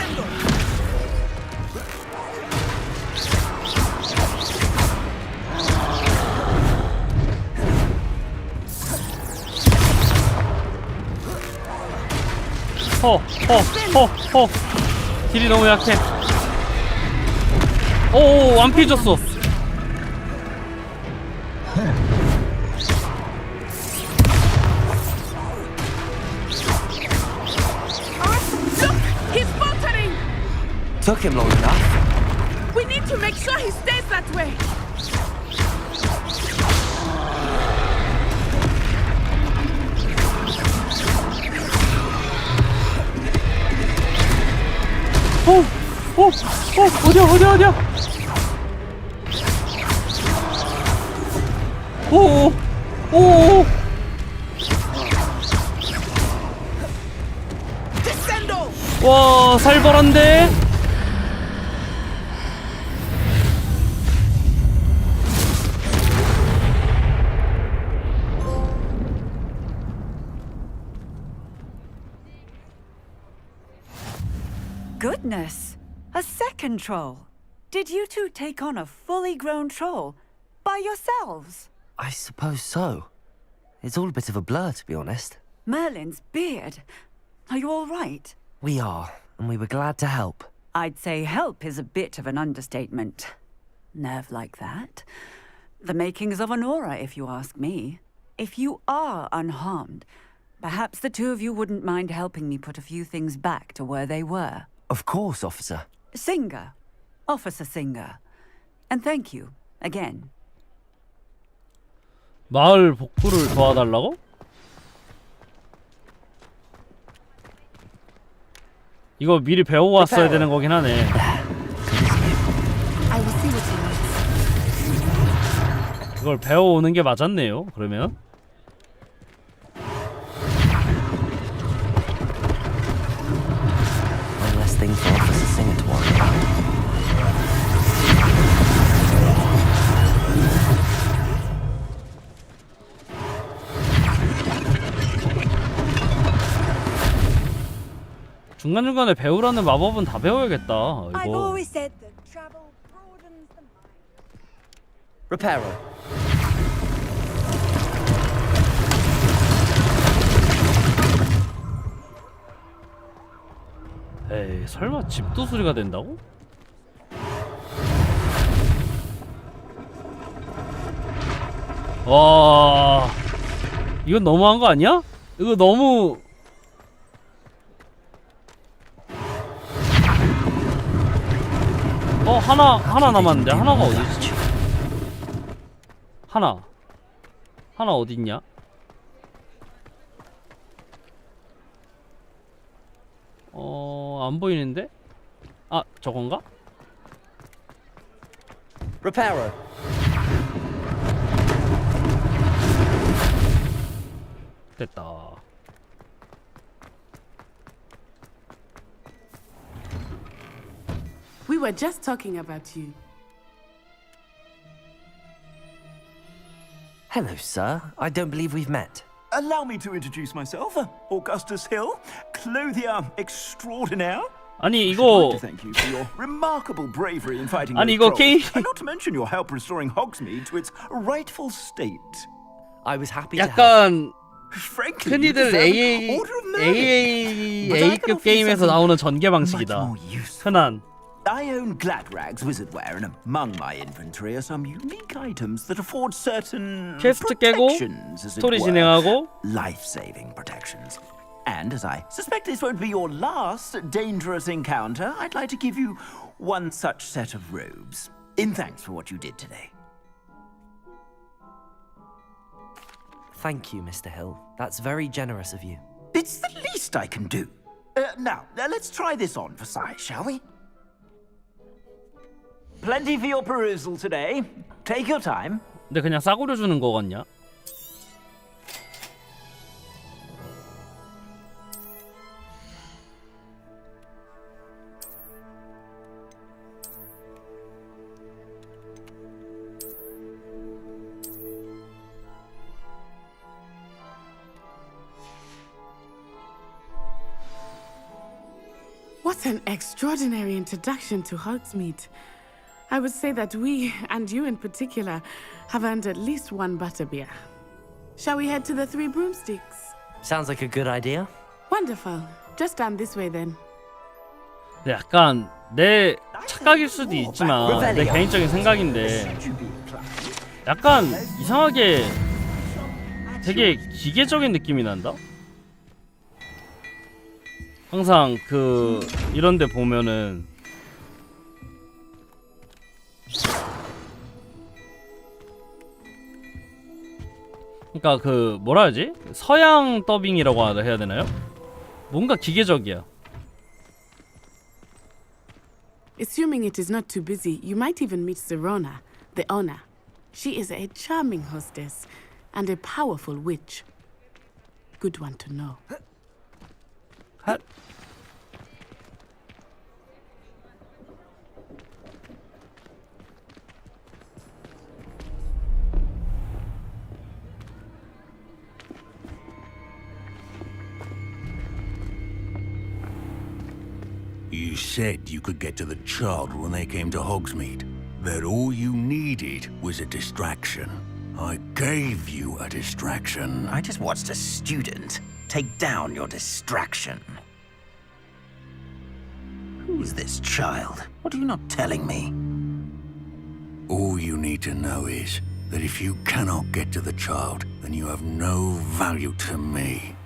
Speaker 1: 허. 딜이 너무 약해. 안 피해졌어.
Speaker 20: He's faltering.
Speaker 3: Took him long enough.
Speaker 20: We need to make sure he stays that way.
Speaker 1: 어디야?
Speaker 20: Descendo.
Speaker 1: 와, 살벌한데?
Speaker 9: Goodness! A second troll! Did you two take on a fully grown troll by yourselves?
Speaker 3: I suppose so. It's all a bit of a blur, to be honest.
Speaker 9: Merlin's beard. Are you all right?
Speaker 3: We are, and we were glad to help.
Speaker 9: I'd say help is a bit of an understatement. Nerve like that. The makings of an aura, if you ask me. If you are unharmed, perhaps the two of you wouldn't mind helping me put a few things back to where they were.
Speaker 3: Of course, officer.
Speaker 9: Singer. Officer Singer. And thank you, again.
Speaker 1: 마을 복구를 도와달라고? 이거 미리 배우고 왔어야 되는 거긴 하네.
Speaker 16: I will see what he wants.
Speaker 1: 그걸 배워오는 게 맞았네요. 그러면
Speaker 3: One less thing for Officer Singer to worry about.
Speaker 1: 중간중간에 배우라는 마법은 다 배워야겠다.
Speaker 2: I've
Speaker 1: 이거.
Speaker 2: always said that travel broadens the mind.
Speaker 3: Repairer.
Speaker 1: 에이, 설마 집도 소리가 된다고? 와, 이건 너무한 거 아니야? 이거 너무. 하나 남았는데 하나가 어디 있지? 하나 어디 있냐? 안 보이는데? 아, 저건가?
Speaker 3: Repairer.
Speaker 1: 됐다.
Speaker 16: We were just talking about you.
Speaker 3: Hello, sir. I don't believe we've met.
Speaker 14: Allow me to introduce myself. Augustus Hill, clothier extraordinaire.
Speaker 1: 아니
Speaker 14: I'd
Speaker 1: 이거
Speaker 14: like to thank you for your remarkable bravery in fighting
Speaker 1: 아니,
Speaker 14: those
Speaker 1: 이거 게임-
Speaker 14: trolls, and not to mention your help restoring Hogsmeade to its rightful state.
Speaker 3: I was happy to help.
Speaker 1: 약간
Speaker 14: Frankly, you
Speaker 1: 흔히들
Speaker 14: deserve
Speaker 1: AA
Speaker 14: Order of Merit. But I can
Speaker 1: A급
Speaker 14: offer you
Speaker 1: 게임에서
Speaker 14: something
Speaker 1: 나오는 전개 방식이다.
Speaker 14: much more useful.
Speaker 1: 흔한.
Speaker 14: I own Gladrag's wizardware, and among my inventory are some unique items that afford certain
Speaker 1: 퀘스트 깨고
Speaker 14: protections, as it
Speaker 1: 스토리
Speaker 14: were.
Speaker 1: 진행하고.
Speaker 14: Life-saving protections. And as I suspect this won't be your last dangerous encounter, I'd like to give you one such set of robes, in thanks for what you did today.
Speaker 3: Thank you, Mr. Hill. That's very generous of you.
Speaker 14: It's the least I can do. Now, let's try this on for size, shall we? Plenty for your perusal today. Take your time.
Speaker 1: 근데 그냥 싸구려 주는 거 같냐?
Speaker 16: What an extraordinary introduction to Hogsmeade. I would say that we, and you in particular, have earned at least one butterbeer. Shall we head to the Three Broomsticks?
Speaker 3: Sounds like a good idea.
Speaker 16: Wonderful. Just down this way then.
Speaker 1: 근데 약간 내 착각일 수도 있지만 내 개인적인 생각인데 약간 이상하게 되게 기계적인 느낌이 난다? 항상 그 이런데 보면은 그러니까 그 뭐라 하지? 서양 더빙이라고 해야 되나요? 뭔가 기계적이야.
Speaker 16: Assuming it is not too busy, you might even meet Serona, the owner. She is a charming hostess and a powerful witch. Good one to know.
Speaker 6: You said you could get to the child when they came to Hogsmeade. That all you needed was a distraction. I gave you a distraction.
Speaker 11: I just watched a student take down your distraction. Who's this child? What are you not telling me?
Speaker 6: All you need to know is that if you cannot get to the child, then you have no value to me.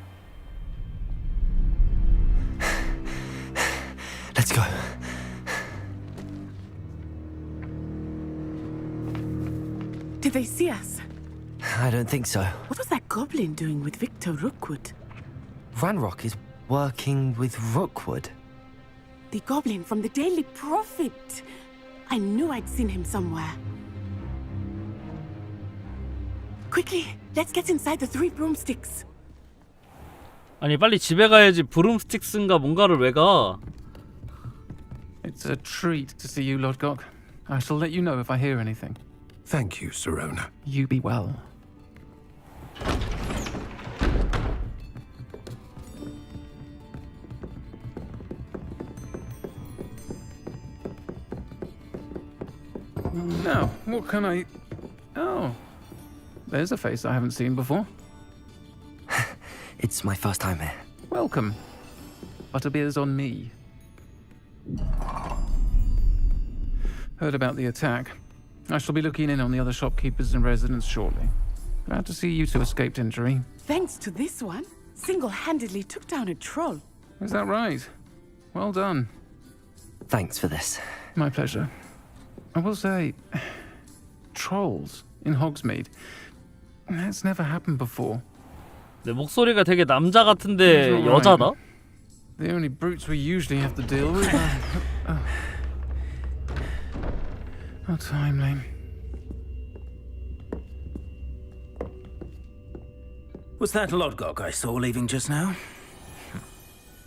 Speaker 3: Let's go.
Speaker 16: Did they see us?
Speaker 3: I don't think so.
Speaker 16: What was that goblin doing with Victor Rookwood?
Speaker 3: Ranrock is working with Rookwood.
Speaker 16: The goblin from the Daily Prophet. I knew I'd seen him somewhere. Quickly, let's get inside the 3 broomsticks.
Speaker 1: 아니 빨리 집에 가야지. 브룸스틱스인가 뭔가를 왜 가?
Speaker 13: It's a treat to see you, Lodgok. I shall let you know if I hear anything.
Speaker 5: Thank you, Sirona.
Speaker 13: You be well. Now, what can I... Oh, there's a face I haven't seen before.
Speaker 3: It's my first time here.
Speaker 13: Welcome. Butterbeer's on me. Heard about the attack. I shall be looking in on the other shopkeepers and residents shortly. Glad to see you two escaped injury.
Speaker 16: Thanks to this one, single-handedly took down a troll.
Speaker 13: Is that right? Well done.
Speaker 3: Thanks for this.
Speaker 13: My pleasure. I will say, trolls in Hogsmeade. That's never happened before.
Speaker 1: 내 목소리가 되게 남자 같은데 여자다?
Speaker 13: The only brutes we usually have to deal with are... How timely.
Speaker 11: Was that Lodgok I saw leaving just now?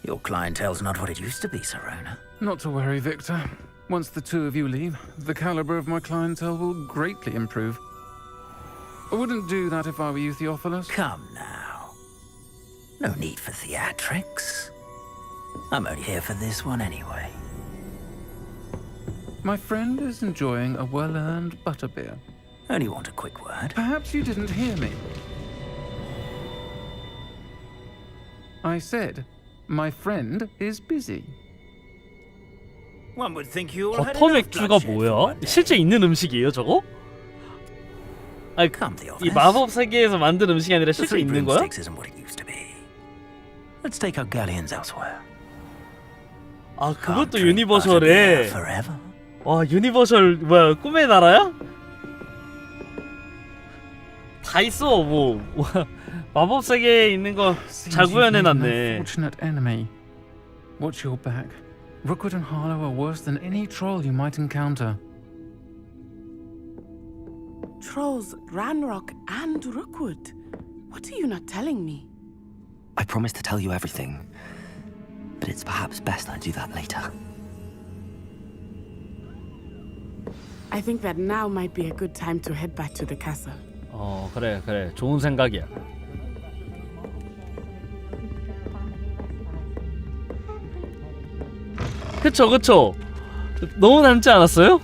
Speaker 11: Your clientele's not what it used to be, Sirona.
Speaker 13: Not to worry, Victor. Once the two of you leave, the caliber of my clientele will greatly improve. I wouldn't do that if I were you, Theophilus.
Speaker 11: Come now. No need for theatrics. I'm only here for this one anyway.
Speaker 13: My friend is enjoying a well-earned butterbeer.
Speaker 11: Only want a quick word.
Speaker 13: Perhaps you didn't hear me. I said, my friend is busy.
Speaker 11: One would think you all had
Speaker 1: 버터
Speaker 11: enough
Speaker 1: 맥주가
Speaker 11: bloodshed for
Speaker 1: 뭐야?
Speaker 11: one day.
Speaker 1: 실제 있는 음식이에요, 저거? 아니, 이 마법 세계에서 만든 음식이 아니라
Speaker 11: The
Speaker 1: 실제
Speaker 11: 3
Speaker 1: 있는 거야?
Speaker 11: broomsticks isn't what it used to be. Let's take our galleons elsewhere.
Speaker 1: 아, 그것도 유니버셜에.
Speaker 11: Forever.
Speaker 1: 와, 유니버셜 뭐야? 꿈의 나라야? 다 있어, 뭐. 마법 세계에 있는 거 잘 구현해 놨네.
Speaker 13: Unfortunate enemy. Watch your back. Rookwood and Harlow are worse than any troll you might encounter.
Speaker 16: Trolls, Ranrock, and Rookwood. What are you not telling me?
Speaker 3: I promise to tell you everything, but it's perhaps best I do that later.
Speaker 16: I think that now might be a good time to head back to the castle.
Speaker 1: 그래. 좋은 생각이야. 그쵸. 너무 닮지 않았어요?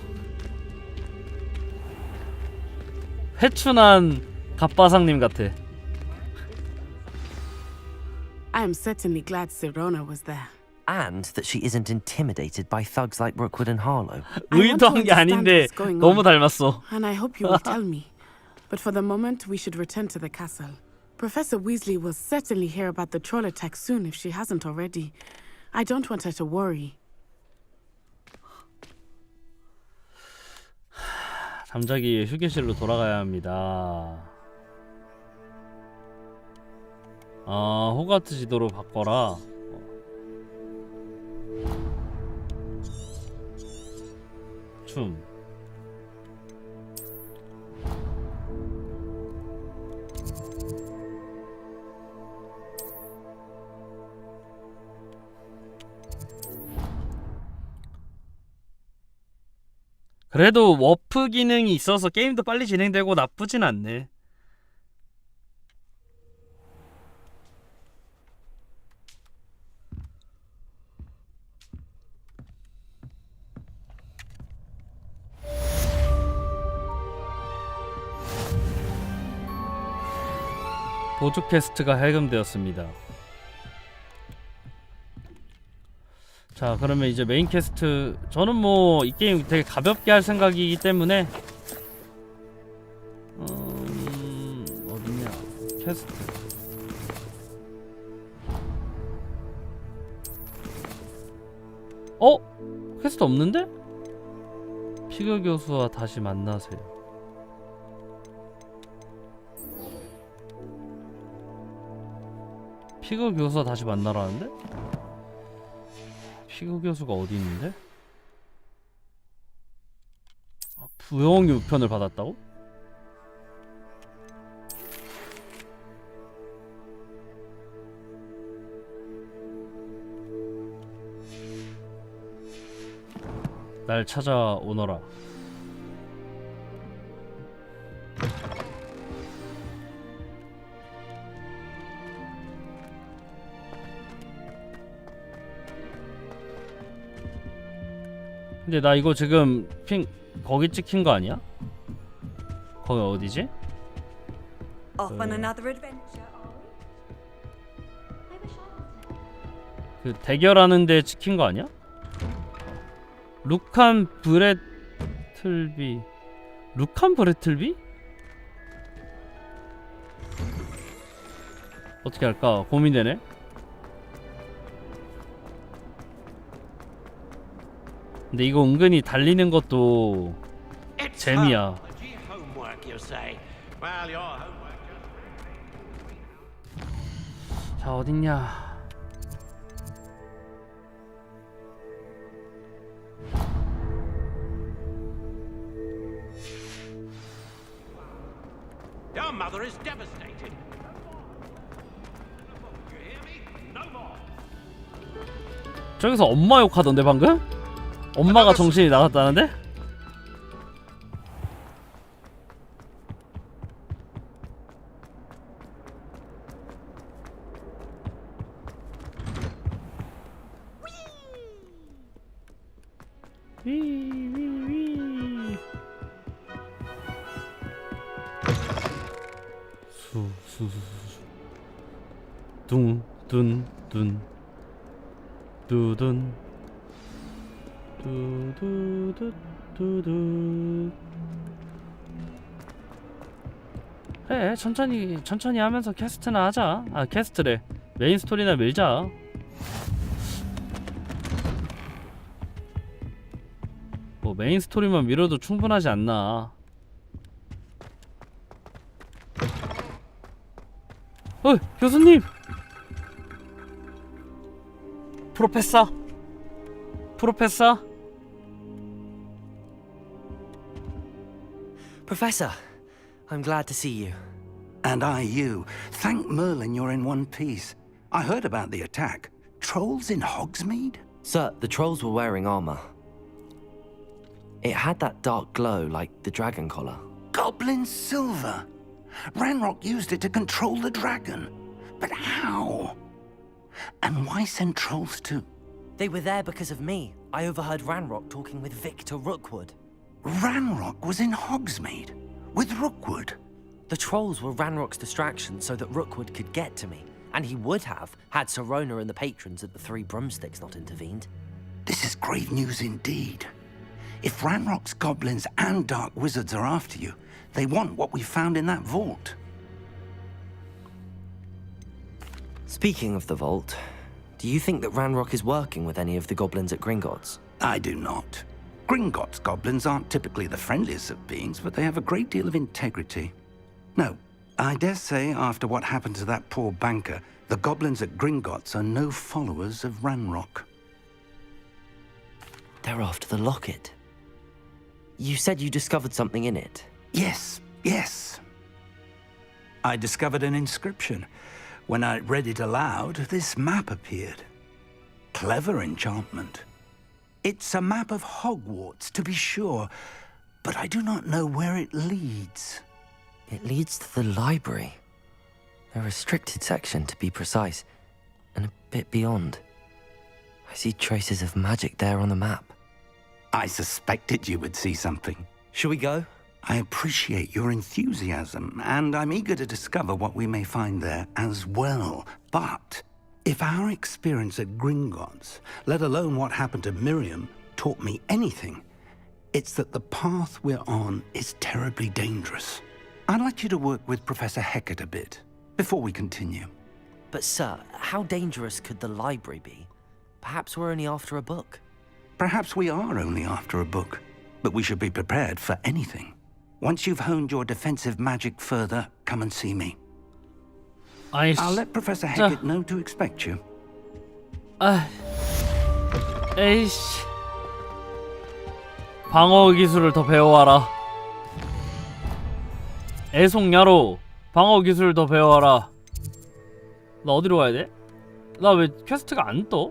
Speaker 1: 회춘한 갑바상님 같아.
Speaker 16: I am certainly glad Sirona was there.
Speaker 3: And that she isn't intimidated by thugs like Rookwood and Harlow.
Speaker 1: 의도한 게 아닌데 너무 닮았어.
Speaker 16: And I hope you will tell me. But for the moment, we should return to the castle. Professor Weasley will certainly hear about the troll attack soon if she hasn't already. I don't want her to worry.
Speaker 1: 잠자기 위해 휴게실로 돌아가야 합니다. 호가트 지도로 바꿔라. 춤. 그래도 워프 기능이 있어서 게임도 빨리 진행되고 나쁘진 않네. 보조 퀘스트가 해금되었습니다. 자, 그러면 이제 메인 퀘스트, 저는 뭐 이 게임 되게 가볍게 할 생각이기 때문에 어딨냐 퀘스트. 퀘스트 없는데? 피그 교수와 다시 만나세요. 피그 교수와 다시 만나라는데? 피그 교수가 어디 있는데? 부영이 우편을 받았다고? 날 찾아오너라. 근데 나 이거 지금 거기 찍힌 거 아니야? 거기 어디지?
Speaker 2: Off on another adventure,
Speaker 1: 그 대결하는데 찍힌 거 아니야? 루칸 브레틀비. 루칸 브레틀비? 어떻게 할까 고민되네. 근데 이거 은근히 달리는 것도 재미야. 자, 어딨냐?
Speaker 8: Your mother is devastated.
Speaker 1: 저기서 엄마 욕하던데 방금? 엄마가 정신이 나갔다는데? 위. 수. 둥. 두둔. 두두두두두. 그래, 천천히 하면서 퀘스트나 하자. 퀘스트래. 메인 스토리나 밀자. 뭐 메인 스토리만 밀어도 충분하지 않나. 교수님! 프로페서?
Speaker 3: Professor, I'm glad to see you.
Speaker 14: And I you. Thank Merlin you're in one piece. I heard about the attack. Trolls in Hogsmeade?
Speaker 3: Sir, the trolls were wearing armor. It had that dark glow like the dragon collar.
Speaker 14: Goblin silver. Ranrock used it to control the dragon. But how? And why send trolls to?
Speaker 3: They were there because of me. I overheard Ranrock talking with Victor Rookwood.
Speaker 14: Ranrock was in Hogsmeade? With Rookwood?
Speaker 3: The trolls were Ranrock's distraction so that Rookwood could get to me. And he would have, had Sirona and the patrons at the Three Broomsticks not intervened.
Speaker 14: This is grave news indeed. If Ranrock's goblins and dark wizards are after you, they want what we found in that vault.
Speaker 3: Speaking of the vault, do you think that Ranrock is working with any of the goblins at Gringotts?
Speaker 14: I do not. Gringotts goblins aren't typically the friendliest of beings, but they have a great deal of integrity. No, I dare say after what happened to that poor banker, the goblins at Gringotts are no followers of Ranrock.
Speaker 3: They're after the locket. You said you discovered something in it.
Speaker 14: Yes. I discovered an inscription. When I read it aloud, this map appeared. Clever enchantment. It's a map of Hogwarts, to be sure, but I do not know where it leads.
Speaker 3: It leads to the library. A restricted section, to be precise, and a bit beyond. I see traces of magic there on the map.
Speaker 14: I suspected you would see something.
Speaker 3: Shall we go?
Speaker 14: I appreciate your enthusiasm, and I'm eager to discover what we may find there as well. But if our experience at Gringotts, let alone what happened to Miriam, taught me anything, it's that the path we're on is terribly dangerous. I'd like you to work with Professor Hecat a bit before we continue.
Speaker 3: But sir, how dangerous could the library be? Perhaps we're only after a book.
Speaker 14: Perhaps we are only after a book, but we should be prepared for anything. Once you've honed your defensive magic further, come and see me. I'll let Professor Hecat know to expect you.
Speaker 1: 에이씨. 방어 기술을 더 배워와라. 애송야로 방어 기술을 더 배워와라. 나 어디로 가야 돼? 나 왜 퀘스트가 안 떠?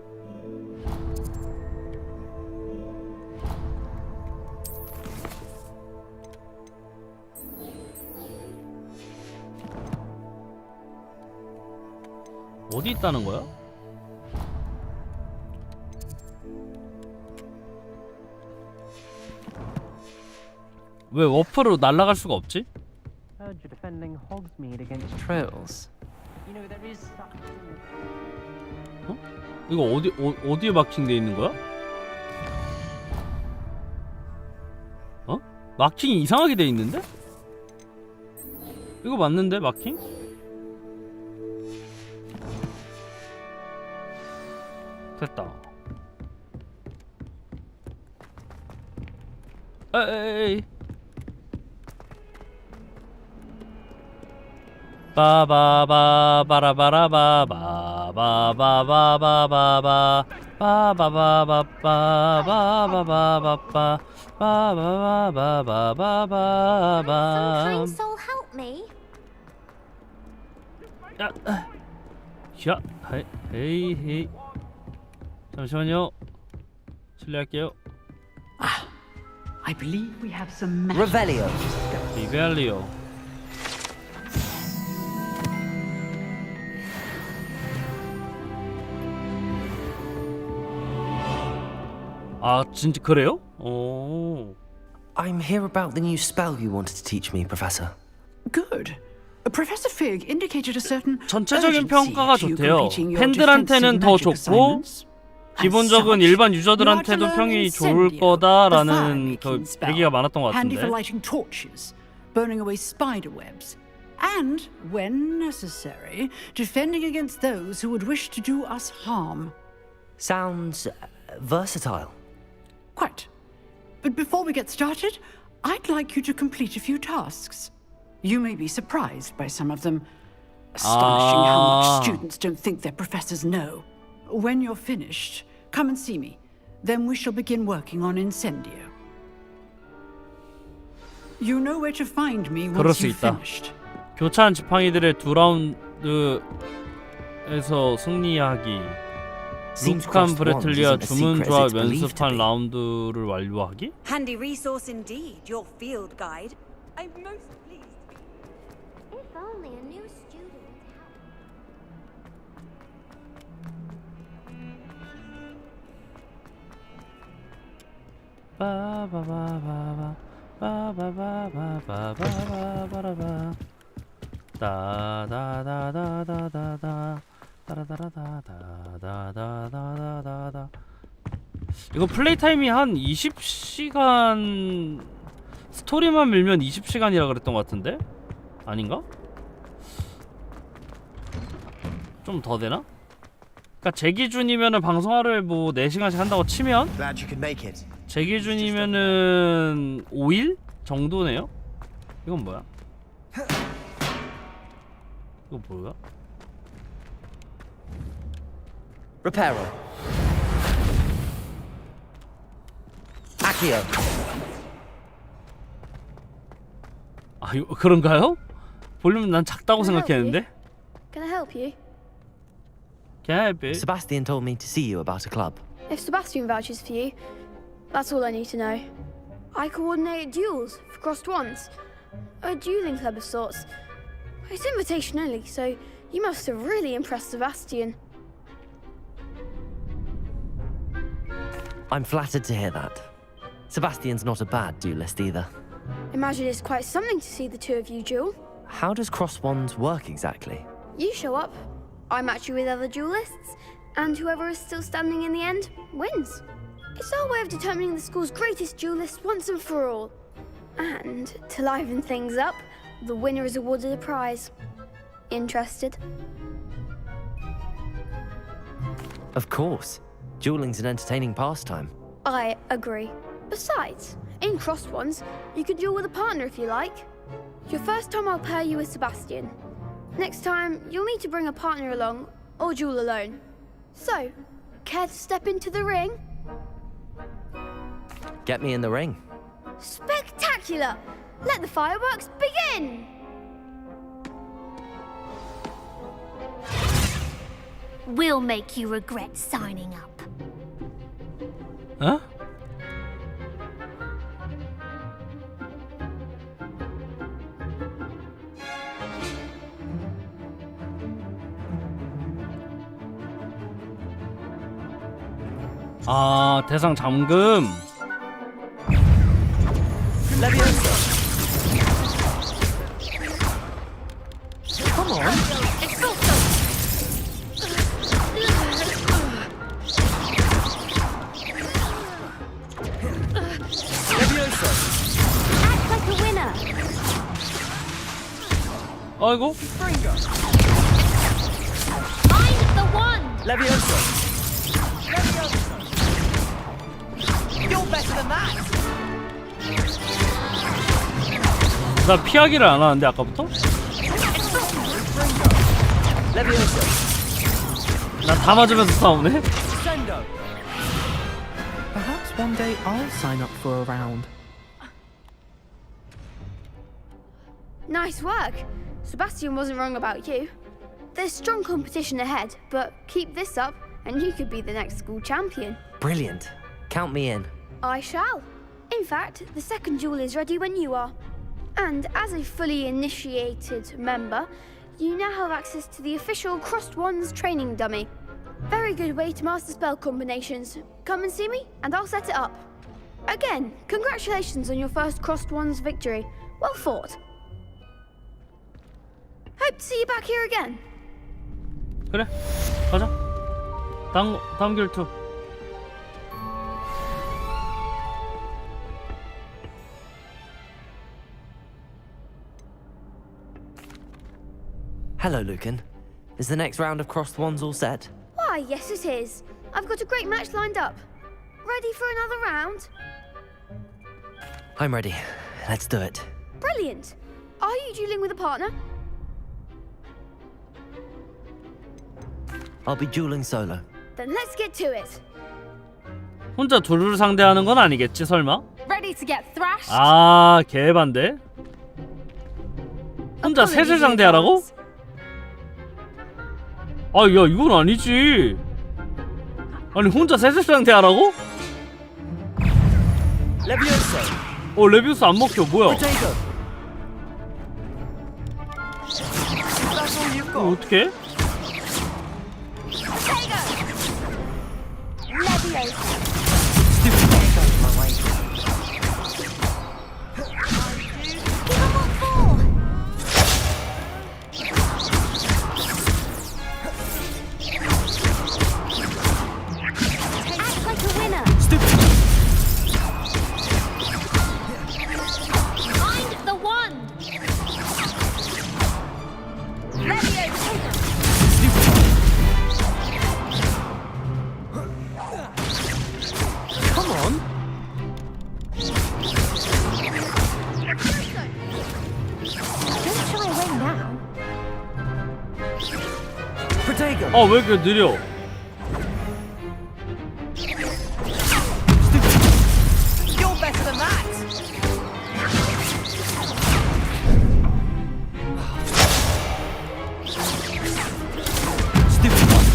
Speaker 1: 어디 있다는 거야? 왜 워프로 날아갈 수가 없지?
Speaker 4: Heard you're defending Hogsmeade against trolls. You know there is
Speaker 1: 어? 이거 어디에 마킹돼 있는 거야? 어? 마킹이 이상하게 돼 있는데? 이거 맞는데 마킹? 됐다. 에이. 바바바 바라바라바바 바바바바바바 바바바바바바바바바 바바바바바바바바.
Speaker 15: Some kind soul help me.
Speaker 1: 야, 헤이. 잠시만요. 실례할게요.
Speaker 17: I believe we have some
Speaker 3: Revelio.
Speaker 1: 리벨리오. 아, 진짜 그래요? 오.
Speaker 3: I'm here about the new spell you wanted to teach me, Professor.
Speaker 17: Good. Professor Fig indicated a certain
Speaker 1: 전체적인
Speaker 17: urgency
Speaker 1: 평가가
Speaker 17: to
Speaker 1: 좋대요.
Speaker 17: completing your
Speaker 1: 팬들한테는 더
Speaker 17: defensive magic
Speaker 1: 좋고
Speaker 17: assignments.
Speaker 1: 기본적인 일반 유저들한테도 평이 좋을 거다라는 그 얘기가 많았던 것
Speaker 17: handy for
Speaker 1: 같은데.
Speaker 17: lighting torches, burning away spider webs, and, when necessary, defending against those who would wish to do us harm.
Speaker 3: Sounds versatile.
Speaker 17: Quite. But before we get started, I'd like you to complete a few tasks. You may be surprised by some of them. Astonishing how much students don't think their professors know. When you're finished, come and see me. Then we shall begin working on Incendio. You know where to find me
Speaker 1: 그럴
Speaker 17: once
Speaker 1: 수
Speaker 17: you've
Speaker 1: 있다.
Speaker 17: finished.
Speaker 1: 교차한 지팡이들의 두 라운드에서 승리하기. 루칸 브레틀리아 주문 조합 연습한 라운드를 완료하기?
Speaker 2: Handy resource indeed, your field guide. I'm most pleased to be...
Speaker 15: If only a new student.
Speaker 1: 바바바바바 바바바바바바바바바바 다다다다다다다 다다다다다다다다다. 이거 플레이 타임이 한 20시간 스토리만 밀면 20시간이라 그랬던 것 같은데? 아닌가? 좀 더 되나? 그러니까 제 기준이면은 방송하루에 뭐 4시간씩 한다고 치면 제 기준이면은 5일 정도네요? 이건 뭐야? 이거 뭐야?
Speaker 3: Reparo. Accio.
Speaker 1: 아, 이거 그런가요? 볼륨 난 작다고
Speaker 19: Can I help
Speaker 1: 생각했는데?
Speaker 19: Can I help you?
Speaker 1: Can I help you?
Speaker 3: Sebastian told me to see you about a club.
Speaker 19: If Sebastian vouches for you, that's all I need to know. I coordinate duels for crossed wands. A dueling club of sorts. It's invitation only, so you must have really impressed Sebastian.
Speaker 3: I'm flattered to hear that. Sebastian's not a bad duelist either.
Speaker 19: Imagine it's quite something to see the two of you duel.
Speaker 3: How does cross wands work exactly?
Speaker 19: You show up, I match you with other duelists, and whoever is still standing in the end wins. It's our way of determining the school's greatest duelist once and for all. And to liven things up, the winner is awarded a prize. Interested?
Speaker 3: Of course. Dueling's an entertaining pastime.
Speaker 19: I agree. Besides, in crossed ones, you can duel with a partner if you like. Your first time I'll pair you with Sebastian. Next time, you'll need to bring a partner along, or duel alone. So, care to step into the ring?
Speaker 3: Get me in the ring.
Speaker 19: Spectacular! Let the fireworks begin!
Speaker 15: We'll make you regret signing up.
Speaker 1: Huh? 아, 대상 잠금.
Speaker 3: Come on.
Speaker 15: Act like a winner.
Speaker 1: 아이고.
Speaker 15: Find the one.
Speaker 3: Leviosa.
Speaker 21: You're better than that.
Speaker 1: 나 피하기를 안 하는데 아까부터? 나 다 맞으면서 싸우네.
Speaker 4: Perhaps one day I'll sign up for a round.
Speaker 19: Nice work. Sebastian wasn't wrong about you. There's strong competition ahead, but keep this up and you could be the next school champion.
Speaker 3: Brilliant. Count me in.
Speaker 19: I shall. In fact, the second duel is ready when you are. And as a fully initiated member, you now have access to the official Crossed Wands training dummy. Very good way to master spell combinations. Come and see me, and I'll set it up. Again, congratulations on your first Crossed Wands victory. Well fought. Hope to see you back here again.
Speaker 1: 그래, 가자. 다음 결투.
Speaker 3: Hello, Lucan. Is the next round of crossed wands all set?
Speaker 19: Why, yes it is. I've got a great match lined up. Ready for another round?
Speaker 3: I'm ready. Let's do it.
Speaker 19: Brilliant. Are you dueling with a partner?
Speaker 3: I'll be dueling solo.
Speaker 19: Then let's get to it.
Speaker 1: 혼자 둘을 상대하는 건 아니겠지 설마?
Speaker 19: Ready to get thrashed?
Speaker 1: 아, 개반대. 혼자 셋을 상대하라고? 아, 야, 이건 아니지. 아니, 혼자 셋을 상대하라고? 레비우스 안 먹혀. 뭐야? 어떡해? 아, 왜 이렇게 느려?
Speaker 21: You're better than that.
Speaker 3: Stupid one.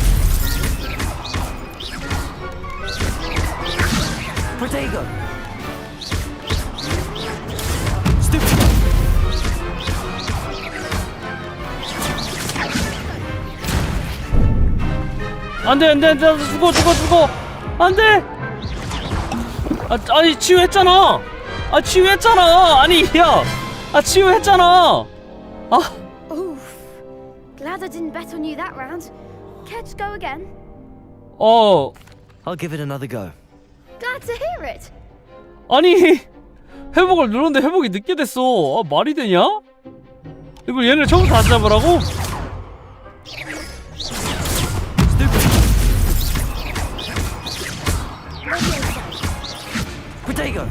Speaker 3: Protego. Stupid one.
Speaker 1: 안돼, 죽어. 안돼. 아니 치유했잖아. 아 치유했잖아. 아니 야, 아 치유했잖아. 아.
Speaker 19: Oof. Glad I didn't bet on you that round. Care to go again?
Speaker 3: I'll give it another go.
Speaker 19: Glad to hear it.
Speaker 1: 아니 회복을 누르는데 회복이 늦게 됐어. 아, 말이 되냐? 이걸 얘네를 처음부터 다 잡으라고?
Speaker 3: Potato.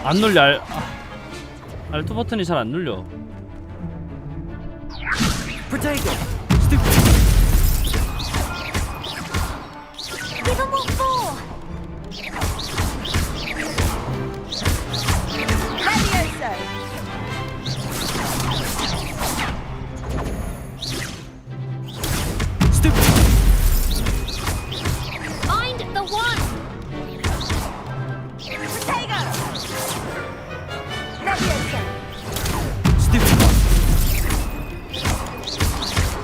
Speaker 1: 안 눌려. R2 버튼이 잘 안 눌려.
Speaker 3: Potato.
Speaker 19: Give them what for. Levioso.
Speaker 15: Find the one.
Speaker 19: Potato. Levioso.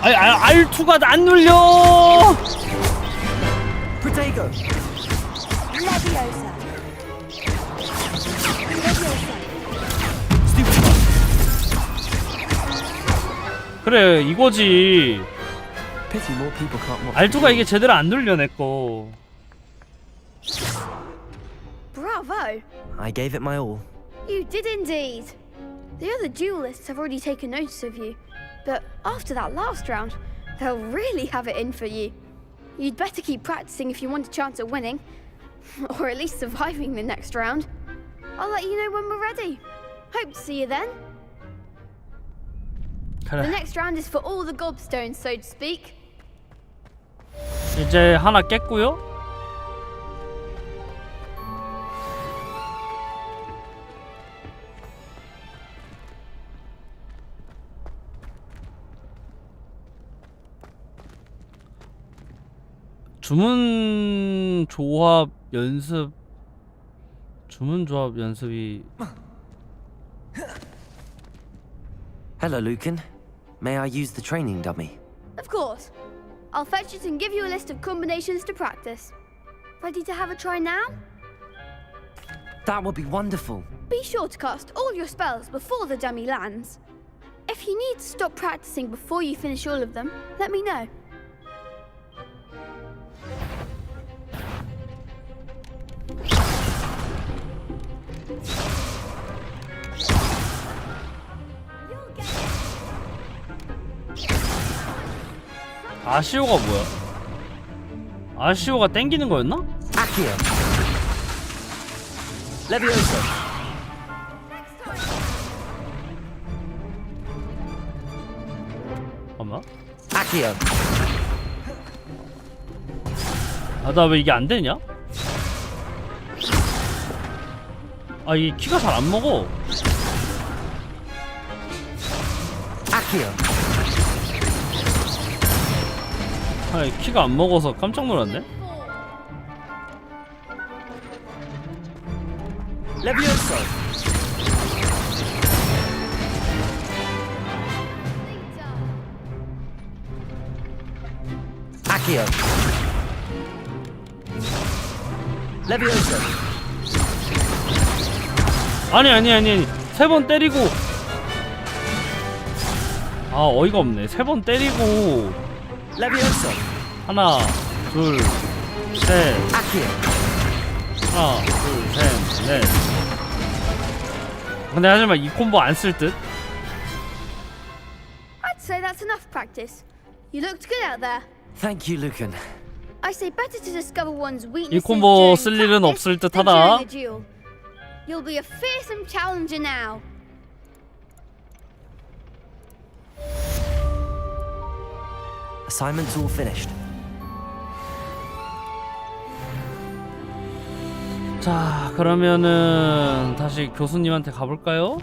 Speaker 1: R2가 안 눌려.
Speaker 3: Potato.
Speaker 19: Levioso.
Speaker 1: 그래 이거지.
Speaker 3: Pity more people can't watch.
Speaker 1: R2가 이게 제대로 안 눌려 내 거.
Speaker 19: Bravo.
Speaker 3: I gave it my all.
Speaker 19: You did indeed. The other duelists have already taken notice of you, but after that last round, they'll really have it in for you. You'd better keep practicing if you want a chance at winning, or at least surviving the next round. I'll let you know when we're ready. Hope to see you then.
Speaker 1: 그래.
Speaker 19: The next round is for all the gobstones, so to speak.
Speaker 1: 이제 하나 깼고요. 주문 조합 연습이
Speaker 3: Hello, Lucan. May I use the training dummy?
Speaker 19: Of course. I'll fetch it and give you a list of combinations to practice. Ready to have a try now?
Speaker 3: That would be wonderful.
Speaker 19: Be sure to cast all your spells before the dummy lands. If you need to stop practicing before you finish all of them, let me know.
Speaker 1: 아시오가 뭐야? 아시오가 땡기는 거였나?
Speaker 3: Accio. Levioso.
Speaker 1: 잠깐만.
Speaker 3: Accio.
Speaker 1: 아, 나 왜 이게 안 되냐? 아, 이게 키가 잘 안 먹어.
Speaker 3: Accio.
Speaker 1: 아, 키가 안 먹어서 깜짝 놀랐네.
Speaker 3: Levioso. Accio. Levioso.
Speaker 1: 아니. 세 번 때리고. 아, 어이가 없네. 세 번 때리고.
Speaker 3: Levioso.
Speaker 1: 하나, 둘, 셋.
Speaker 3: Accio.
Speaker 1: 하나, 둘, 셋, 넷. 근데 하지만 이 콤보 안 쓸 듯?
Speaker 19: I'd say that's enough practice. You looked good out there.
Speaker 3: Thank you, Lucan.
Speaker 19: I say better to discover one's
Speaker 1: 이
Speaker 19: weaknesses
Speaker 1: 콤보
Speaker 19: during
Speaker 1: 쓸 일은
Speaker 19: practice
Speaker 1: 없을
Speaker 19: than
Speaker 1: 듯하다.
Speaker 19: during a duel. You'll be a fearsome challenger now.
Speaker 3: Assignment's all finished.
Speaker 1: 자, 그러면은 다시 교수님한테 가볼까요?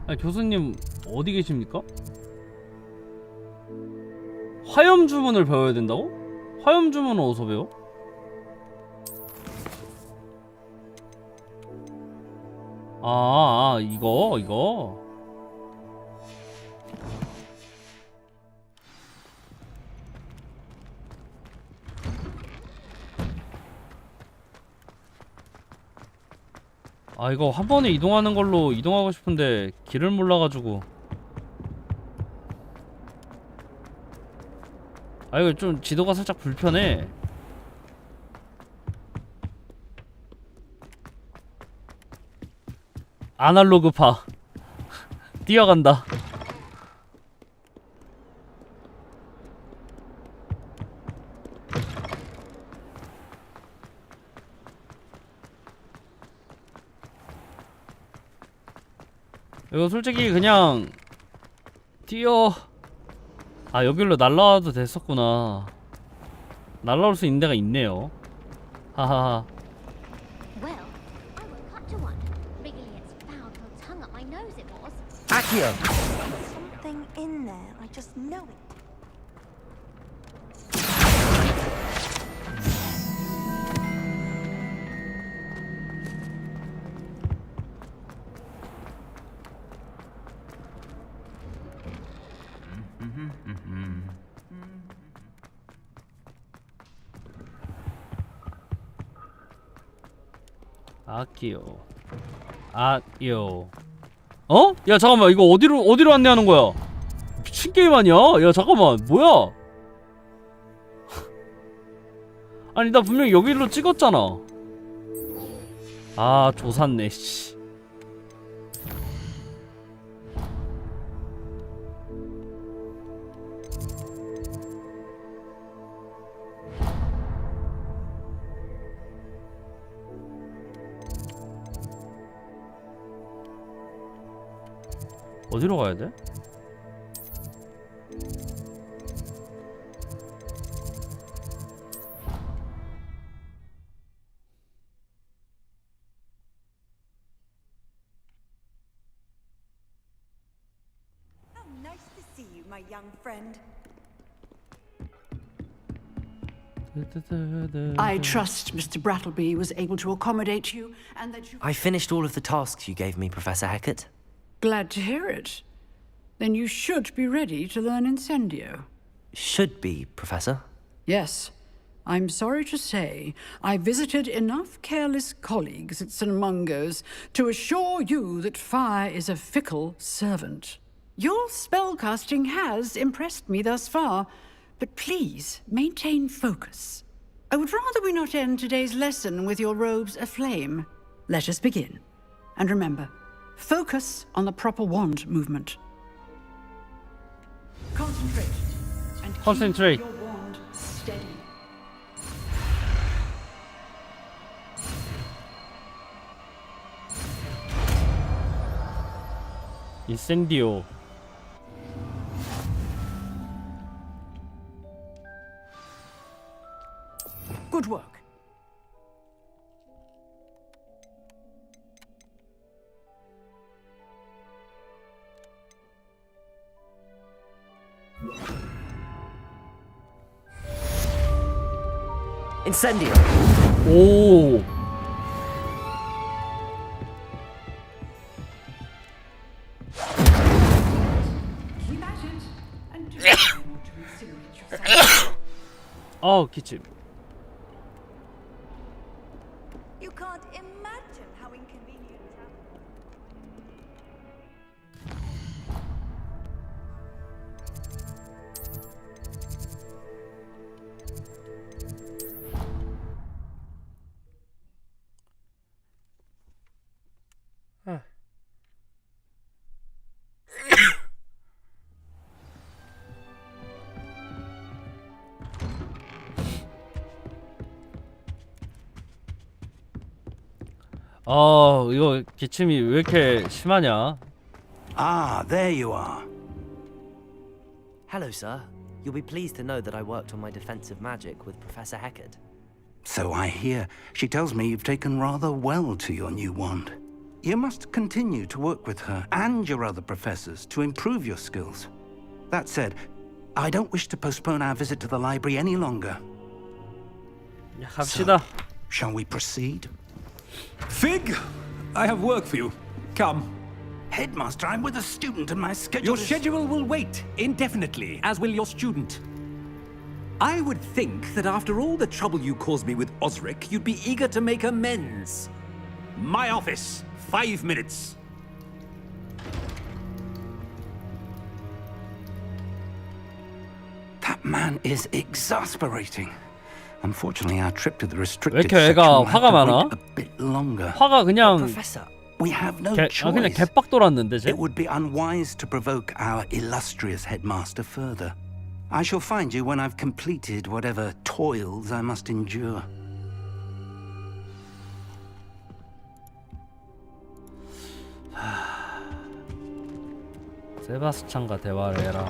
Speaker 1: 아, 교수님 어디 계십니까? 화염 주문을 배워야 된다고? 화염 주문은 어디서 배워? 이거. 이거 한 번에 이동하는 걸로 이동하고 싶은데 길을 몰라가지고. 이거 좀 지도가 살짝 불편해. 아날로그파 뛰어간다. 이거 솔직히 그냥 여길로 날라와도 됐었구나. 날라올 수 있는 데가 있네요. 하하하.
Speaker 3: Accio!
Speaker 20: Something in there. I just know it.
Speaker 1: 아끼요. 야 잠깐만, 이거 어디로 안내하는 거야? 미친 게임 아니야? 야 잠깐만, 뭐야? 아니 나 분명히 여기로 찍었잖아. 조샀네 씨. 어디로 가야 돼?
Speaker 2: How nice to see you, my young friend.
Speaker 17: I trust Mr. Brattleby was able to accommodate you and that you...
Speaker 3: I finished all of the tasks you gave me, Professor Hecat.
Speaker 17: Glad to hear it. Then you should be ready to learn Incendio.
Speaker 3: Should be, Professor.
Speaker 17: Yes. I'm sorry to say, I visited enough careless colleagues at St. Mungo's to assure you that fire is a fickle servant. Your spellcasting has impressed me thus far, but please maintain focus. I would rather we not end today's lesson with your robes aflame. Let us begin. And remember, focus on the proper wand movement. Concentrate. And
Speaker 1: Concentrate.
Speaker 17: keep your wand steady.
Speaker 1: 인센디오.
Speaker 17: Good work.
Speaker 3: Incendio!
Speaker 1: 오.
Speaker 17: Keep at it and do not want to incinerate yourself.
Speaker 1: 기침.
Speaker 2: You can't imagine how inconvenient.
Speaker 1: 이거 기침이 왜 이렇게 심하냐?
Speaker 14: There you are.
Speaker 3: Hello, sir. You'll be pleased to know that I worked on my defensive magic with Professor Hecat.
Speaker 14: So I hear. She tells me you've taken rather well to your new wand. You must continue to work with her and your other professors to improve your skills. That said, I don't wish to postpone our visit to the library any longer.
Speaker 1: 갑시다.
Speaker 14: So, shall we proceed?
Speaker 12: Fig, I have work for you. Come.
Speaker 14: Headmaster, I'm with a student and my schedule
Speaker 12: Your
Speaker 14: is...
Speaker 12: schedule will wait indefinitely, as will your student. I would think that after all the trouble you caused me with Osric, you'd be eager to make amends. My office, 5 minutes.
Speaker 14: That man is exasperating. Unfortunately, our trip to the
Speaker 1: 왜
Speaker 14: restricted
Speaker 1: 이렇게
Speaker 14: section
Speaker 1: 애가
Speaker 14: will have
Speaker 1: 화가
Speaker 14: to
Speaker 1: 많아?
Speaker 14: wait a bit longer.
Speaker 1: 화가 그냥
Speaker 14: Professor, we have no choice.
Speaker 1: 그냥 개빡 돌았는데 쟤?
Speaker 14: It would be unwise to provoke our illustrious headmaster further. I shall find you when I've completed whatever toils I must endure.
Speaker 1: 세바스찬과 대화를 해라.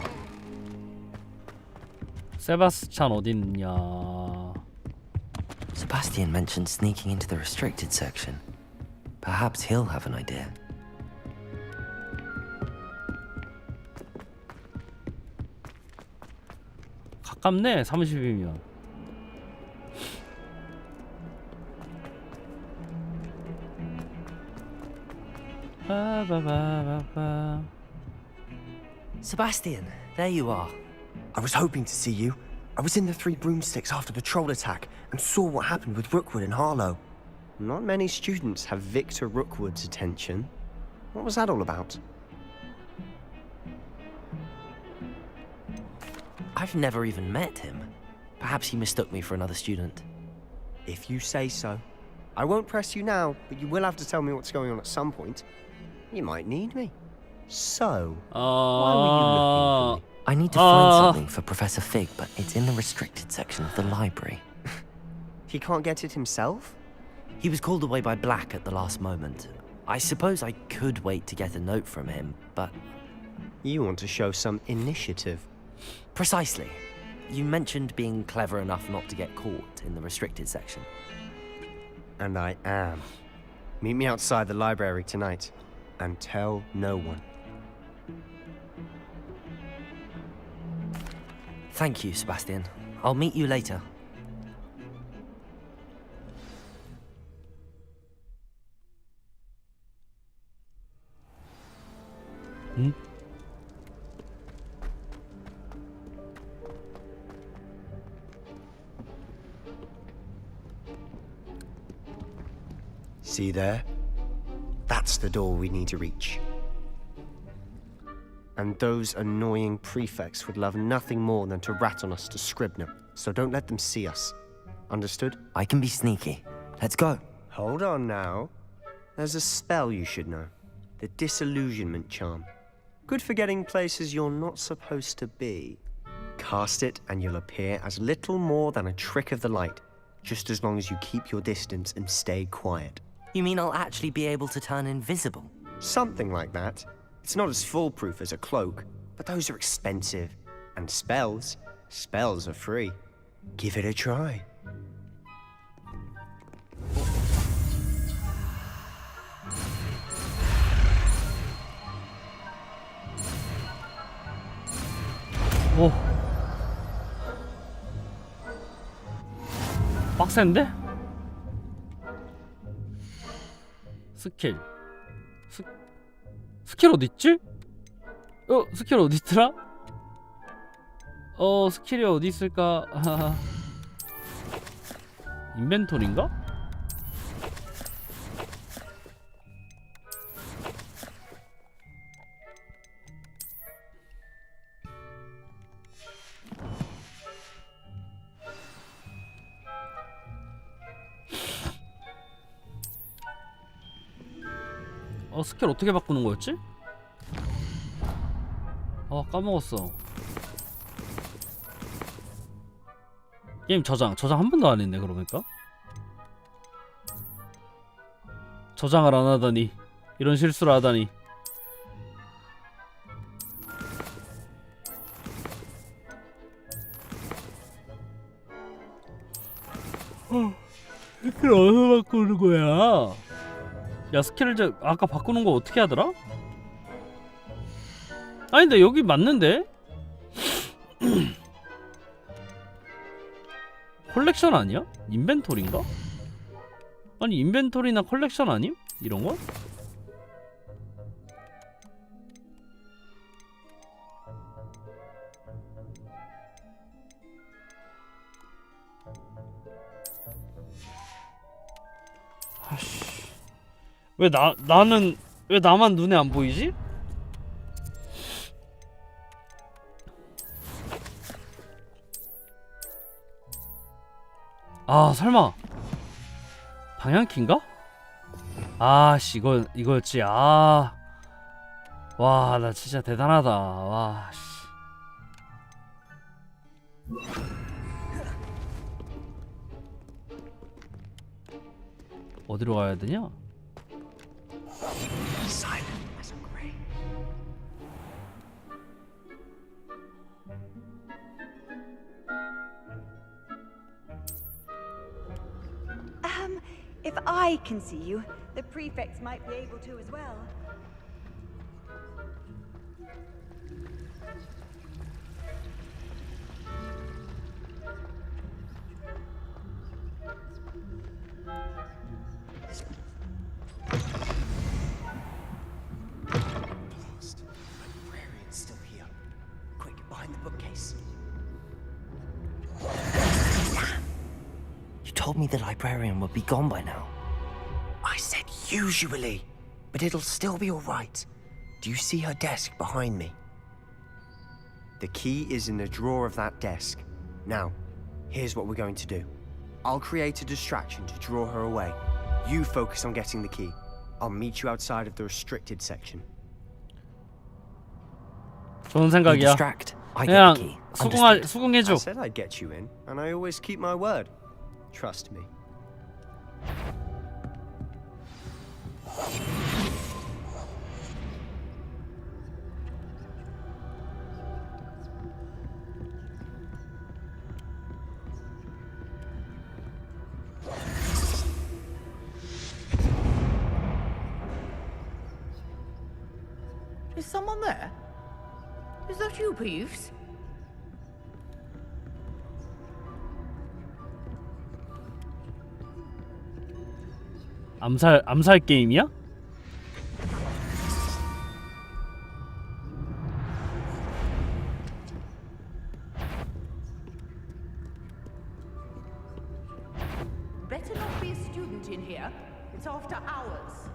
Speaker 1: 세바스찬 어딨냐?
Speaker 3: Sebastian mentioned sneaking into the restricted section. Perhaps he'll have an idea.
Speaker 1: 가깝네, 30이면.
Speaker 3: Sebastian, there you are.
Speaker 18: I was hoping to see you. I was in the Three Broomsticks after the troll attack and saw what happened with Rookwood and Harlow.
Speaker 23: Not many students have Victor Rookwood's attention. What was that all about?
Speaker 3: I've never even met him. Perhaps he mistook me for another student.
Speaker 23: If you say so. I won't press you now, but you will have to tell me what's going on at some point. You might need me. So, why were you looking for me?
Speaker 3: I need to find something for Professor Fig, but it's in the restricted section of the library.
Speaker 23: He can't get it himself?
Speaker 3: He was called away by Black at the last moment. I suppose I could wait to get a note from him, but...
Speaker 23: You want to show some initiative.
Speaker 3: Precisely. You mentioned being clever enough not to get caught in the restricted section.
Speaker 23: And I am. Meet me outside the library tonight, and tell no one.
Speaker 3: Thank you, Sebastian. I'll meet you later.
Speaker 23: See there? That's the door we need to reach. And those annoying prefects would love nothing more than to rat on us to Scribner, so don't let them see us. Understood?
Speaker 3: I can be sneaky. Let's go.
Speaker 23: Hold on now. There's a spell you should know. The Disillusionment Charm. Good for getting places you're not supposed to be. Cast it and you'll appear as little more than a trick of the light, just as long as you keep your distance and stay quiet.
Speaker 3: You mean I'll actually be able to turn invisible?
Speaker 23: Something like that. It's not as foolproof as a cloak, but those are expensive. And spells are free. Give it a try.
Speaker 1: 오. 빡센데? 스킬. 스킬 어딨지? 스킬 어딨더라? 스킬이 어디 있을까? 인벤토리인가? 스킬 어떻게 바꾸는 거였지? 까먹었어. 게임 저장 한 번도 안 했네. 그러니까 저장을 안 하다니, 이런 실수를 하다니. 스킬 어디서 바꾸는 거야? 야, 스킬을 아까 바꾸는 거 어떻게 하더라? 아니 근데 여기 맞는데? 컬렉션 아니야? 인벤토리인가? 아니 인벤토리나 컬렉션 아님? 이런 거? 아씨, 왜 나는 왜 나만 눈에 안 보이지? 아 설마 방향키인가? 아씨 이거였지. 아, 와 나 진짜 대단하다. 와 씨. 어디로 가야 되냐?
Speaker 7: If I can see you, the prefects might be able to as well.
Speaker 18: Librarian's still here. Quick, behind the bookcase.
Speaker 3: You told me the librarian would be gone by now.
Speaker 18: I said usually, but it'll still be all right. Do you see her desk behind me? The key is in the drawer of that desk. Now, here's what we're going to do. I'll create a distraction to draw her away. You focus on getting the key. I'll meet you outside of the restricted section.
Speaker 1: 좋은 생각이야.
Speaker 18: Distract. I get
Speaker 1: 그냥
Speaker 18: the key.
Speaker 1: 수긍해줘.
Speaker 18: I said I'd get you in, and I always keep my word. Trust me.
Speaker 10: Is someone there? Is that you, Peeves?
Speaker 1: 암살 게임이야?
Speaker 10: Better not be a student in here. It's after hours.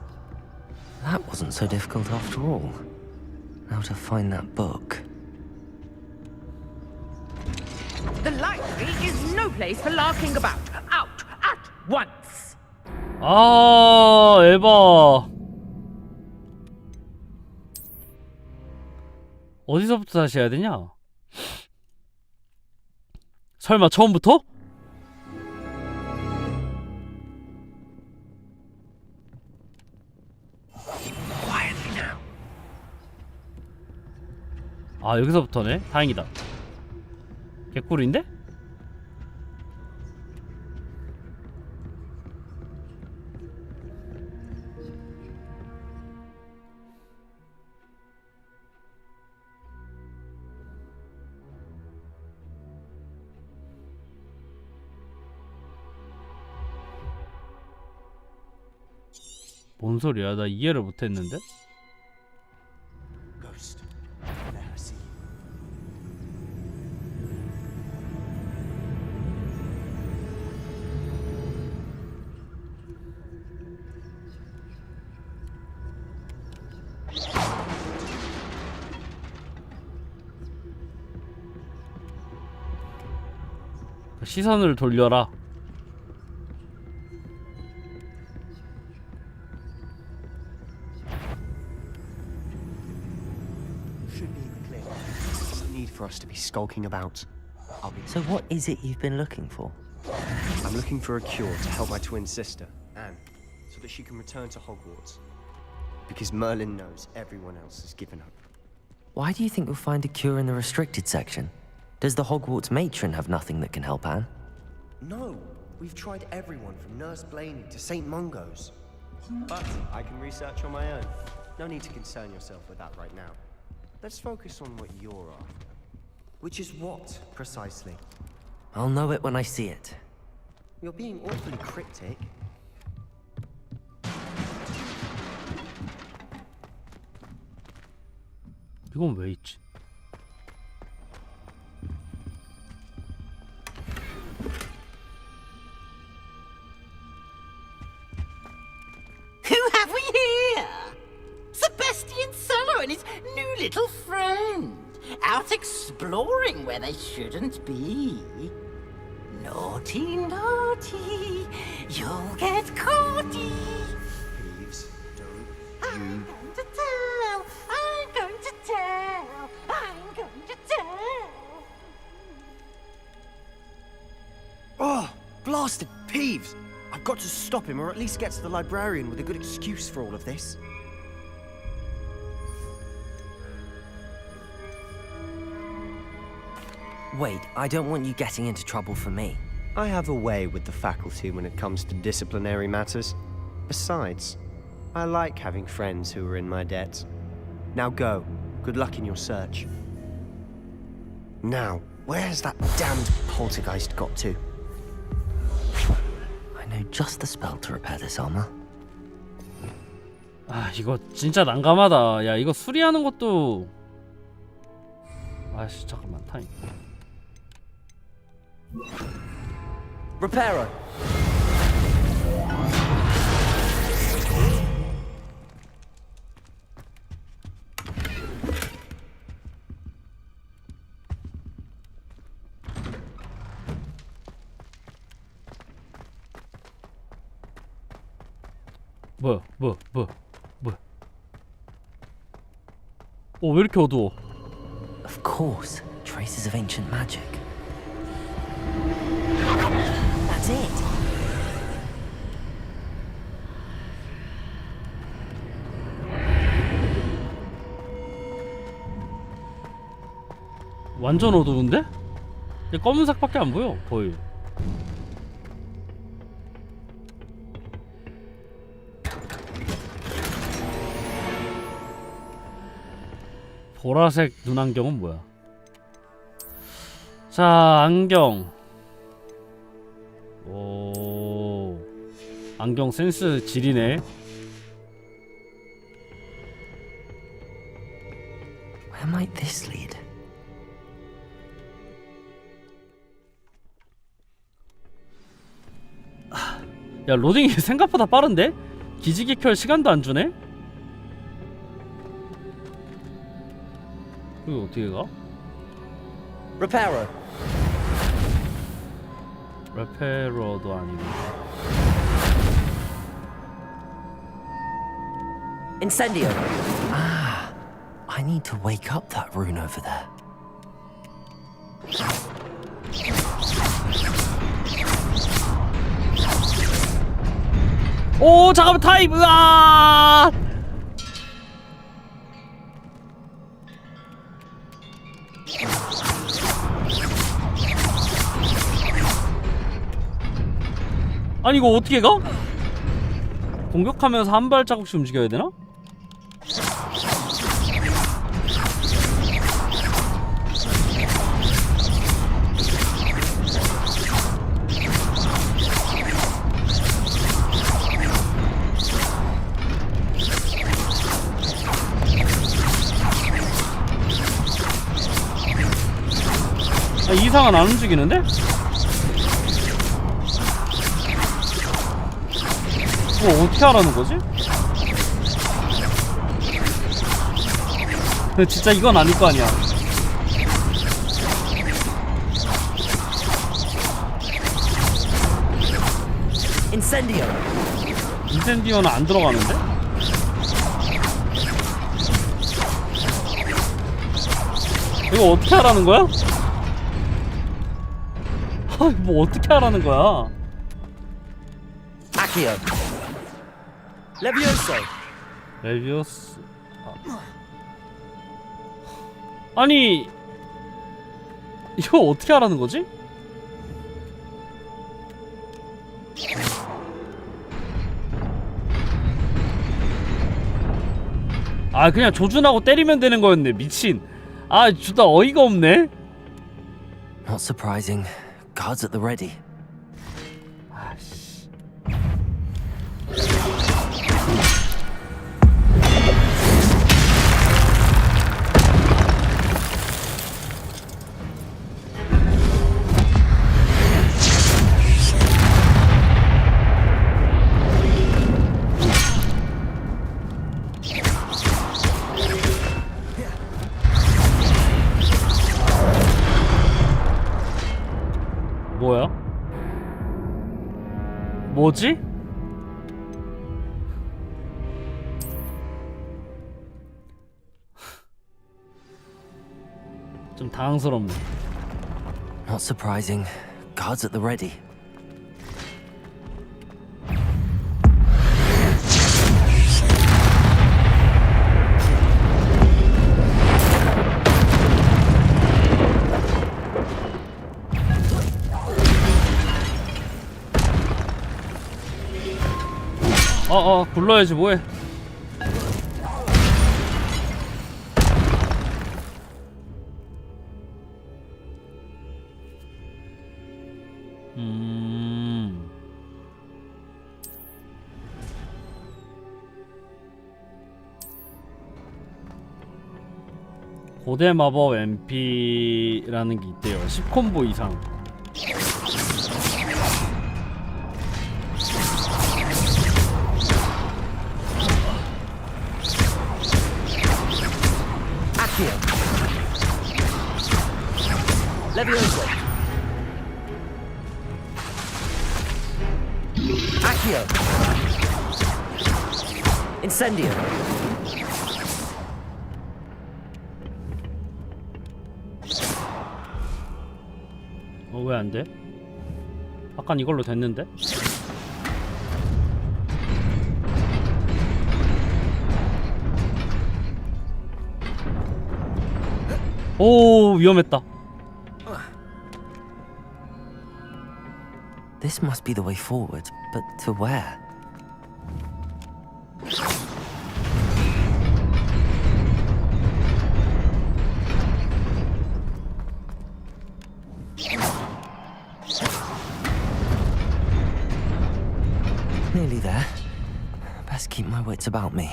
Speaker 3: That wasn't so difficult after all. How to find that book.
Speaker 10: The library is no place for larking about. Out at once.
Speaker 1: 아, 에바. 어디서부터 다시 해야 되냐? 설마 처음부터? 아, 여기서부터네. 다행이다. 개꿀인데? 뭔 소리야? 나 이해를 못했는데?
Speaker 18: Ghost. Let her see you.
Speaker 1: 시선을 돌려라.
Speaker 18: Should be in the clear. No need for us to be skulking about.
Speaker 3: So what is it you've been looking for?
Speaker 18: I'm looking for a cure to help my twin sister, Anne, so that she can return to Hogwarts. Because Merlin knows everyone else has given up.
Speaker 3: Why do you think you'll find a cure in the restricted section? Does the Hogwarts matron have nothing that can help Anne?
Speaker 18: No, we've tried everyone from Nurse Blaney to St. Mungo's. But I can research on my own. No need to concern yourself with that right now. Let's focus on what you're after.
Speaker 23: Which is what, precisely?
Speaker 3: I'll know it when I see it.
Speaker 23: You're being awfully cryptic.
Speaker 1: 이건 왜 있지?
Speaker 21: Who have we here? Sebastian Solo and his new little friend. Out exploring where they shouldn't be. Naughty, naughty. You'll get caughty.
Speaker 23: Peeves,
Speaker 21: I'm going to tell. I'm going to tell. I'm going to tell.
Speaker 23: Oh, blasted Peeves! I've got to stop him, or at least get to the librarian with a good excuse for all of this.
Speaker 3: Wait, I don't want you getting into trouble for me.
Speaker 23: I have a way with the faculty when it comes to disciplinary matters. Besides, I like having friends who are in my debt. Now go. Good luck in your search. Now, where's that damned poltergeist got to?
Speaker 3: I know just the spell to repair this armor.
Speaker 1: 아, 이거 진짜 난감하다. 야, 이거 수리하는 것도 아씨, 잠깐만. 타임.
Speaker 3: Repairer.
Speaker 1: 뭐야? 왜 이렇게 어두워?
Speaker 3: Of course, traces of ancient magic. That's it.
Speaker 1: 완전 어두운데? 검은색밖에 안 보여, 거의. 보라색 눈안경은 뭐야? 자, 안경. 오, 안경 센스 지리네.
Speaker 3: Where might this lead?
Speaker 1: 야, 로딩이 생각보다 빠른데? 기지개 켤 시간도 안 주네? 여기 어떻게 가?
Speaker 3: Repairer.
Speaker 1: 레페러도 아니고.
Speaker 3: Incendio. Ah, I need to wake up that rune over there.
Speaker 1: 오, 잠깐만, 타임. 으아! 아니, 이거 어떻게 가? 공격하면서 한 발자국씩 움직여야 되나? 아, 이상은 안 움직이는데? 이거 어떻게 하라는 거지? 근데 진짜 이건 아닐 거 아니야.
Speaker 3: Incendio.
Speaker 1: 인센디오는 안 들어가는데? 이거 어떻게 하라는 거야? 아, 뭐 어떻게 하라는 거야?
Speaker 3: Accio. Levioso.
Speaker 1: 레비오스. 아니, 이거 어떻게 하라는 거지? 아, 그냥 조준하고 때리면 되는 거였네. 미친. 아, 진짜 어이가 없네.
Speaker 3: Not surprising. Guards at the ready.
Speaker 1: 뭐야? 뭐지? 좀 당황스럽네.
Speaker 3: Not surprising. Guards at the ready.
Speaker 1: 굴러야지 뭐해. 고대 마법 MP라는 게 있대요. 10콤보 이상.
Speaker 3: Levioso. Accio. Incendio.
Speaker 1: 왜 안 돼? 아깐 이걸로 됐는데? 오, 위험했다.
Speaker 3: This must be the way forward, but to where? Nearly there. Best keep my wits about me.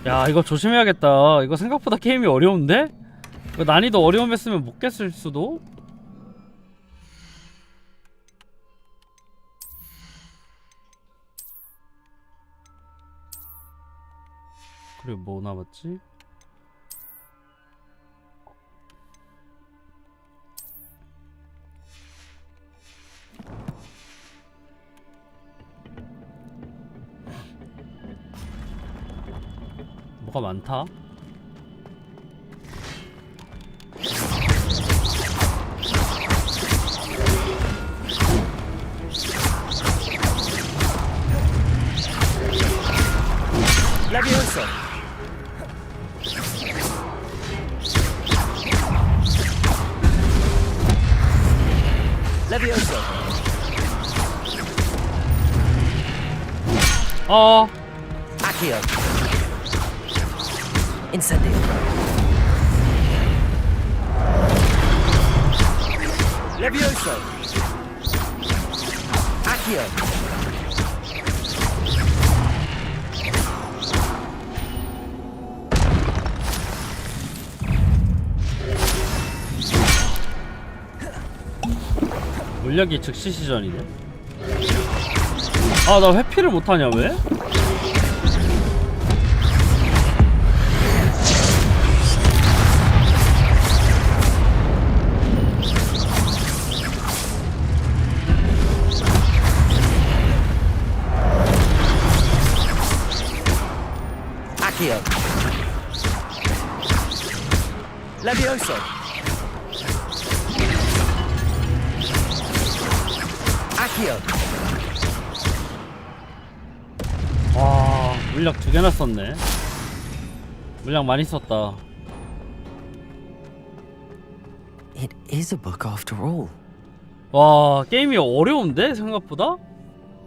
Speaker 1: 야, 이거 조심해야겠다. 이거 생각보다 게임이 어려운데? 이거 난이도 어려움 했으면 못 깼을 수도? 그리고 뭐 남았지? 뭐가 많다?
Speaker 3: Levioso. Levioso. Accio. Incendio. Levioso. Accio.
Speaker 1: 물력이 즉시 시전이네. 아, 나 회피를 못하냐 왜?
Speaker 3: Accio. Levioso. Accio.
Speaker 1: 와, 물약 2개나 썼네. 물약 많이 썼다.
Speaker 3: It is a book after all.
Speaker 1: 와, 게임이 어려운데 생각보다?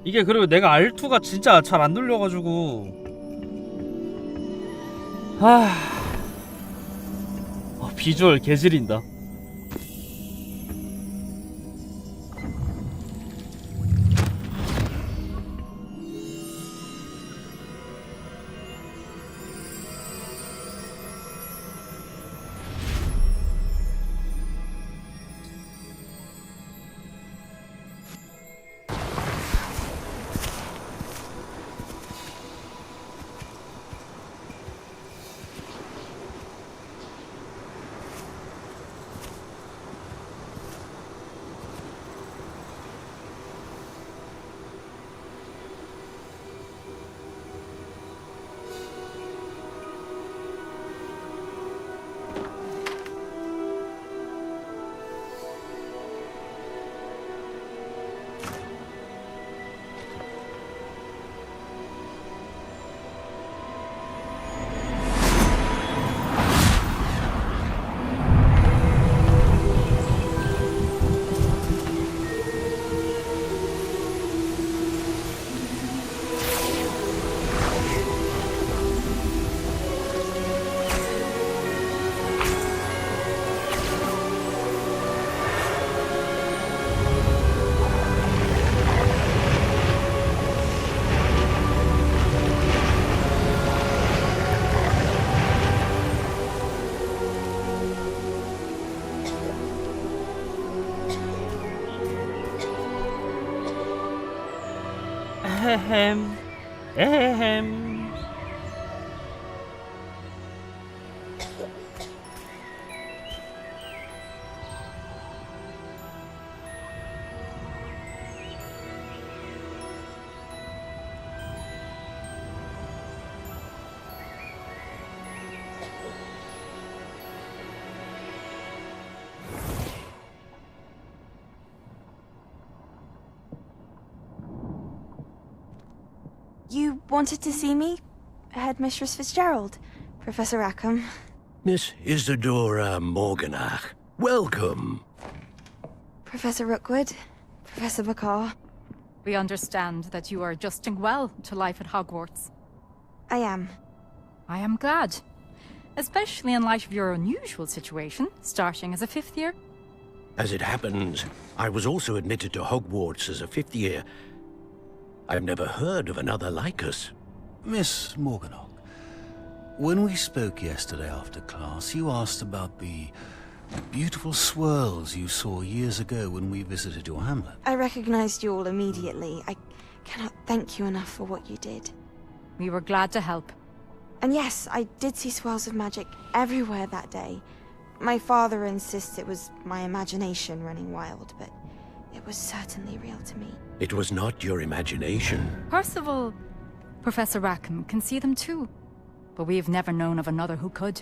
Speaker 1: 이게 그리고 내가 R2가 진짜 잘 안 눌려가지고 비주얼 개지린다. 에헴. 에헴.
Speaker 20: You wanted to see me? Headmistress Fitzgerald, Professor Rackham.
Speaker 8: Miss Isadora Morganach, welcome.
Speaker 20: Professor Rookwood, Professor Bakar.
Speaker 6: We understand that you are adjusting well to life at Hogwarts.
Speaker 20: I am.
Speaker 6: I am glad. Especially in light of your unusual situation, starting as a 5th year.
Speaker 8: As it happens, I was also admitted to Hogwarts as a 5th year. I've never heard of another like us.
Speaker 14: Miss Morganach, when we spoke yesterday after class, you asked about the beautiful swirls you saw years ago when we visited your hamlet.
Speaker 20: I recognized you all immediately. I cannot thank you enough for what you did.
Speaker 6: We were glad to help.
Speaker 20: And yes, I did see swirls of magic everywhere that day. My father insists it was my imagination running wild, but it was certainly real to me.
Speaker 8: It was not your imagination.
Speaker 6: Percival, Professor Rackham can see them too. But we have never known of another who could.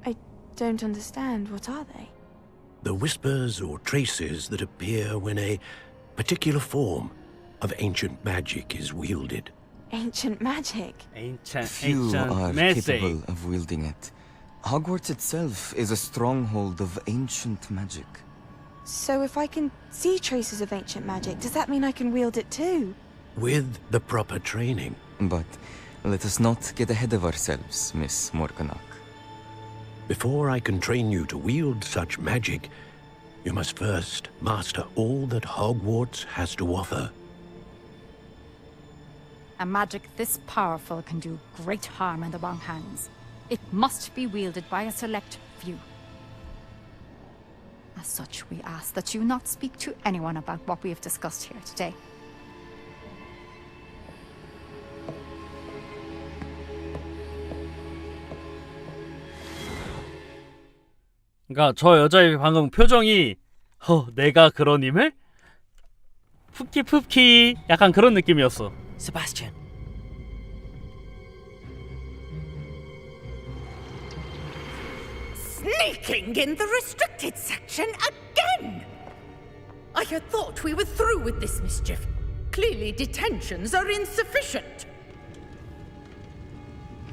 Speaker 20: I don't understand. What are they?
Speaker 8: The whispers or traces that appear when a particular form of ancient magic is wielded.
Speaker 20: Ancient magic?
Speaker 9: Few are capable of wielding it. Hogwarts itself is a stronghold of ancient magic.
Speaker 20: So if I can see traces of ancient magic, does that mean I can wield it too?
Speaker 8: With the proper training.
Speaker 9: But let us not get ahead of ourselves, Miss Morganach.
Speaker 8: Before I can train you to wield such magic, you must first master all that Hogwarts has to offer.
Speaker 6: A magic this powerful can do great harm in the wrong hands. It must be wielded by a select few. As such, we ask that you not speak to anyone about what we have discussed here today.
Speaker 1: 그러니까 저 여자의 방금 표정이 내가 그런 힘을? 푸키 약간 그런 느낌이었어.
Speaker 3: Sebastian.
Speaker 10: Sneaking in the restricted section again! I had thought we were through with this mischief. Clearly detentions are insufficient.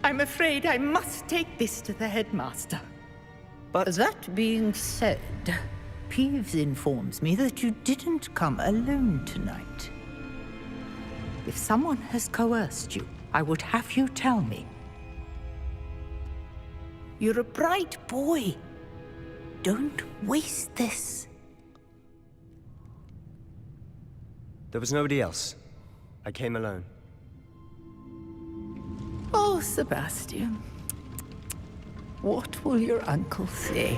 Speaker 10: I'm afraid I must take this to the headmaster.
Speaker 22: But that being said, Peeves informs me that you didn't come alone tonight. If someone has coerced you, I would have you tell me. You're a bright boy. Don't waste this.
Speaker 23: There was nobody else. I came alone.
Speaker 22: Oh, Sebastian. What will your uncle say?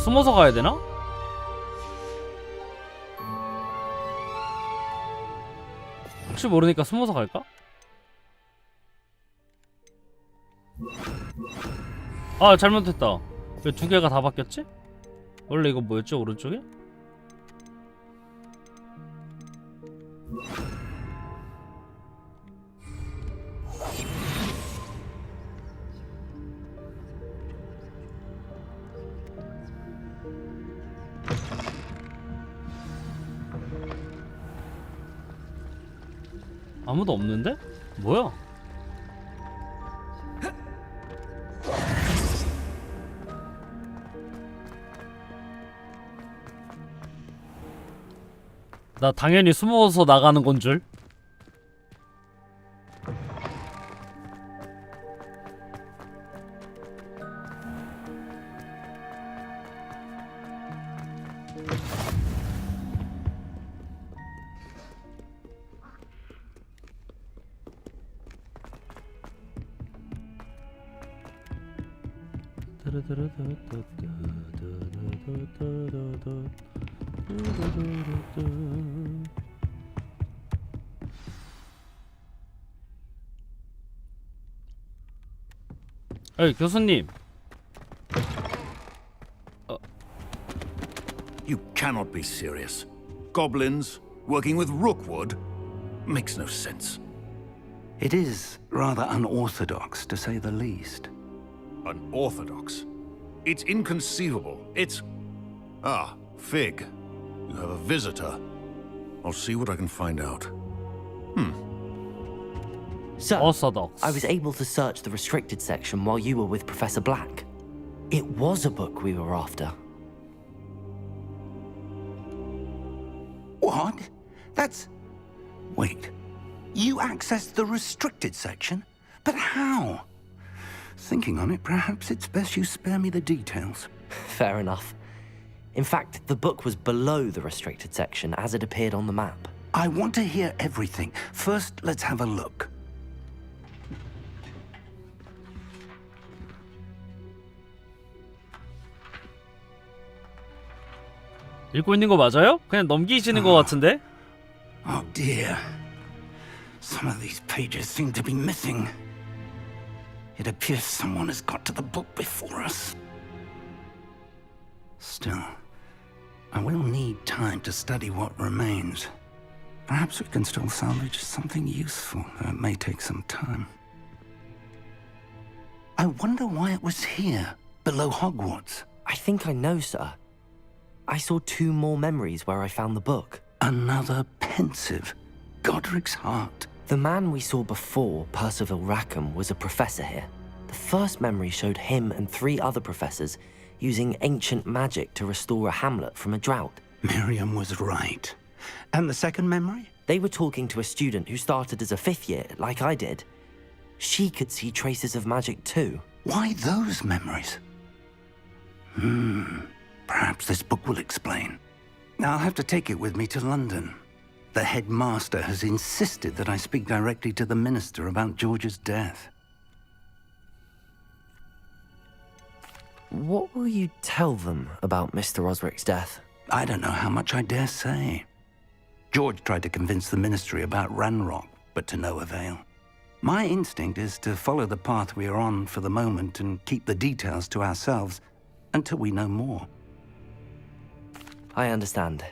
Speaker 1: 숨어서 가야 되나? 혹시 모르니까 숨어서 갈까? 아, 잘못했다. 왜 두 개가 다 바뀌었지? 원래 이거 뭐였지, 오른쪽에? 아무도 없는데? 뭐야? 나 당연히 숨어서 나가는 건 줄. 에이, 교수님.
Speaker 5: You cannot be serious. Goblins working with Rookwood makes no sense.
Speaker 14: It is rather unorthodox, to say the least.
Speaker 5: Unorthodox? It's inconceivable. It's... Ah, Fig. You have a visitor. I'll see what I can find out.
Speaker 3: Sir,
Speaker 1: Orthodox.
Speaker 3: I was able to search the restricted section while you were with Professor Black. It was a book we were after.
Speaker 14: What? That's... Wait. You accessed the restricted section? But how? Thinking on it, perhaps it's best you spare me the details.
Speaker 3: Fair enough. In fact, the book was below the restricted section as it appeared on the map.
Speaker 14: I want to hear everything. First, let's have a look.
Speaker 1: 읽고 있는 거 맞아요? 그냥 넘기시는 거 같은데?
Speaker 14: Oh dear. Some of these pages seem to be missing. It appears someone has got to the book before us. Still, I will need time to study what remains. Perhaps we can still salvage something useful, though it may take some time. I wonder why it was here, below Hogwarts.
Speaker 3: I think I know, sir. I saw 2 more memories where I found the book.
Speaker 14: Another pensive. Godric's heart.
Speaker 3: The man we saw before, Percival Rackham, was a professor here. The first memory showed him and 3 other professors using ancient magic to restore a hamlet from a drought.
Speaker 14: Miriam was right. And the second memory?
Speaker 3: They were talking to a student who started as a 5th year, like I did. She could see traces of magic too.
Speaker 14: Why those memories? Perhaps this book will explain. I'll have to take it with me to London. The headmaster has insisted that I speak directly to the minister about George's death.
Speaker 3: What will you tell them about Mr. Osric's death?
Speaker 14: I don't know how much I dare say. George tried to convince the ministry about Ranrock, but to no avail. My instinct is to follow the path we are on for the moment and keep the details to ourselves until we know more.
Speaker 3: I understand.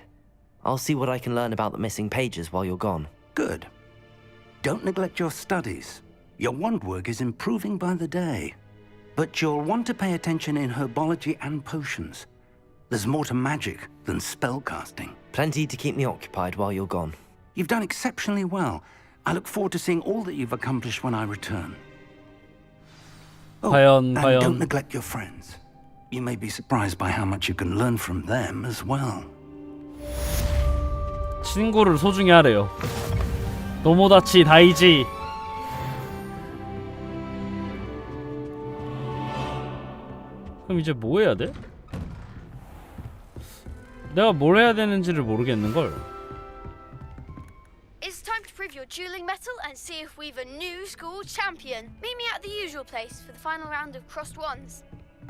Speaker 3: I'll see what I can learn about the missing pages while you're gone.
Speaker 14: Good. Don't neglect your studies. Your wand work is improving by the day. But you'll want to pay attention in herbology and potions. There's more to magic than spellcasting.
Speaker 3: Plenty to keep me occupied while you're gone.
Speaker 14: You've done exceptionally well. I look forward to seeing all that you've accomplished when I return. Oh, and don't neglect your friends. You may be surprised by how much you can learn from them as well.
Speaker 1: 친구를 소중히 하래요. 노모다치 다이지. 그럼 이제 뭐 해야 돼? 내가 뭘 해야 되는지를 모르겠는걸.
Speaker 11: It's time to prove your dueling mettle and see if we've a new school champion. Meet me at the usual place for the final round of crossed wands.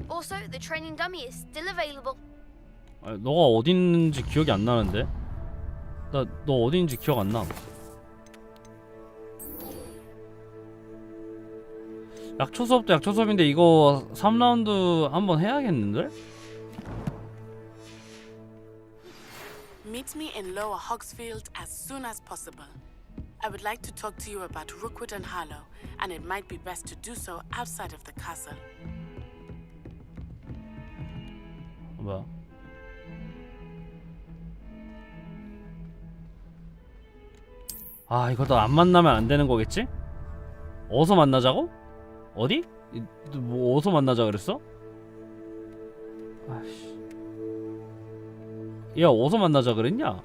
Speaker 11: Also, the training dummy is still available.
Speaker 1: 아, 너가 어디 있는지 기억이 안 나는데? 너 어디 있는지 기억 안 나. 약초 수업도 약초 수업인데 이거 3라운드 한번 해야겠는데?
Speaker 13: Meet me in Lower Hogsfield as soon as possible. I would like to talk to you about Rookwood and Harlow, and it might be best to do so outside of the castle.
Speaker 1: 뭐야? 아, 이거 너 안 만나면 안 되는 거겠지? 어디서 만나자고? 어디? 뭐 어디서 만나자 그랬어? 아씨. 야, 어디서 만나자 그랬냐?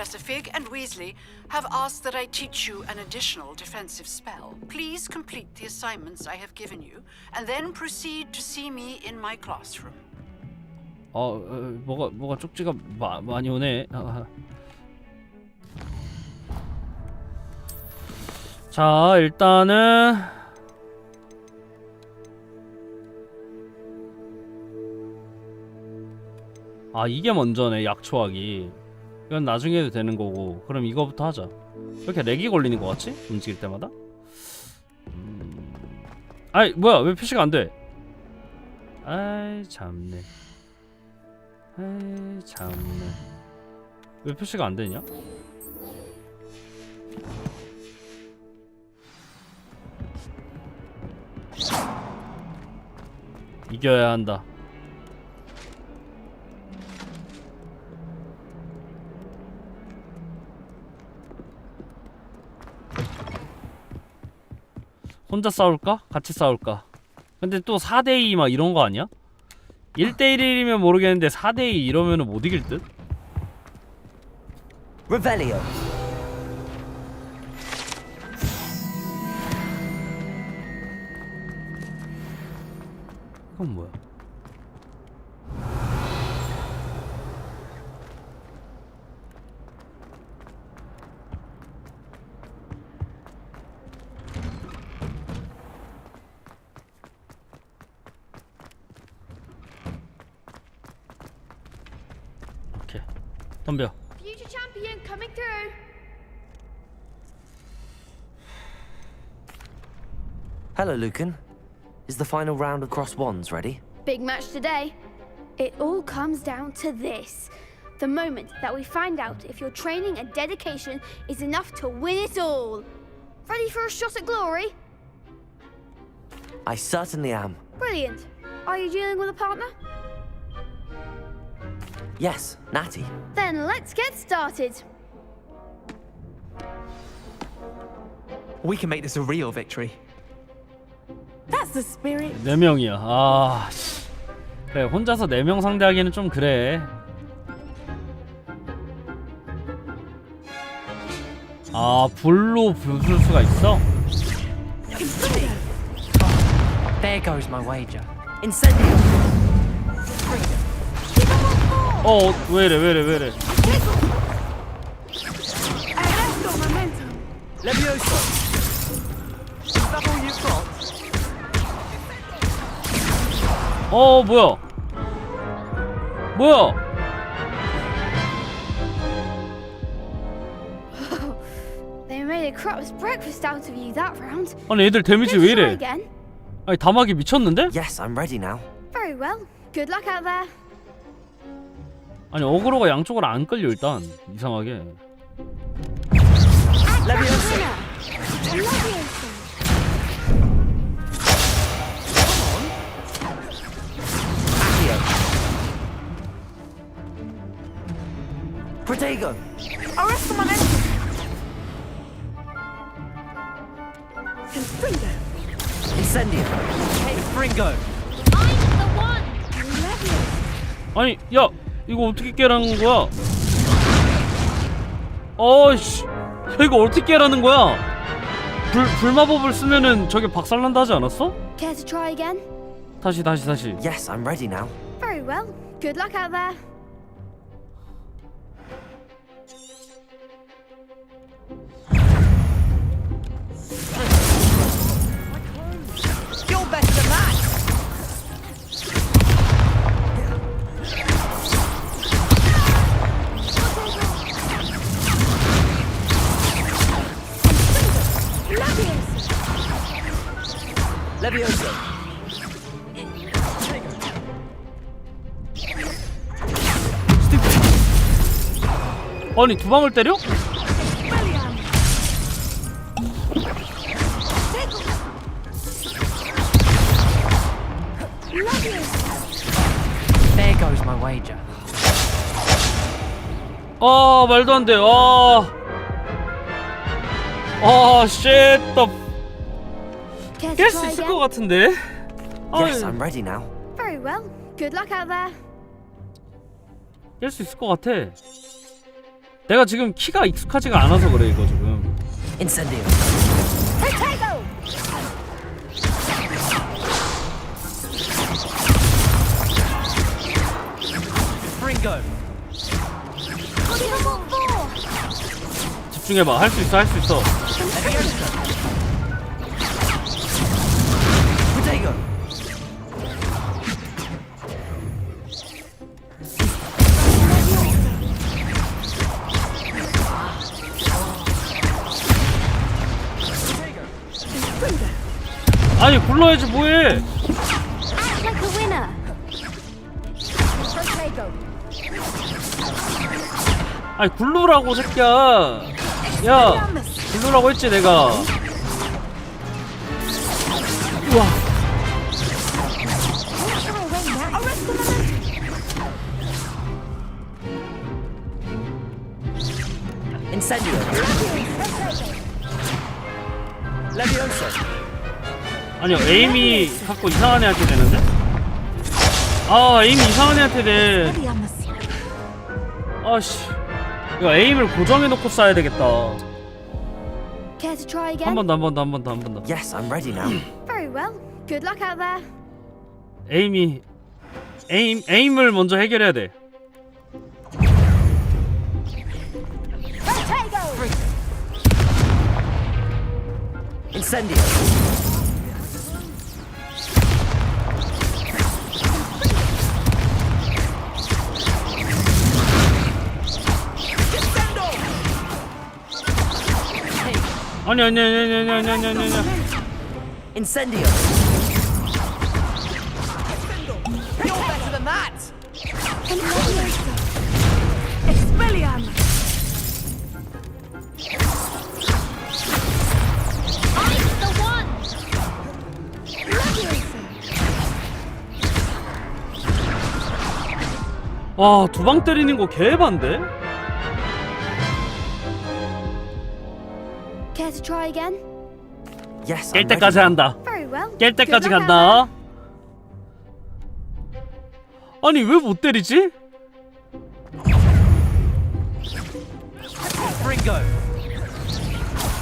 Speaker 17: Professor Fig and Weasley have asked that I teach you an additional defensive spell. Please complete the assignments I have given you, and then proceed to see me in my classroom.
Speaker 1: 뭐가 쪽지가 많이 오네. 자, 일단은 이게 먼저네. 약초하기. 이건 나중에 해도 되는 거고. 그럼 이거부터 하자. 왜 이렇게 렉이 걸리는 거 같지? 움직일 때마다? 아이 뭐야 왜 표시가 안 돼? 아이 참네. 아이 참네. 왜 표시가 안 되냐? 이겨야 한다. 혼자 싸울까? 같이 싸울까? 근데 또 4대2 막 이런 거 아니야? 1대1이면 모르겠는데 4대2 이러면은 못 이길 듯?
Speaker 3: Revelio.
Speaker 1: 그건 뭐야? 오케이. 덤벼.
Speaker 19: Future champion coming through.
Speaker 3: Hello, Lucan. Is the final round of Cross Wands ready?
Speaker 19: Big match today. It all comes down to this. The moment that we find out if your training and dedication is enough to win it all. Ready for a shot at glory?
Speaker 3: I certainly am.
Speaker 19: Brilliant. Are you dealing with a partner?
Speaker 3: Yes, Natty.
Speaker 19: Then let's get started.
Speaker 4: We can make this a real victory.
Speaker 13: That's the spirit.
Speaker 1: 4명이야. 씨. 그래, 혼자서 4명 상대하기는 좀 그래. 불로 부술 수가 있어?
Speaker 4: There goes my wager.
Speaker 3: Incendio.
Speaker 1: 왜이래.
Speaker 4: Levioso. Is that all you've got?
Speaker 1: 뭐야?
Speaker 19: They made a crap's breakfast out of you that round.
Speaker 1: 아니 애들 데미지
Speaker 19: Let's
Speaker 1: 왜
Speaker 19: try
Speaker 1: 이래?
Speaker 19: again.
Speaker 1: 아니 다막이 미쳤는데?
Speaker 3: Yes, I'm ready now.
Speaker 19: Very well. Good luck out there.
Speaker 1: 아니 어그로가 양쪽으로 안 끌려 일단 이상하게.
Speaker 3: Protego.
Speaker 21: Arrest my enemy.
Speaker 3: Incendio.
Speaker 4: Hey, Fringo.
Speaker 19: I'm the one.
Speaker 1: 아니 야 이거 어떻게 깨라는 거야? 어이씨 야 이거 어떻게 깨라는 거야? 불마법을 쓰면은 저게 박살난다 하지 않았어?
Speaker 19: Care to try again?
Speaker 1: 다시.
Speaker 3: Yes, I'm ready now.
Speaker 19: Very well. Good luck out there.
Speaker 4: You're better than that.
Speaker 3: Levioso.
Speaker 1: 아니 두 방을 때려?
Speaker 4: There goes my wager.
Speaker 1: 말도 안 돼. shit. 깰 수 있을 것 같은데.
Speaker 3: Yes, I'm ready now.
Speaker 19: Very well. Good luck out there.
Speaker 1: 깰 수 있을 것 같아. 내가 지금 키가 익숙하지가 않아서 그래 이거 지금.
Speaker 3: Incendio.
Speaker 4: Fringo.
Speaker 1: 집중해봐. 할 수 있어, 할 수 있어.
Speaker 4: Protego.
Speaker 1: 아니 굴러야지 뭐해.
Speaker 21: Act like a winner.
Speaker 1: 아니 굴러라고 새끼야. 야 굴러라고 했지 내가. 우와.
Speaker 3: Incendio.
Speaker 4: Levioso.
Speaker 1: 아니요 에임이 자꾸 이상한 애한테 되는데? 아 에임이 이상한 애한테 돼. 아씨 이거 에임을 고정해놓고 쏴야 되겠다.
Speaker 19: Care to try again?
Speaker 1: 한 번 더 한 번 더 한 번 더 한 번 더.
Speaker 3: Yes, I'm ready now.
Speaker 19: Very well. Good luck out there.
Speaker 1: 에임을 먼저 해결해야 돼.
Speaker 3: Incendio.
Speaker 1: 아니.
Speaker 3: Incendio.
Speaker 21: You're better than that. Expelliarmus. I'm the one.
Speaker 1: 와, 두 방 때리는 거 개반데?
Speaker 19: Care to try again?
Speaker 3: Yes,
Speaker 1: 깰
Speaker 3: I'm
Speaker 1: 때까지
Speaker 3: ready.
Speaker 1: 한다.
Speaker 19: Very well.
Speaker 1: 깰 때까지
Speaker 19: Good luck
Speaker 1: 간다. 아니 왜 못 때리지?
Speaker 4: Fringo.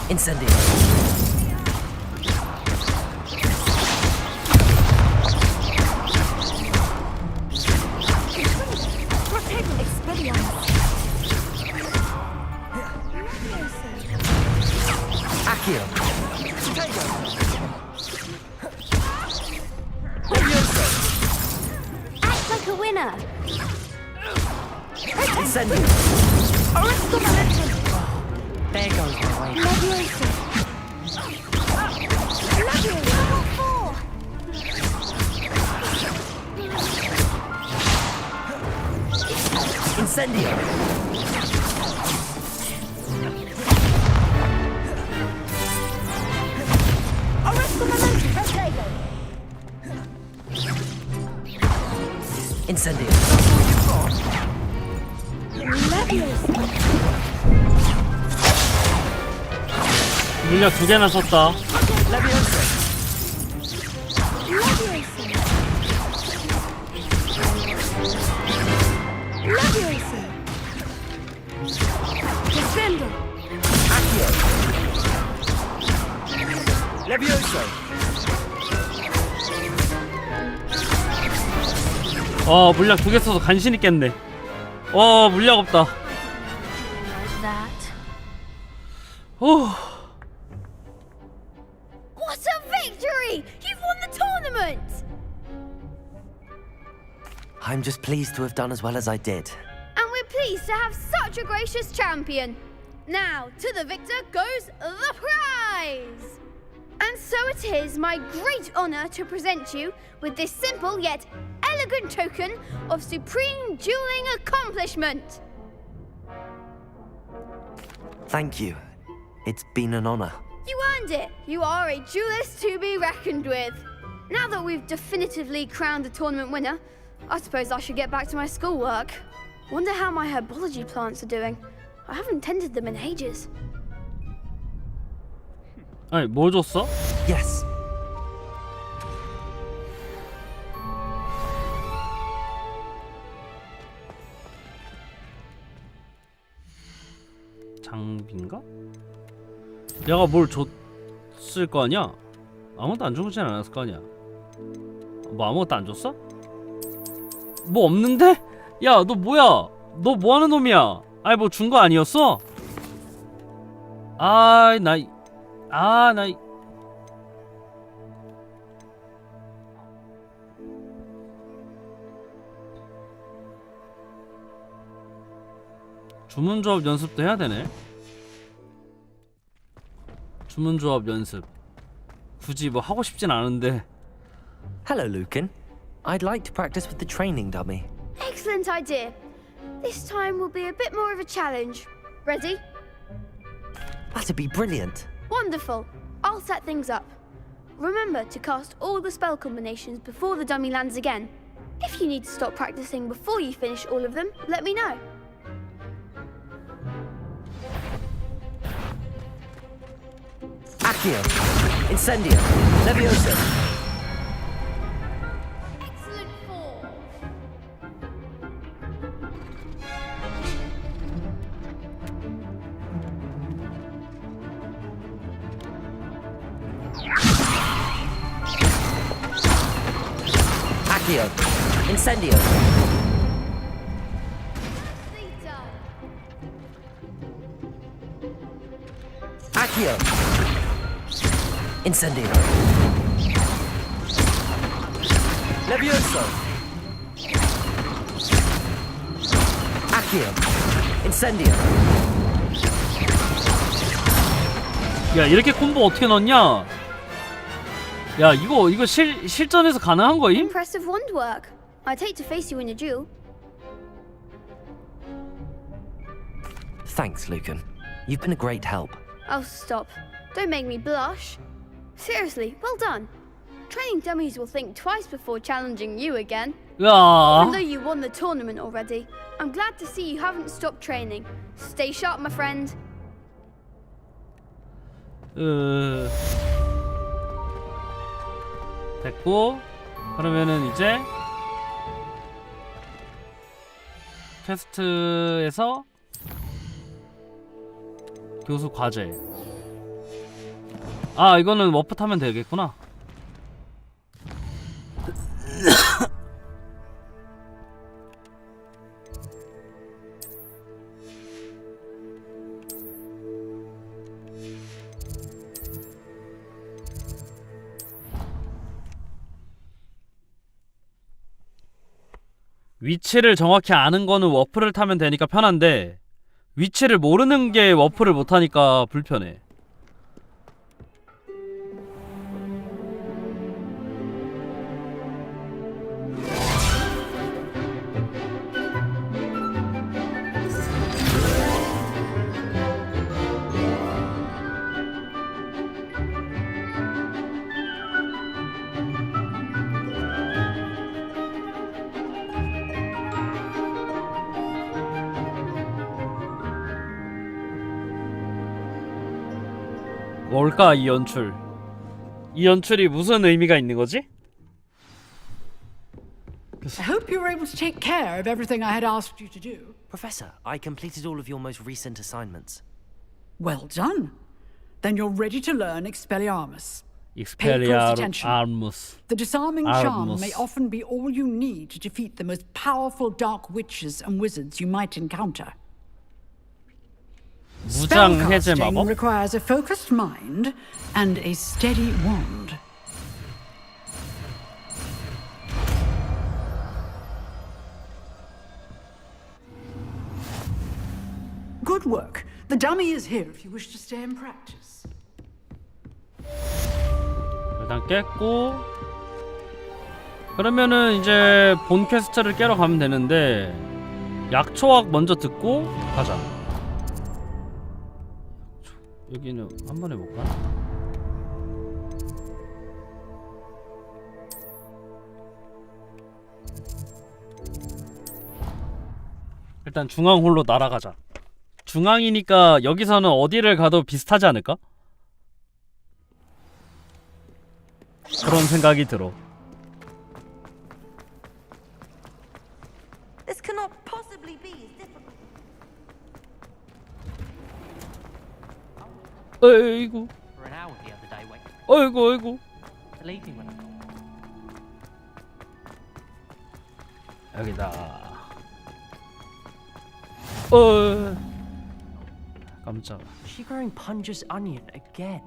Speaker 3: Incendio. Accio.
Speaker 21: Act like a winner.
Speaker 3: Incendio.
Speaker 21: There goes my way.
Speaker 3: Incendio. Incendio.
Speaker 1: 물약 두 개나 썼다.
Speaker 4: Levioso.
Speaker 1: 물약 두 개 써서 간신히 깼네. 물약 없다.
Speaker 11: That.
Speaker 1: 오.
Speaker 19: What a victory! You've won the tournament!
Speaker 3: I'm just pleased to have done as well as I did.
Speaker 19: And we're pleased to have such a gracious champion. Now, to the victor goes the prize! And so it is my great honor to present you with this simple yet elegant token of supreme dueling accomplishment.
Speaker 3: Thank you. It's been an honor.
Speaker 19: You earned it. You are a duelist to be reckoned with. Now that we've definitively crowned the tournament winner, I suppose I should get back to my schoolwork. Wonder how my herbology plants are doing. I haven't tended them in ages.
Speaker 1: 아니 뭐 줬어?
Speaker 3: Yes.
Speaker 1: 건가? 내가 뭘 줬을 거 아니야? 아무것도 안 주진 않았을 거 아니야. 뭐 아무것도 안 줬어? 뭐 없는데? 야, 너 뭐야? 너 뭐 하는 놈이야? 아니 뭐 준 거 아니었어? 주문조합 연습도 해야 되네. 주문조합 연습. 굳이 뭐 하고 싶진 않은데.
Speaker 3: Hello, Lucan. I'd like to practice with the training dummy.
Speaker 19: Excellent idea. This time will be a bit more of a challenge. Ready?
Speaker 3: That'd be brilliant.
Speaker 19: Wonderful. I'll set things up. Remember to cast all the spell combinations before the dummy lands again. If you need to stop practicing before you finish all of them, let me know.
Speaker 3: Accio, Incendio, Levioso.
Speaker 19: Excellent form.
Speaker 3: Accio, Incendio. Accio, Incendio. Levioso. Accio, Incendio.
Speaker 1: 야, 이렇게 콤보 어떻게 넣냐? 야, 이거 실전에서 가능한 거임?
Speaker 19: Impressive wand work. I'd hate to face you in a duel.
Speaker 3: Thanks, Lucan. You've been a great help.
Speaker 19: Oh, stop. Don't make me blush. Seriously, well done. Training dummies will think twice before challenging you again.
Speaker 1: 야.
Speaker 19: Even though you won the tournament already, I'm glad to see you haven't stopped training. Stay sharp, my friend.
Speaker 1: 됐고, 그러면은 이제 퀘스트에서 교수 과제. 아, 이거는 워프 타면 되겠구나. 위치를 정확히 아는 거는 워프를 타면 되니까 편한데, 위치를 모르는 게 워프를 못하니까 불편해. 뭘까, 이 연출? 이 연출이 무슨 의미가 있는 거지?
Speaker 17: I hope you were able to take care of everything I had asked you to do.
Speaker 3: Professor, I completed all of your most recent assignments.
Speaker 17: Well done. Then you're ready to learn Expelliarmus. Pay close attention.
Speaker 1: Expelliarmus.
Speaker 17: The disarming charm may often be all you need to defeat the most powerful dark witches and wizards you might encounter.
Speaker 1: 무장 해제
Speaker 17: Spellcasting
Speaker 1: 마법?
Speaker 17: requires a focused mind and a steady wand. Good work. The dummy is here if you wish to stay and practice.
Speaker 1: 일단 깼고, 그러면은 이제 본 퀘스트를 깨러 가면 되는데, 약초학 먼저 듣고 가자. 여기는 한번 해볼까? 일단 중앙홀로 날아가자. 중앙이니까 여기서는 어디를 가도 비슷하지 않을까? 그런 생각이 들어.
Speaker 21: This cannot possibly be as difficult.
Speaker 1: 어이구.
Speaker 2: For an hour the other day waiting.
Speaker 1: 어이구 어이구.
Speaker 2: Believe me when I call.
Speaker 1: 여기다. 깜짝.
Speaker 2: Is she growing Punja's onion again?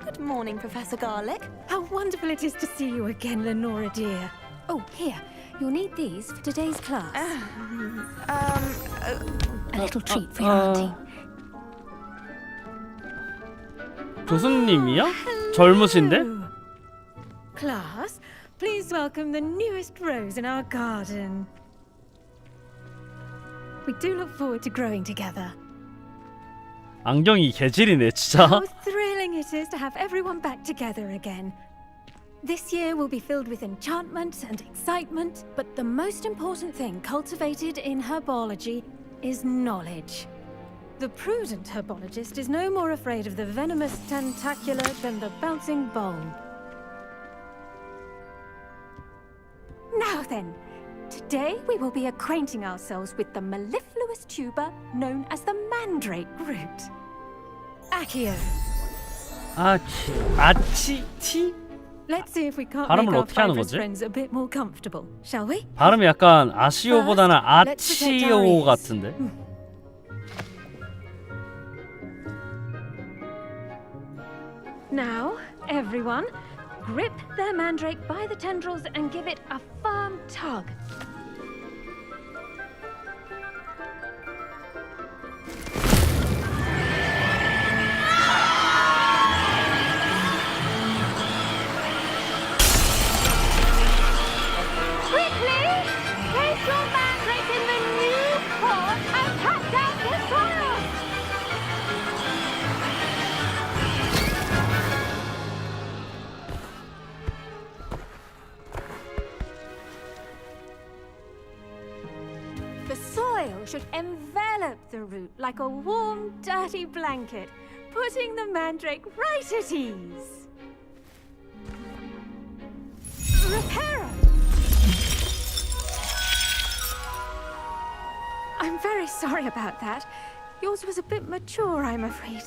Speaker 15: Good morning, Professor Garlick.
Speaker 16: How wonderful it is to see you again, Lenora dear. Oh, here. You'll need these for today's class. A little treat for your auntie.
Speaker 1: 교수님이야? 젊으신데?
Speaker 16: Class, please welcome the newest rose in our garden. We do look forward to growing together.
Speaker 1: 안경이 개질이네 진짜.
Speaker 16: How thrilling it is to have everyone back together again. This year will be filled with enchantment and excitement, but the most important thing cultivated in herbology is knowledge. The prudent herbologist is no more afraid of the venomous tentacula than the bouncing bulb. Now then, today we will be acquainting ourselves with the mellifluous tuber known as the mandrake root. Accio.
Speaker 1: 아치.
Speaker 16: Let's see if we can't
Speaker 1: 발음을
Speaker 16: make our
Speaker 1: 어떻게 하는
Speaker 16: fibrous
Speaker 1: 거지?
Speaker 16: friends a bit more comfortable, shall we?
Speaker 1: 발음이 약간 아시오보다는 아치오 같은데.
Speaker 16: Now, everyone, grip their mandrake by the tendrils and give it a firm tug.
Speaker 21: Quickly! Place your mandrake in the new pot and cut down the soil!
Speaker 16: The soil should envelop the root like a warm, dirty blanket, putting the mandrake right at ease. Reparo! I'm very sorry about that. Yours was a bit mature, I'm afraid.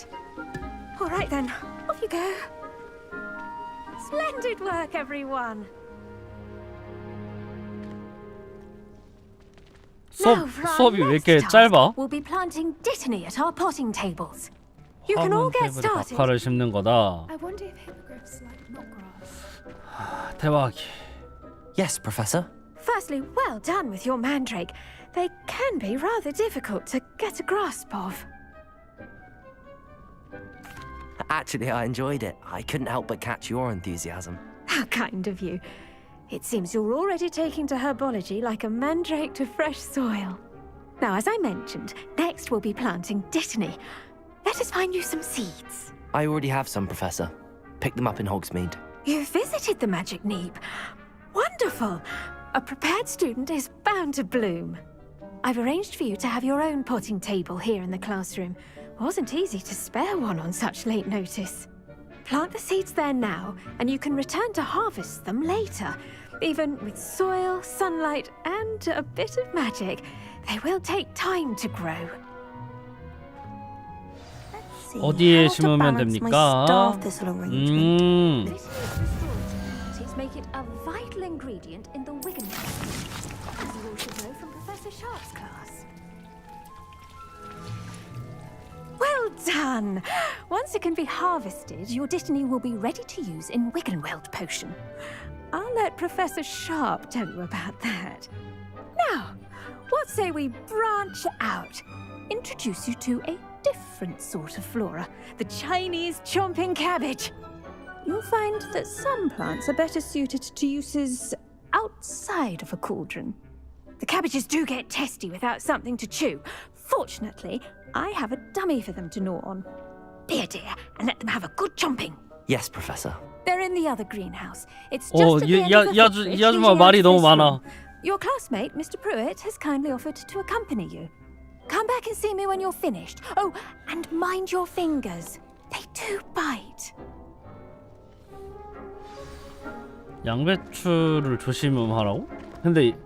Speaker 16: All right then, off you go. Splendid work, everyone.
Speaker 1: 수업이 왜 이렇게 짧아?
Speaker 16: We'll be planting dittany at our potting tables. You can all get started.
Speaker 1: 박하를 심는 거다.
Speaker 16: I wonder if hippogriffs like knotgrass.
Speaker 1: 대박이.
Speaker 3: Yes, Professor.
Speaker 16: Firstly, well done with your mandrake. They can be rather difficult to get a grasp of.
Speaker 3: Actually, I enjoyed it. I couldn't help but catch your enthusiasm.
Speaker 16: How kind of you. It seems you're already taking to herbology like a mandrake to fresh soil. Now, as I mentioned, next we'll be planting dittany. Let us find you some seeds.
Speaker 3: I already have some, Professor. Picked them up in Hogsmeade.
Speaker 16: You visited the Magic Neep. Wonderful! A prepared student is bound to bloom. I've arranged for you to have your own potting table here in the classroom. Wasn't easy to spare one on such late notice. Plant the seeds there now, and you can return to harvest them later. Even with soil, sunlight, and a bit of magic, they will take time to grow.
Speaker 1: 어디에 심으면 됩니까?
Speaker 16: Make it a vital ingredient in the Wigan recipe, as you all should know from Professor Sharp's class. Well done! Once it can be harvested, your dittany will be ready to use in Wiggenweld potion. I'll let Professor Sharp tell you about that. Now, what say we branch out? Introduce you to a different sort of flora, the Chinese chomping cabbage. You'll find that some plants are better suited to uses outside of a cauldron. The cabbages do get testy without something to chew. Fortunately, I have a dummy for them to gnaw on. Be a dear and let them have a good chomping.
Speaker 3: Yes, Professor.
Speaker 16: They're in the other greenhouse. It's just at the end of the footbridge
Speaker 1: 이 아줌마
Speaker 16: leading
Speaker 1: 말이
Speaker 16: out of
Speaker 1: 너무
Speaker 16: this
Speaker 1: 많아.
Speaker 16: room. Your classmate, Mr. Pruitt, has kindly offered to accompany you. Come back and see me when you're finished. Oh, and mind your fingers. They do bite.
Speaker 1: 양배추를 조심하라고? 근데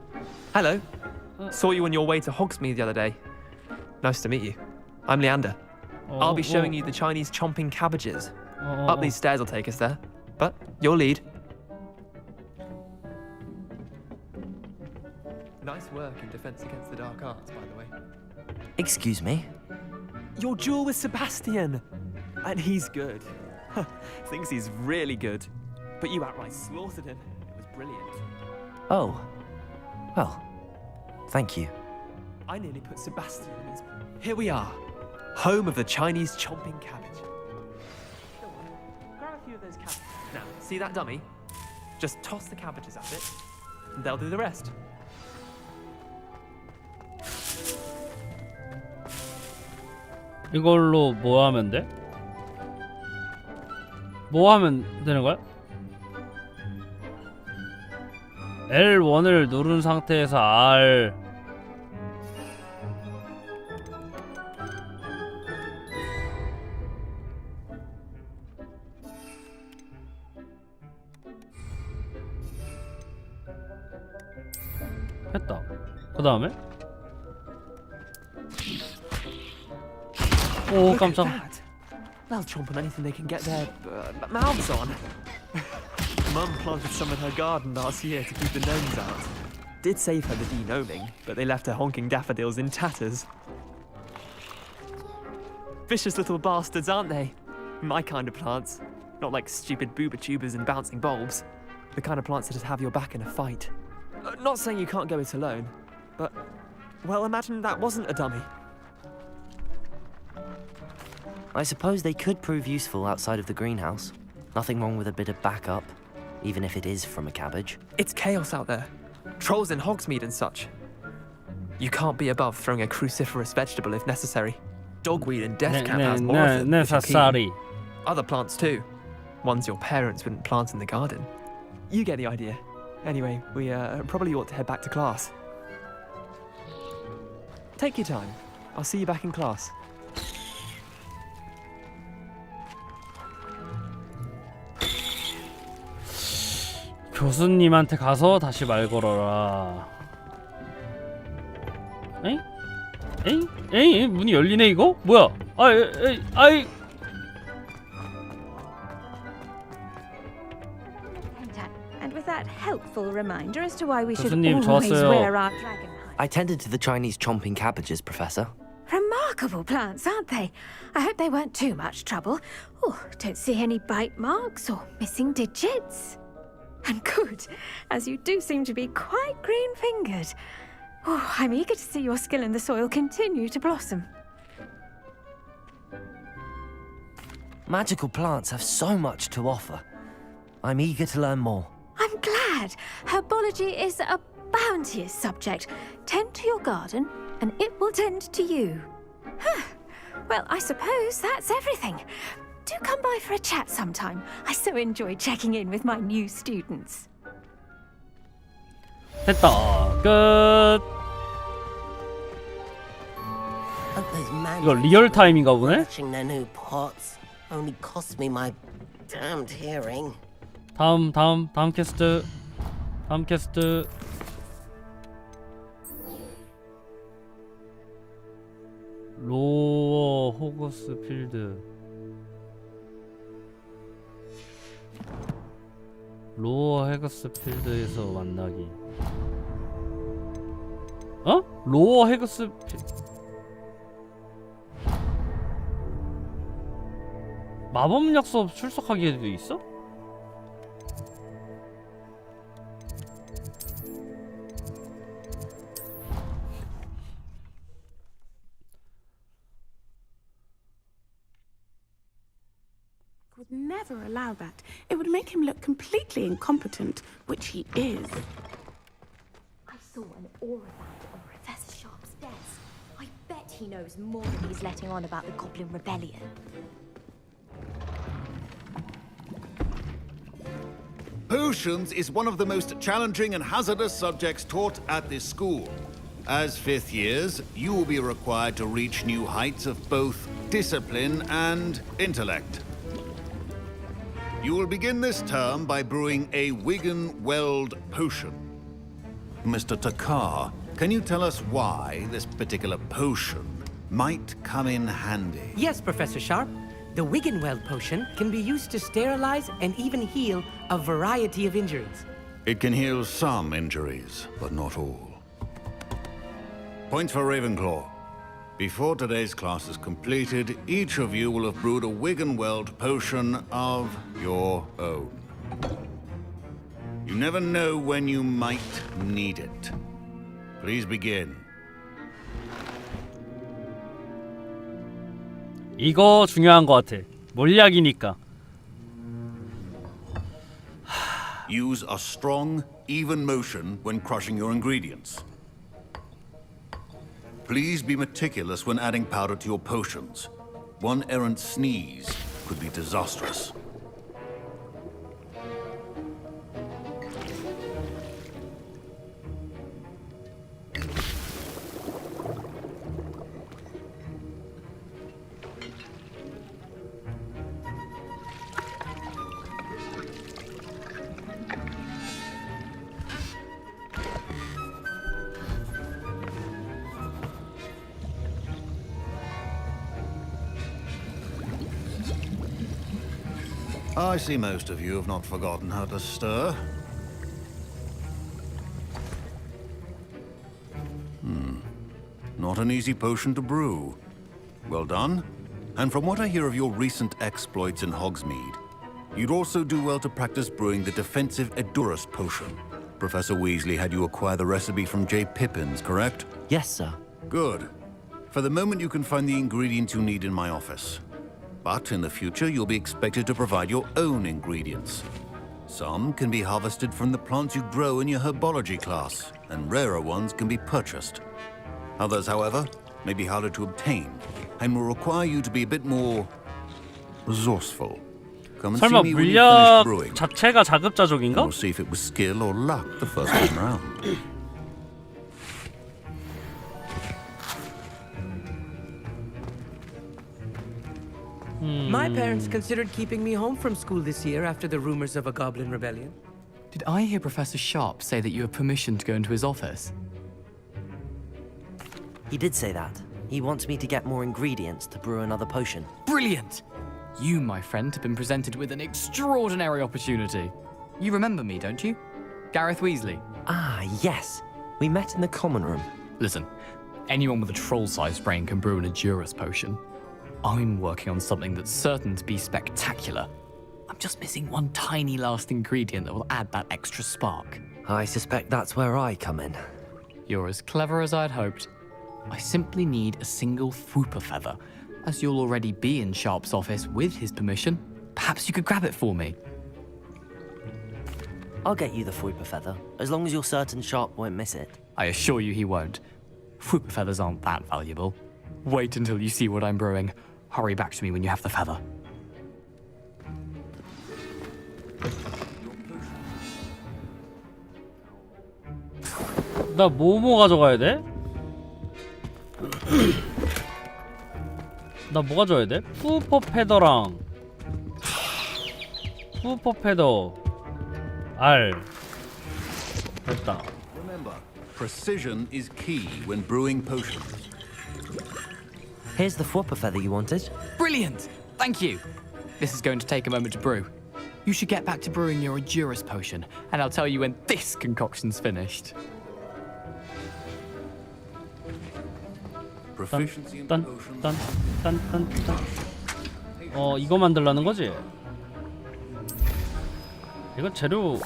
Speaker 3: Hello.
Speaker 7: Saw you on your way to Hogsmeade the other day. Nice to meet you. I'm Leander. I'll be showing you the Chinese chomping cabbages. Up these stairs will take us there. But your lead. Nice work in Defense Against the Dark Arts, by the way.
Speaker 3: Excuse me?
Speaker 7: Your duel with Sebastian! And he's good. Thinks he's really good. But you outright slaughtered him. It was brilliant.
Speaker 3: Oh. Well, thank you.
Speaker 7: I nearly put Sebastian in his... Here we are. Home of the Chinese chomping cabbage. Go on, grab a few of those cabbages. Now, see that dummy? Just toss the cabbages at it, and they'll do the rest.
Speaker 1: 이걸로 뭐 하면 돼? 뭐 하면 되는 거야? L1을 누른 상태에서 R 했다. 그 다음에 오 깜짝.
Speaker 7: They'll chomp on anything they can get their mouths on. Mum planted some in her garden last year to keep the gnomes out. Did save her the de-gnoming, but they left her honking daffodils in tatters. Vicious little bastards, aren't they? My kind of plants. Not like stupid booba tubers and bouncing bulbs. The kind of plants that just have your back in a fight. Not saying you can't go it alone, but, well, imagine that wasn't a dummy.
Speaker 3: I suppose they could prove useful outside of the greenhouse. Nothing wrong with a bit of backup, even if it is from a cabbage.
Speaker 7: It's chaos out there. Trolls in Hogsmeade and such. You can't be above throwing a cruciferous vegetable if necessary. Dogweed and deathcap has more of them, if you're keen. Other plants too. Ones your parents wouldn't plant in the garden. You get the idea. Anyway, we probably ought to head back to class. Take your time. I'll see you back in class.
Speaker 1: 교수님한테 가서 다시 말 걸어라. 에잉? 에잉? 에잉? 문이 열리네 이거? 뭐야? 아이.
Speaker 16: And with that helpful reminder as to why we should
Speaker 1: 교수님,
Speaker 16: always
Speaker 1: 좋았어요.
Speaker 16: wear our dragon hide.
Speaker 3: I tended to the Chinese chomping cabbages, Professor.
Speaker 16: Remarkable plants, aren't they? I hope they weren't too much trouble. Oh, don't see any bite marks or missing digits. And good, as you do seem to be quite green-fingered. Oh, I'm eager to see your skill in the soil continue to blossom.
Speaker 3: Magical plants have so much to offer. I'm eager to learn more.
Speaker 16: I'm glad. Herbology is a bounteous subject. Tend to your garden, and it will tend to you. Well, I suppose that's everything. Do come by for a chat sometime. I so enjoy checking in with my new students.
Speaker 1: 됐다. 끝. 이거 리얼 타임인가 보네.
Speaker 12: Their new pots only cost me my damned hearing.
Speaker 1: 다음 캐스트. 다음 캐스트. 로어 호그스 필드. 로어 헤그스필드에서 만나기. 어? 로어 헤그스필드. 마법약 수업 출석하기에도 있어?
Speaker 13: Would never allow that. It would make him look completely incompetent, which he is.
Speaker 18: I saw an aura band on Professor Sharp's desk. I bet he knows more than he's letting on about the Goblin Rebellion.
Speaker 5: Potions is one of the most challenging and hazardous subjects taught at this school. As fifth years, you will be required to reach new heights of both discipline and intellect. You will begin this term by brewing a Wigan Weld potion. Mr. Takar Can you tell us why this particular potion might come in handy?
Speaker 8: Yes, Professor Sharp. The Wiggenweld potion can be used to sterilize and even heal a variety of injuries.
Speaker 5: It can heal some injuries, but not all. Points for Ravenclaw. Before today's class is completed, each of you will have brewed a Wiggenweld potion of your own. You never know when you might need it. Please begin.
Speaker 1: 이거 중요한 것 같아. 몰약이니까.
Speaker 5: Use a strong, even motion when crushing your ingredients. Please be meticulous when adding powder to your potions. One errant sneeze could be disastrous. I see most of you have not forgotten how to stir. Not an easy potion to brew. Well done. And from what I hear of your recent exploits in Hogsmeade, you'd also do well to practice brewing the defensive Edurus potion. Professor Weasley had you acquire the recipe from J. Pippins, correct?
Speaker 3: Yes, sir.
Speaker 5: Good. For the moment, you can find the ingredients you need in my office. But in the future, you'll be expected to provide your own ingredients. Some can be harvested from the plants you grow in your herbology class, and rarer ones can be purchased. Others, however, may be harder to obtain, and will require you to be a bit more resourceful. Come and see
Speaker 1: 설마
Speaker 5: me when you finish
Speaker 1: 물약
Speaker 5: brewing.
Speaker 1: 자체가 자급자족인가?
Speaker 5: We'll see if it was skill or luck the first time round.
Speaker 8: My parents considered keeping me home from school this year after the rumors of a goblin rebellion.
Speaker 9: Did I hear Professor Sharp say that you have permission to go into his office?
Speaker 3: He did say that. He wants me to get more ingredients to brew another potion.
Speaker 9: Brilliant! You, my friend, have been presented with an extraordinary opportunity. You remember me, don't you? Gareth Weasley.
Speaker 3: Ah, yes. We met in the common room.
Speaker 9: Listen, anyone with a troll-sized brain can brew an Edurus potion. I'm working on something that's certain to be spectacular. I'm just missing one tiny last ingredient that will add that extra spark.
Speaker 3: I suspect that's where I come in.
Speaker 9: You're as clever as I'd hoped. I simply need a single Fwooper feather. As you'll already be in Sharp's office with his permission, perhaps you could grab it for me.
Speaker 3: I'll get you the Fwooper feather, as long as you're certain Sharp won't miss it.
Speaker 9: I assure you he won't. Fwooper feathers aren't that valuable. Wait until you see what I'm brewing. Hurry back to me when you have the feather.
Speaker 1: 나 뭐 가져가야 돼? 나 뭐 가져야 돼? 푸퍼 패더랑 푸퍼 패더 R 됐다.
Speaker 5: Remember, precision is key when brewing potions.
Speaker 3: Here's the Fwooper feather you wanted.
Speaker 9: Brilliant! Thank you. This is going to take a moment to brew. You should get back to brewing your Edurus potion, and I'll tell you when this concoction's finished.
Speaker 5: Proficiency in potions.
Speaker 1: 딴. 이거 만들라는 거지? 이거 재료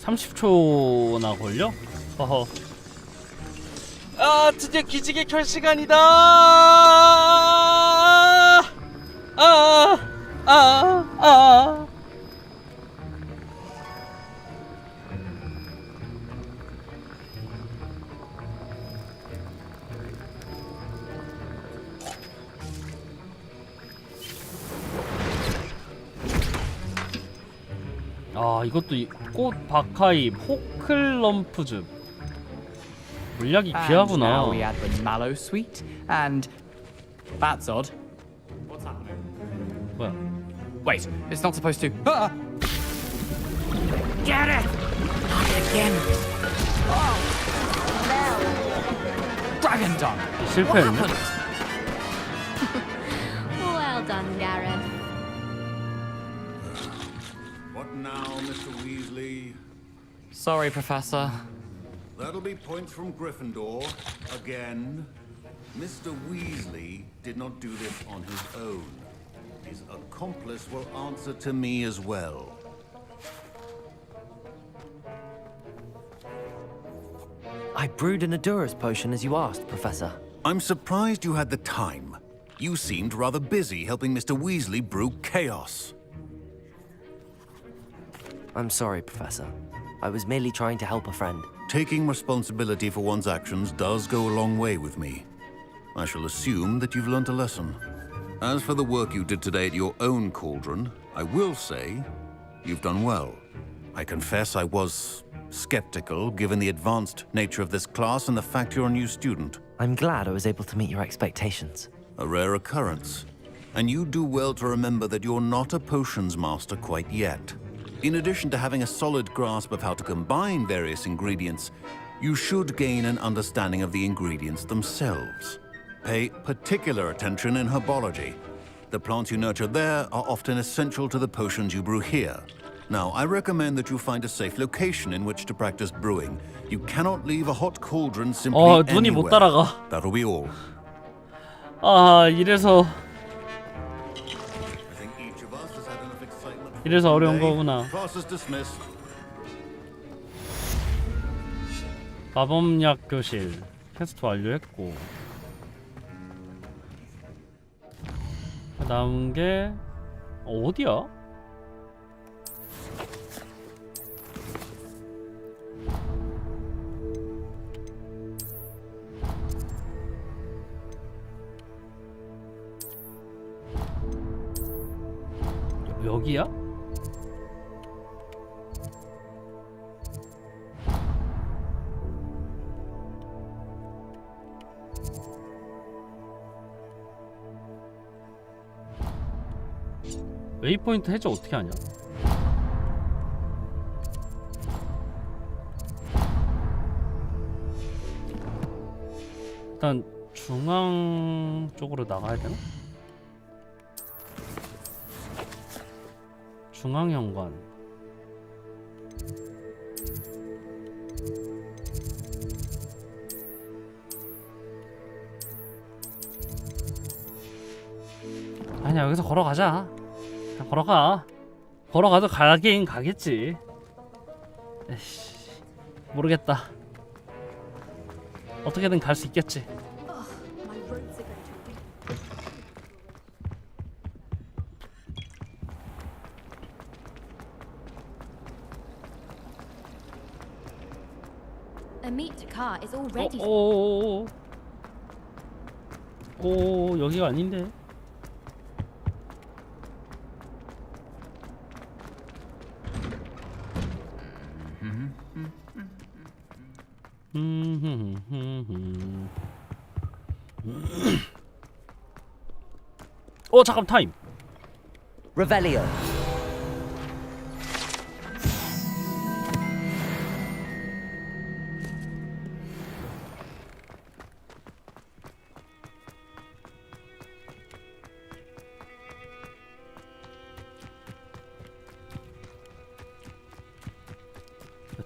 Speaker 1: 30초나 걸려? 허허. 아, 드디어 기지개 켤 시간이다. 이것도 꽃 바카이 포클럼프즙 물약이 귀하구나.
Speaker 9: Now we add the mallow sweet, and that's odd. What's happening?
Speaker 1: 뭐야?
Speaker 9: Wait, it's not supposed to. Ah!
Speaker 22: Gareth! Not again.
Speaker 9: Dragon Dung!
Speaker 1: 실패했네.
Speaker 18: Well done, Gareth.
Speaker 5: What now, Mr. Weasley?
Speaker 9: Sorry, Professor.
Speaker 5: That'll be points from Gryffindor. Again. Mr. Weasley did not do this on his own. His accomplice will answer to me as well.
Speaker 3: I brewed an Adurus potion as you asked, Professor.
Speaker 5: I'm surprised you had the time. You seemed rather busy helping Mr. Weasley brew chaos.
Speaker 3: I'm sorry, Professor. I was merely trying to help a friend.
Speaker 5: Taking responsibility for one's actions does go a long way with me. I shall assume that you've learnt a lesson. As for the work you did today at your own cauldron, I will say you've done well. I confess I was skeptical, given the advanced nature of this class and the fact you're a new student.
Speaker 3: I'm glad I was able to meet your expectations.
Speaker 5: A rare occurrence. And you do well to remember that you're not a potions master quite yet. In addition to having a solid grasp of how to combine various ingredients, you should gain an understanding of the ingredients themselves. Pay particular attention in herbology. The plants you nurture there are often essential to the potions you brew here. Now, I recommend that you find a safe location in which to practice brewing. You cannot leave a hot cauldron simply
Speaker 1: 눈이 못
Speaker 5: anywhere.
Speaker 1: 따라가.
Speaker 5: That'll be all.
Speaker 1: 아, 이래서 어려운 거구나.
Speaker 5: Class is dismissed.
Speaker 1: 마법약 교실 퀘스트 완료했고, 남은 게 어디야? 여기야? 웨이포인트 해제 어떻게 하냐? 일단 중앙 쪽으로 나가야 되나? 중앙 현관. 아니야, 여기서 걸어가자. 그냥 걸어가. 걸어가도 가긴 가겠지. 에이씨, 모르겠다. 어떻게든 갈 수 있겠지.
Speaker 18: A meat car is already.
Speaker 1: 오, 여기가 아닌데. 잠깐 타임.
Speaker 3: Revelio.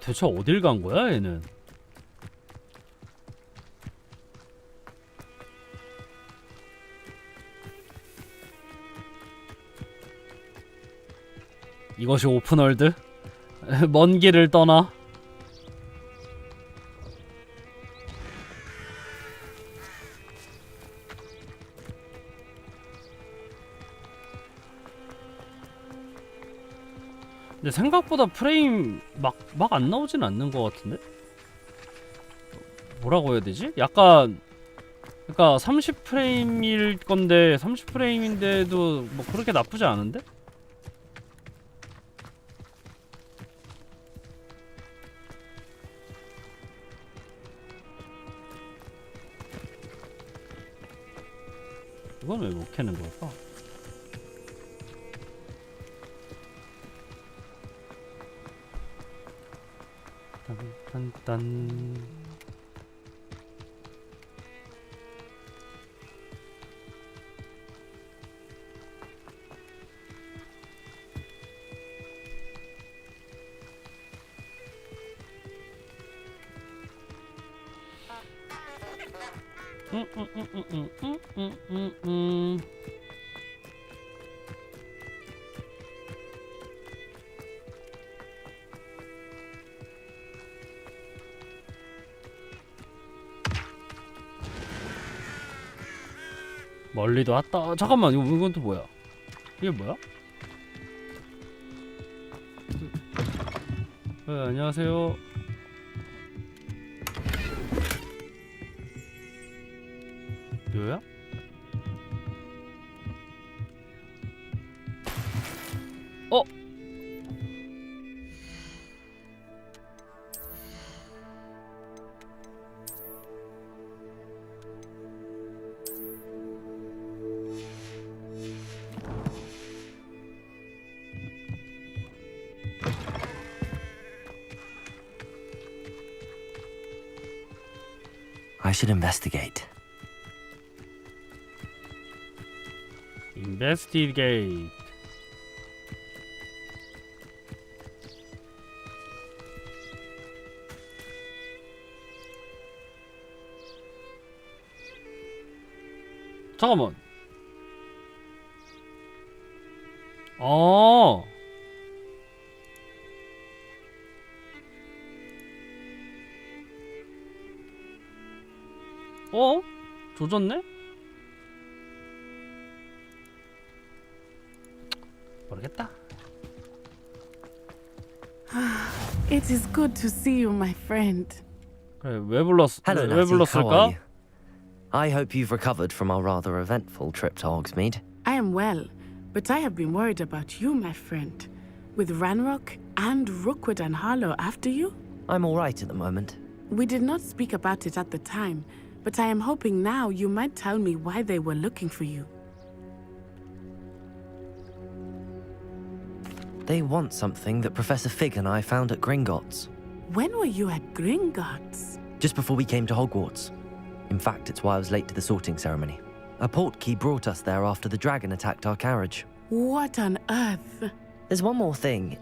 Speaker 1: 대체 어딜 간 거야, 얘는? 이것이 오픈월드? 먼 길을 떠나? 근데 생각보다 프레임 막 안 나오진 않는 것 같은데? 뭐라고 해야 되지? 약간 그러니까 30프레임일 건데 30프레임인데도 뭐 그렇게 나쁘지 않은데? 이건 왜 못 캐는 걸까? 딴딴딴. 멀리도 왔다. 잠깐만, 이건 또 뭐야? 이게 뭐야? 네, 안녕하세요. 묘야? 어?
Speaker 3: I should investigate.
Speaker 1: Investigate. 잠깐만. 어. 어? 조졌네? 모르겠다.
Speaker 13: It is good to see you, my friend.
Speaker 1: 그래, 왜 불렀?
Speaker 3: Hello,
Speaker 1: 왜
Speaker 3: Natty. How are
Speaker 1: 불렀을까?
Speaker 3: you? I hope you've recovered from our rather eventful trip to Hogsmeade.
Speaker 13: I am well, but I have been worried about you, my friend. With Ranrock and Rookwood and Harlow after you?
Speaker 3: I'm all right at the moment.
Speaker 13: We did not speak about it at the time, but I am hoping now you might tell me why they were looking for you.
Speaker 3: They want something that Professor Fig and I found at Gringotts.
Speaker 13: When were you at Gringotts?
Speaker 3: Just before we came to Hogwarts. In fact, it's why I was late to the sorting ceremony. A portkey brought us there after the dragon attacked our carriage.
Speaker 13: What on earth?
Speaker 3: There's one more thing.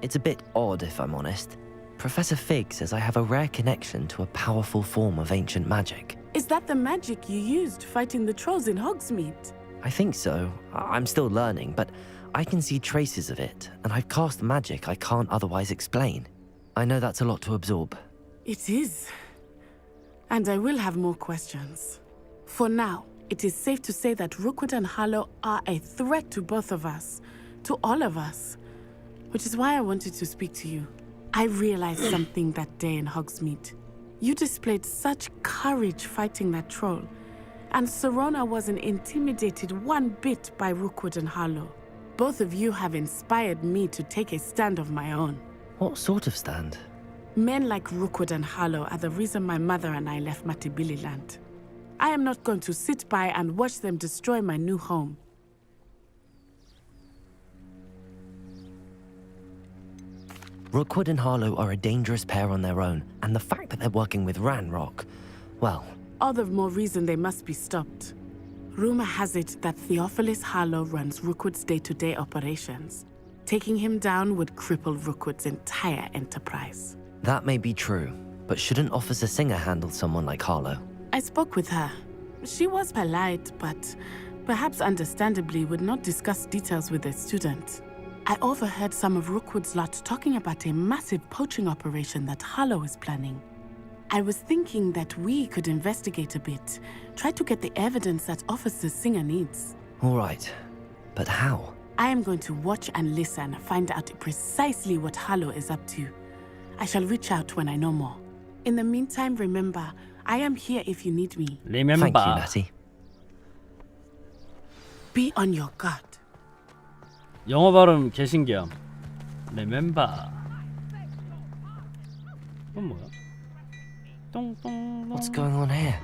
Speaker 3: It's a bit odd, if I'm honest. Professor Fig says I have a rare connection to a powerful form of ancient magic.
Speaker 13: Is that the magic you used fighting the trolls in Hogsmeade?
Speaker 3: I think so. I'm still learning, but I can see traces of it, and I've cast magic I can't otherwise explain. I know that's a lot to absorb.
Speaker 13: It is. And I will have more questions. For now, it is safe to say that Rookwood and Harlow are a threat to both of us, to all of us, which is why I wanted to speak to you. I realized something that day in Hogsmeade. You displayed such courage fighting that troll, and Serona wasn't intimidated one bit by Rookwood and Harlow. Both of you have inspired me to take a stand of my own.
Speaker 3: What sort of stand?
Speaker 13: Men like Rookwood and Harlow are the reason my mother and I left Matibili land. I am not going to sit by and watch them destroy my new home.
Speaker 3: Rookwood and Harlow are a dangerous pair on their own, and the fact that they're working with Ranrock, well...
Speaker 13: All the more reason they must be stopped. Rumor has it that Theophilus Harlow runs Rookwood's day-to-day operations. Taking him down would cripple Rookwood's entire enterprise.
Speaker 3: That may be true, but shouldn't Officer Singer handle someone like Harlow?
Speaker 13: I spoke with her. She was polite, but perhaps understandably would not discuss details with a student. I overheard some of Rookwood's lot talking about a massive poaching operation that Harlow is planning. I was thinking that we could investigate a bit, try to get the evidence that Officer Singer needs.
Speaker 3: All right, but how?
Speaker 13: I am going to watch and listen, find out precisely what Harlow is up to. I shall reach out when I know more. In the meantime, remember, I am here if you need me.
Speaker 1: Remember.
Speaker 3: Thank you, Natty.
Speaker 13: Be on your guard.
Speaker 1: 영어 발음 개신기함. Remember. 이건 뭐야? 똥똥.
Speaker 3: What's going on here?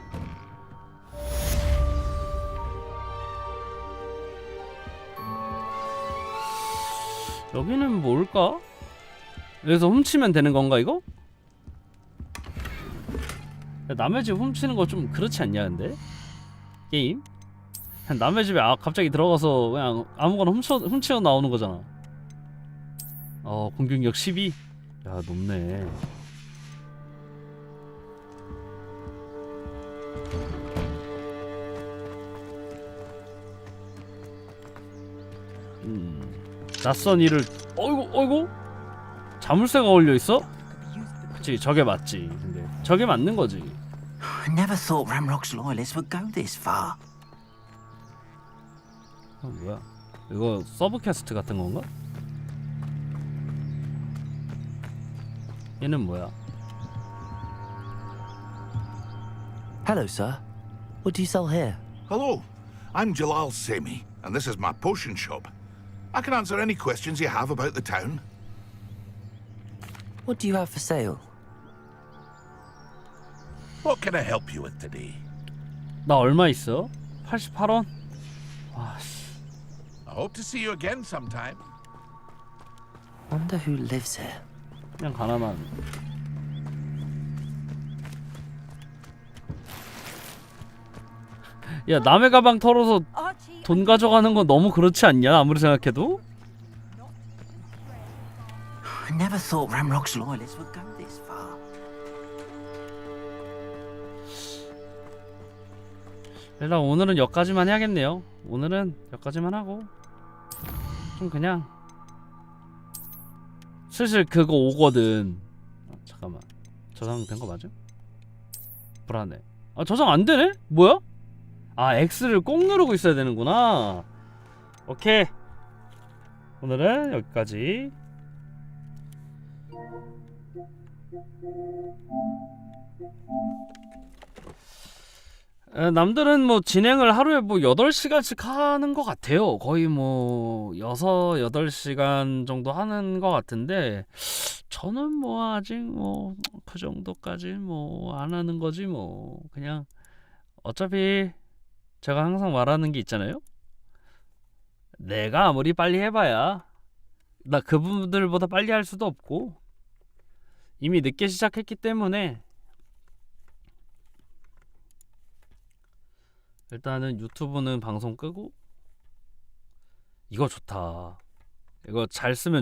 Speaker 1: 여기는 뭘까? 여기서 훔치면 되는 건가 이거? 야, 남의 집 훔치는 거 좀 그렇지 않냐 근데? 게임? 그냥 남의 집에 갑자기 들어가서 그냥 아무거나 훔쳐 나오는 거잖아. 공격력 12? 야 높네. 낯선 일을 어이구 자물쇠가 걸려있어? 그치 저게 맞지. 근데 저게 맞는 거지.
Speaker 6: I never thought Ramrock's loyalists would go this far.
Speaker 1: 뭐야 이거 서브캐스트 같은 건가? 얘는 뭐야?
Speaker 3: Hello, sir. What do you sell here?
Speaker 10: Hello, I'm Jalal Semi, and this is my potion shop. I can answer any questions you have about the town.
Speaker 3: What do you have for sale?
Speaker 10: What can I help you with today?
Speaker 1: 나 얼마 있어? 88원? 와씨.
Speaker 10: I hope to see you again sometime.
Speaker 3: Wonder who lives here.
Speaker 1: 그냥 가난한. 야 남의 가방 털어서 돈 가져가는 건 너무 그렇지 않냐? 아무리 생각해도.
Speaker 6: I never thought Ramrock's loyalists would go this far.
Speaker 1: 일단 오늘은 여기까지만 해야겠네요. 오늘은 여기까지만 하고 좀 그냥 슬슬 그거 오거든. 잠깐만 저장된 거 맞아? 불안해. 저장 안 되네? 뭐야? X를 꼭 누르고 있어야 되는구나. 오케이 오늘은 여기까지. 남들은 뭐 진행을 하루에 뭐 8시간씩 하는 것 같아요. 거의 뭐 8시간 정도 하는 것 같은데 저는 뭐 아직 뭐 그 정도까지 뭐 안 하는 거지 뭐. 그냥 어차피 제가 항상 말하는 게 있잖아요. 내가 아무리 빨리 해봐야 나 그분들보다 빨리 할 수도 없고 이미 늦게 시작했기 때문에 일단은 유튜브는 방송 끄고. 이거 좋다. 이거 잘 쓰면